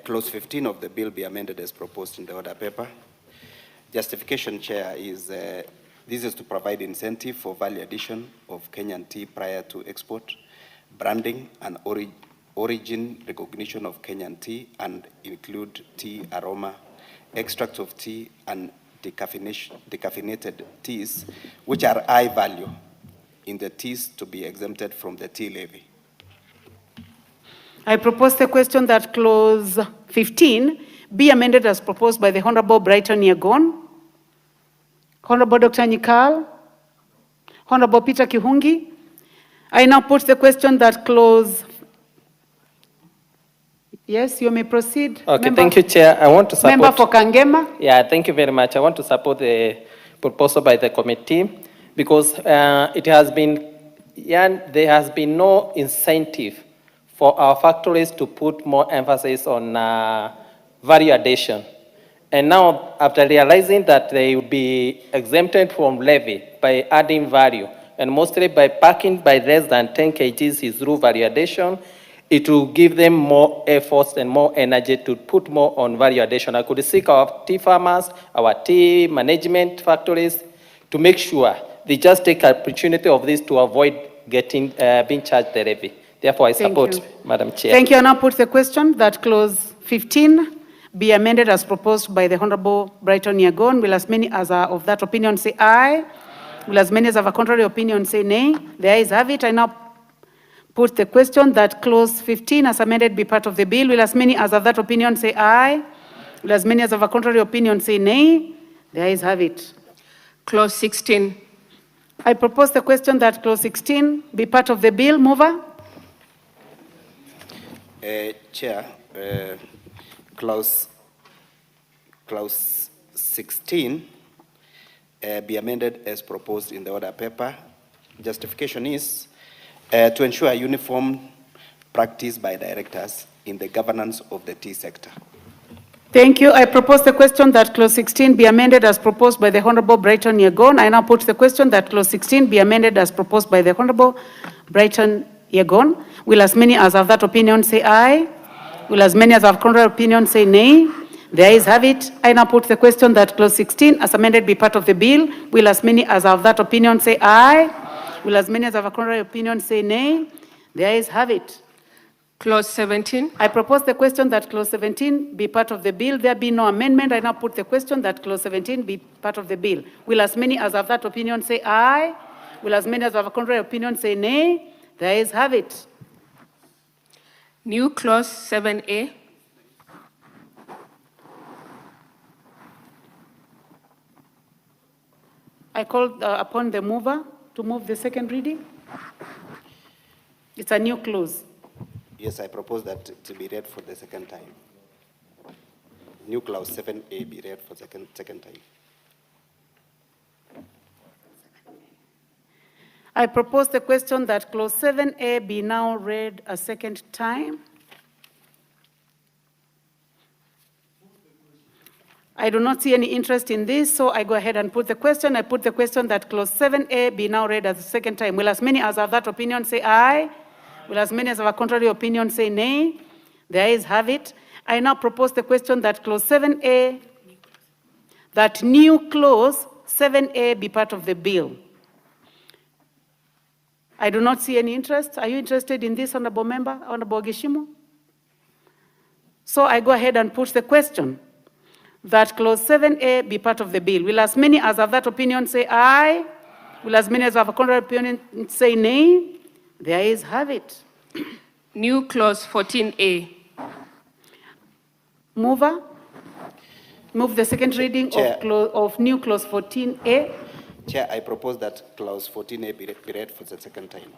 Clause 15 of the bill be amended as proposed in the order paper. Justification, Chair, is this is to provide incentive for value addition of Kenyan tea prior to export, branding and origin recognition of Kenyan tea, and include tea aroma, extracts of tea, and decaffeinated teas, which are high value in the teas, to be exempted from the tea levy. I propose the question that clause 15 be amended as proposed by the Honorable Brighton Yegon, Honorable Dr. Nyikal, Honorable Peter Kihungi. I now put the question that clause... Yes, you may proceed. Okay, thank you, Chair. I want to support... Member for Kangema. Yeah, thank you very much. I want to support the proposal by the committee because it has been, there has been no incentive for our factories to put more emphasis on value addition. And now, after realizing that they will be exempted from levy by adding value, and mostly by packing by less than 10 kgs through value addition, it will give them more efforts and more energy to put more on value addition. I could seek our tea farmers, our tea management factories to make sure they just take opportunity of this to avoid getting being charged the levy. Therefore, I support, Madam Chair. Thank you. I now put the question that clause 15 be amended as proposed by the Honorable Brighton Yegon. Will as many as are of that opinion say aye? Will as many as have a contrary opinion say nay? The ayes have it. I now put the question that clause 15 as amended be part of the bill. Will as many as have that opinion say aye? Will as many as have a contrary opinion say nay? The ayes have it. Clause 16. I propose the question that clause 16 be part of the bill. Mover? Chair, clause 16 be amended as proposed in the order paper. Justification is to ensure uniform practice by directors in the governance of the tea sector. Thank you. I propose the question that clause 16 be amended as proposed by the Honorable Brighton Yegon. I now put the question that clause 16 be amended as proposed by the Honorable Brighton Yegon. Will as many as have that opinion say aye? Will as many as have contrary opinion say nay? The ayes have it. I now put the question that clause 16 as amended be part of the bill. Will as many as have that opinion say aye? Will as many as have a contrary opinion say nay? The ayes have it. Clause 17. I propose the question that clause 17 be part of the bill. There be no amendment. I now put the question that clause 17 be part of the bill. Will as many as have that opinion say aye? Will as many as have a contrary opinion say nay? The ayes have it. New clause 7A. I call upon the mover to move the second reading. It's a new clause. Yes, I propose that to be read for the second time. New clause 7A be read for second time. I propose the question that clause 7A be now read a second time. I do not see any interest in this, so I go ahead and put the question. I put the question that clause 7A be now read a second time. Will as many as have that opinion say aye? Will as many as have a contrary opinion say nay? The ayes have it. I now propose the question that clause 7A, that new clause 7A be part of the bill. I do not see any interest. Are you interested in this, Honorable Member, Honorable Gishimu? So I go ahead and put the question that clause 7A be part of the bill. Will as many as have that opinion say aye? Will as many as have a contrary opinion say nay? The ayes have it. New clause 14A. Mover? Move the second reading of new clause 14A. Chair, I propose that clause 14A be read for the second time.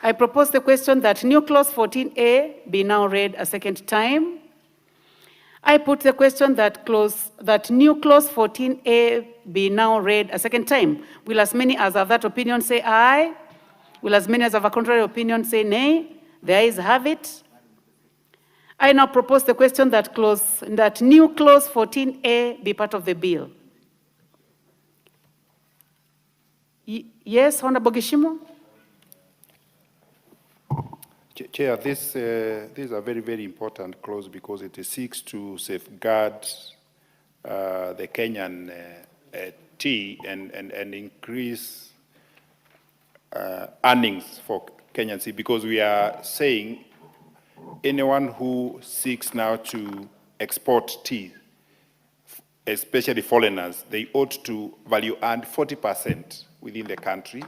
I propose the question that new clause 14A be now read a second time. I put the question that new clause 14A be now read a second time. Will as many as have that opinion say aye? Will as many as have a contrary opinion say nay? The ayes have it. I now propose the question that new clause 14A be part of the bill. Yes, Honorable Gishimu? Chair, this is a very, very important clause because it seeks to safeguard the Kenyan tea and increase earnings for Kenyan tea, because we are saying anyone who seeks now to export tea, especially foreigners, they ought to value earn 40% within the country,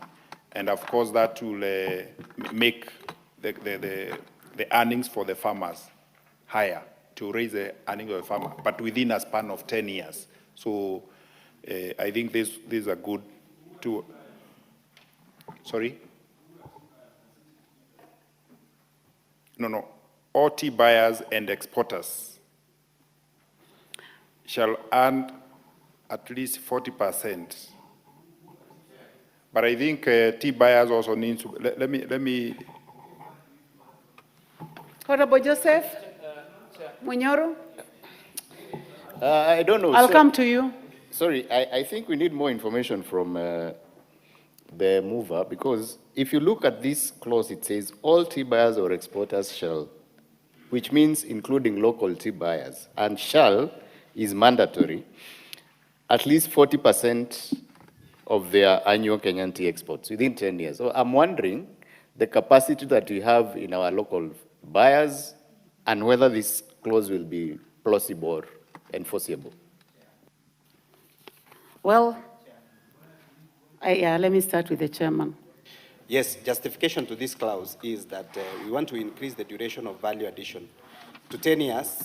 and of course that will make the earnings for the farmers higher, to raise the earnings of the farmer, but within a span of 10 years. So I think these are good to. Sorry? No. All tea buyers and exporters shall earn at least 40%. But I think tea buyers also need to, let me. Honorable Joseph Munyoro? I don't know. I'll come to you. Sorry, I think we need more information from the mover, because if you look at this clause, it says all tea buyers or exporters shall, which means including local tea buyers, and shall is mandatory, at least 40% of their annual Kenyan tea exports within 10 years. So I'm wondering the capacity that we have in our local buyers and whether this clause will be plausible or enforceable. Well, let me start with the chairman. Yes, justification to this clause is that we want to increase the duration of value addition to 10 years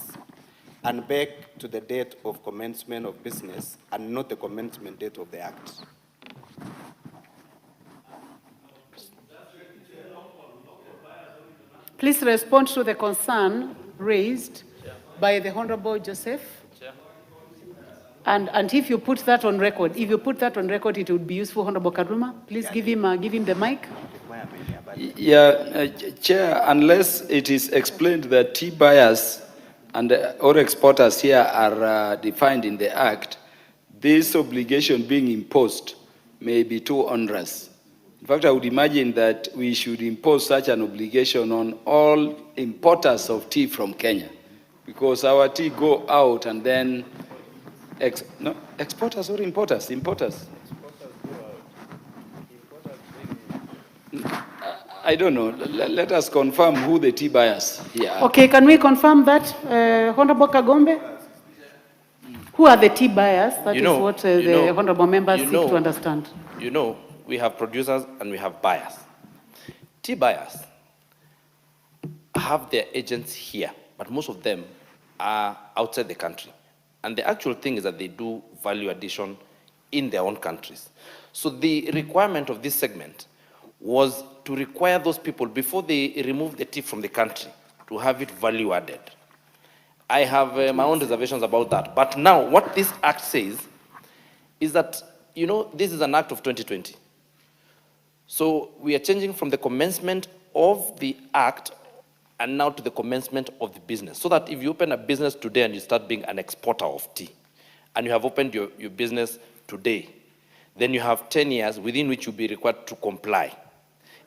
and back to the date of commencement of business and not the commencement date of the act. Please respond to the concern raised by the Honorable Joseph. And if you put that on record, it would be useful, Honorable Karuma. Please give him the mic. Yeah, Chair, unless it is explained that tea buyers and or exporters here are defined in the Act, this obligation being imposed may be too onerous. In fact, I would imagine that we should impose such an obligation on all importers of tea from Kenya, because our tea go out and then exporters or importers? Importers. I don't know. Let us confirm who the tea buyers here are. Okay, can we confirm that, Honorable Kagombe? Who are the tea buyers? That is what the honorable members seek to understand. You know, we have producers and we have buyers. Tea buyers have their agents here, but most of them are outside the country. And the actual thing is that they do value addition in their own countries. So the requirement of this segment was to require those people, before they remove the tea from the country, to have it value added. I have my own reservations about that. But now, what this act says is that, you know, this is an act of 2020. So we are changing from the commencement of the act and now to the commencement of the business. So that if you open a business today and you start being an exporter of tea, and you have opened your business today, then you have 10 years within which you'll be required to comply.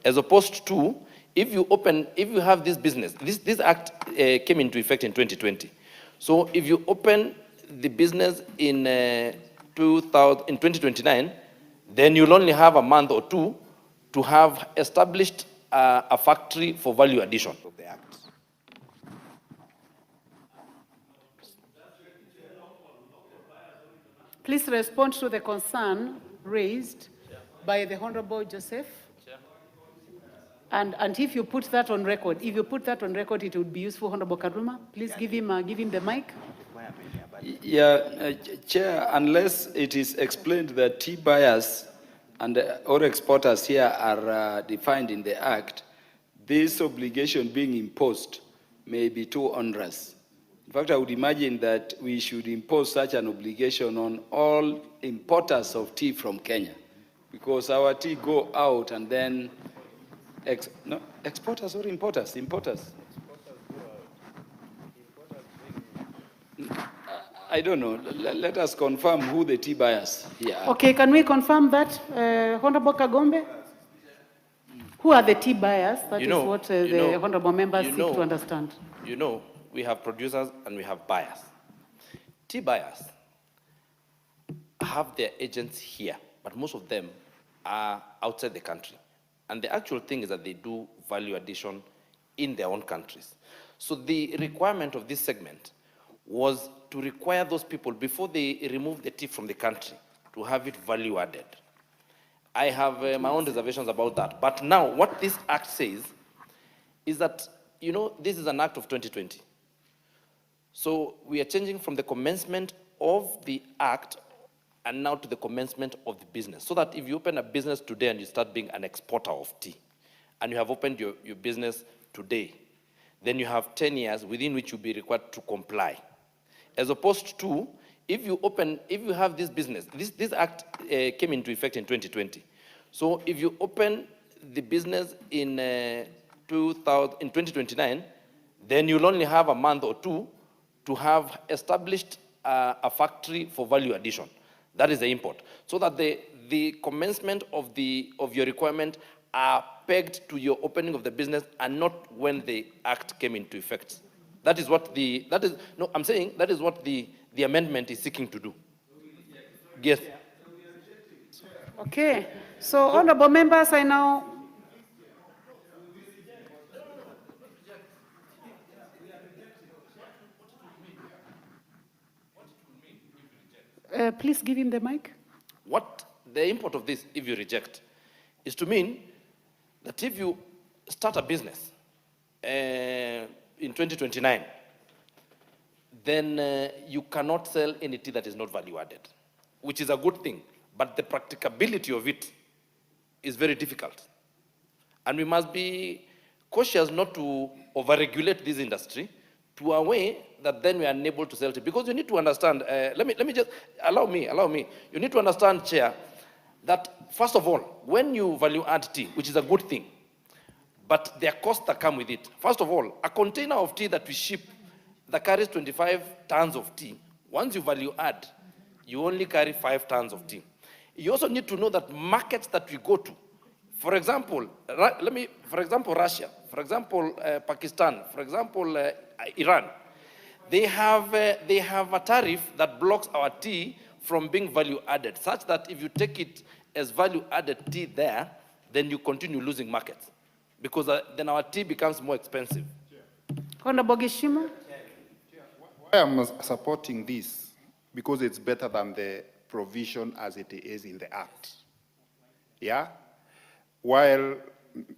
As opposed to, if you have this business, this act came into effect in 2020. So if you open the business in 2029, then you'll only have a month or two to have established a factory for value addition. Of the act. Please respond to the concern raised by the Honorable Joseph. And if you put that on record, it would be useful, Honorable Karuma. Please give him the mic. Yeah, Chair, unless it is explained that tea buyers and or exporters here are defined in the Act, this obligation being imposed may be too onerous. In fact, I would imagine that we should impose such an obligation on all importers of tea from Kenya, because our tea go out and then exporters or importers? Importers. I don't know. Let us confirm who the tea buyers here are. Okay, can we confirm that, Honorable Kagombe? Who are the tea buyers? That is what the honorable members seek to understand. You know, we have producers and we have buyers. Tea buyers have their agents here, but most of them are outside the country. And the actual thing is that they do value addition in their own countries. So the requirement of this segment was to require those people, before they remove the tea from the country, to have it value added. I have my own reservations about that. But now, what this act says is that, you know, this is an act of 2020. So we are changing from the commencement of the act and now to the commencement of the business. So that if you open a business today and you start being an exporter of tea, and you have opened your business today, then you have 10 years within which you'll be required to comply. As opposed to, if you have this business, this act came into effect in 2020. So if you open the business in 2029, then you'll only have a month or two to have established a factory for value addition. That is the import. So that the commencement of your requirement are pegged to your opening of the business and not when the act came into effect. That is what I'm saying that is what the amendment is seeking to do. Yes. Okay. So, honorable members, I now. Please give him the mic. What the import of this, if you reject, is to mean that if you start a business in 2029, then you cannot sell any tea that is not value added, which is a good thing. But the practicability of it is very difficult. And we must be cautious not to overregulate this industry to a way that then we are unable to sell tea. Because you need to understand, let me just, allow me. You need to understand, Chair, that first of all, when you value add tea, which is a good thing, but there are costs that come with it. First of all, a container of tea that we ship that carries 25 tons of tea, once you value add, you only carry 5 tons of tea. You also need to know that markets that we go to, for example, Russia, for example, Pakistan, for example, Iran, they have a tariff that blocks our tea from being value added, such that if you take it as value added tea there, then you continue losing markets, because then our tea becomes more expensive. Honorable Gishimo. Why I'm supporting this, because it's better than the provision as it is in the Act. Yeah? While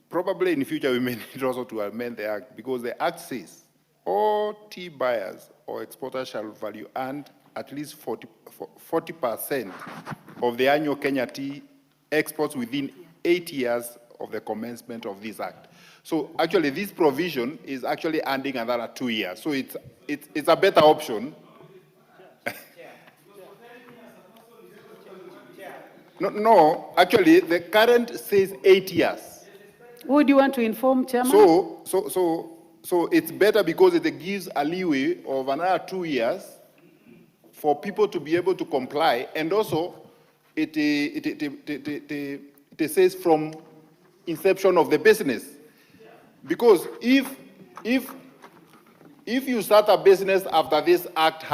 probably in the future we may need also to amend the Act, because the Act says all tea buyers or exporters shall value add at least 40% of the annual Kenya tea exports within 8 years of the commencement of this Act. So actually this provision is actually adding another 2 years. So it's a better option. No, actually the current says 8 years. Who do you want to inform, Chairman? So it's better because it gives a leeway of another 2 years for people to be able to comply, and also it says from inception of the business. Because if you start a business after this Act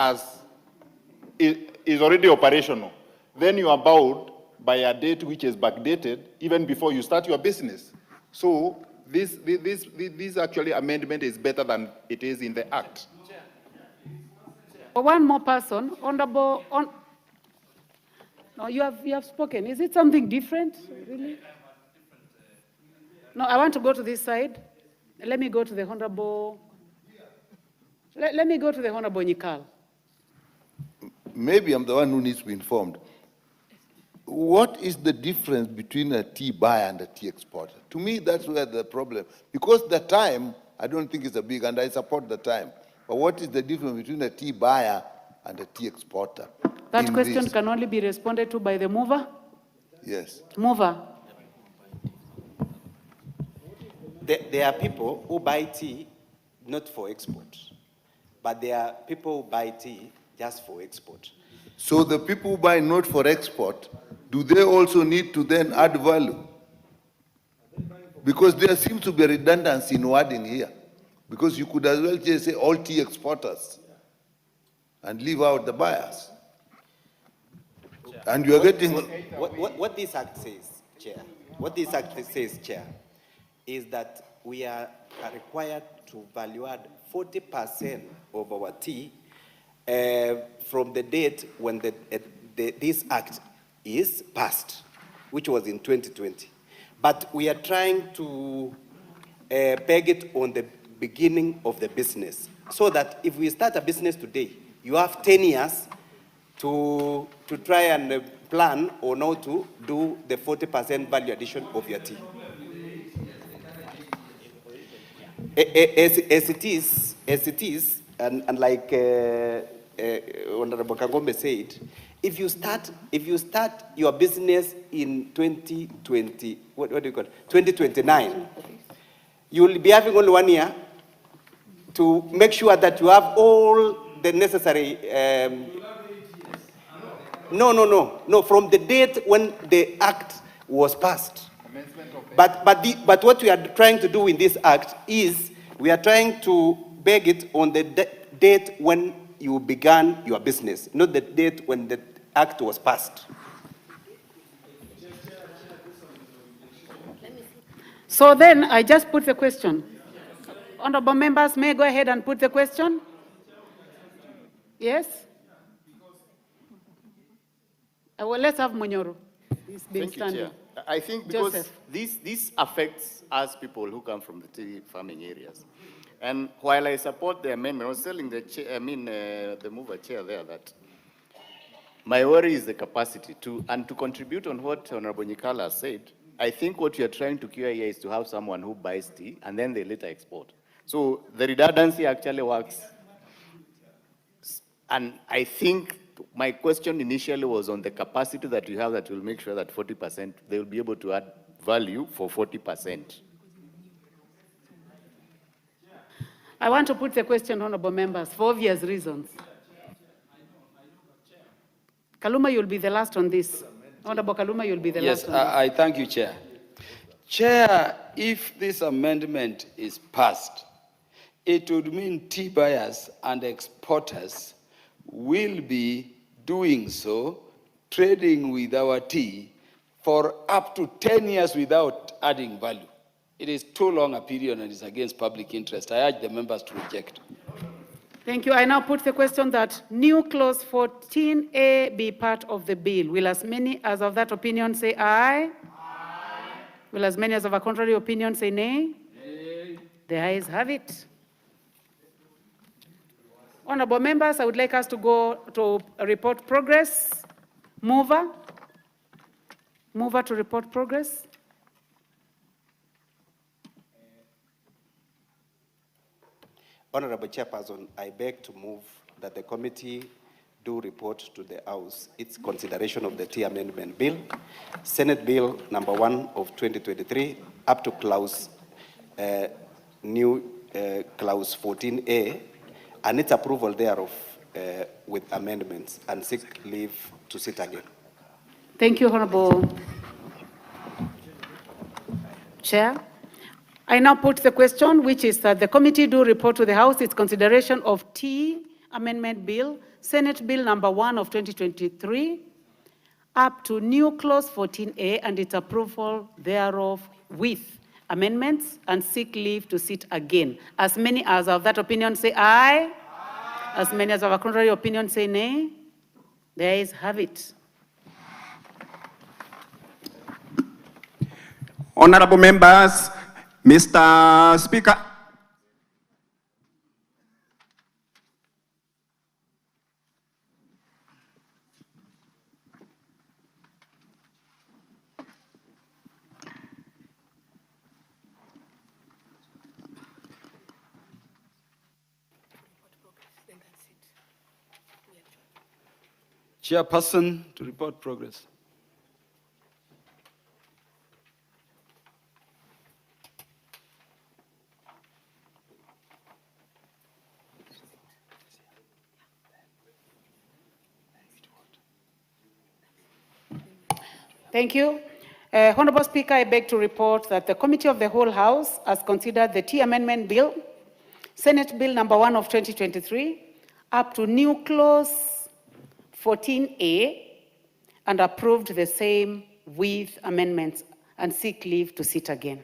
is already operational, then you are bound by a date which is backdated even before you start your business. So this actually amendment is better than it is in the Act. One more person, Honorable. No, you have spoken. Is it something different, really? No, I want to go to this side. Let me go to the Honorable. Let me go to the Honorable Nyikal. Maybe I'm the one who needs to be informed. What is the difference between a tea buyer and a tea exporter? To me, that's where the problem, because the time, I don't think it's a big, and I support the time. But what is the difference between a tea buyer and a tea exporter? That question can only be responded to by the mover. Yes. Mover. There are people who buy tea not for export, but there are people who buy tea just for export. So the people who buy not for export, do they also need to then add value? Because there seems to be redundancy in wording here. Because you could as well just say all tea exporters and leave out the buyers. And you are getting... What this Act says, Chair, Chair, is that we are required to value add 40% of our tea from the date when this Act is passed, which was in 2020. But we are trying to peg it on the beginning of the business, so that if we start a business today, you have 10 years to try and plan or how to do the 40% value addition of your tea. As it is, and like Honorable Kagombe said, if you start your business in 2020, what do you call it? 2029, you will be having only 1 year to make sure that you have all the necessary. No. From the date when the Act was passed. But what we are trying to do in this Act is we are trying to beg it on the date when you began your business, not the date when the Act was passed. So then I just put the question. Honorable members may go ahead and put the question. Yes? Well, let's have Munyoro. He's been Thank you, standing. Chair. I think because Joseph. this affects us people who come from the tea farming areas. And while I support the amendment, I was telling the chair, the mover chair there that my worry is the capacity to contribute on what Honorable Nyikala said. I think what we are trying to cure here is to have someone who buys tea and then they later export. So the redundancy actually works. And I think my question initially was on the capacity that we have that will make sure that 40%, they will be able to add value for 40%. I want to put the question, honorable members, for obvious reasons. Kaluma, you'll be the last on this. Honorable Kaluma, you'll be the Yes, last on this. I thank you, Chair. Chair, if this amendment is passed, it would mean tea buyers and exporters will be doing so, trading with our tea for up to 10 years without adding value. It is too long a period and is against public interest. I urge the members to reject. Thank you. I now put the question that new clause 14A be part of the bill. Will as many as of that opinion say aye? Aye. Will as many as of a contrary opinion say nay? Nay. The ayes have it. Honorable members, I would like us to go to report progress. Mover to report progress. Honorable Chairperson, I beg to move that the committee do report to the House its consideration of the tea amendment bill, Senate Bill number 1 of 2023, up to clause clause 14A, and its approval thereof with amendments, and seek leave to sit again. Thank you, Honorable Chair. I now put the question, which is that the committee do report to the House its consideration of Tea Amendment Bill, Senate Bill number 1 of 2023, up to new clause 14A and its approval thereof with amendments, and seek leave to sit again. As many as of that opinion say aye. Aye. As many as of a contrary opinion say nay. The ayes have it. Honorable members, Mr. Speaker. Chairperson to report progress. Thank you. Honorable Speaker, I beg to report that the Committee of the Whole House has considered the Tea Amendment Bill, Senate Bill number 1 of 2023, up to new clause 14A, and approved the same with amendments, and seek leave to sit again.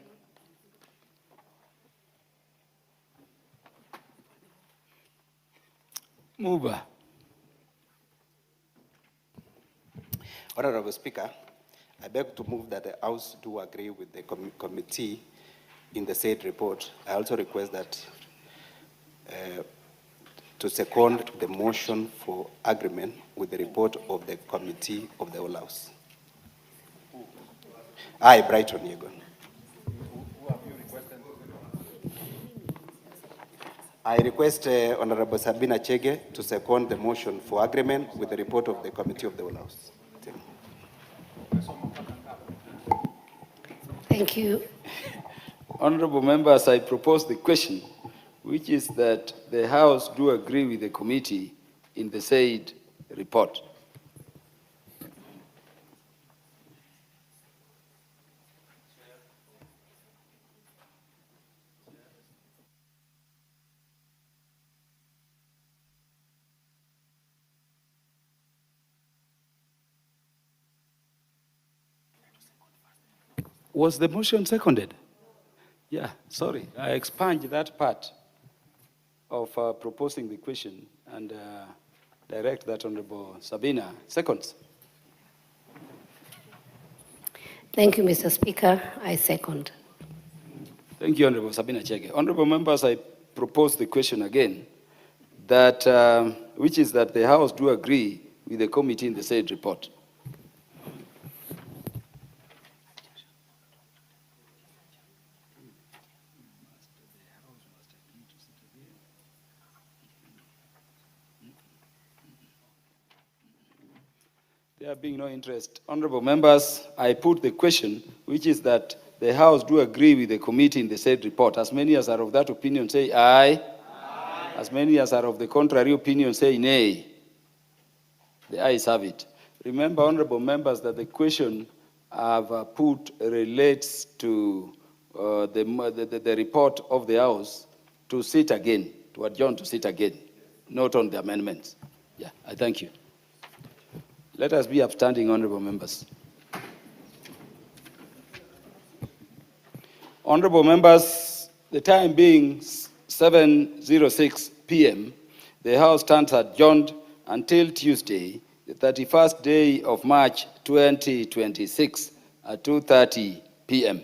Mover. Honorable Speaker, I beg to move that the House do agree with the committee in the said report. I also request that to second the motion for agreement with the report of the Committee of the Whole House. Aye, Brighton, Yegon. I request Honorable Sabina Chege to second the motion for agreement with the report of the Committee of the Whole House. Thank you. Honorable members, I propose the question, which is that the House do agree with the committee in the said report. Was the motion seconded? Yeah, sorry. I expunged that part of proposing the question and direct that Honorable Sabina. Seconds. Thank you, Mr. Speaker. I second. Thank you, Honorable Sabina Chege. Honorable members, I propose the question again, that, which is that the House do agree with the committee in the said report. There being no interest, honorable members, I put the question, which is that the House do agree with the committee in the said report. As many as are of that opinion say aye. Aye. As many as are of the contrary opinion say nay. The ayes have it. Remember, honorable members, that the question I've put relates to the report of the House to sit again, to adjourn to sit again, not on the amendments. Yeah, I thank you. Let us be upstanding, honorable members. Honorable members, the time being 7:06 p.m., the House stands adjourned until Tuesday, the 31st day of March 2026 at 2:30 p.m.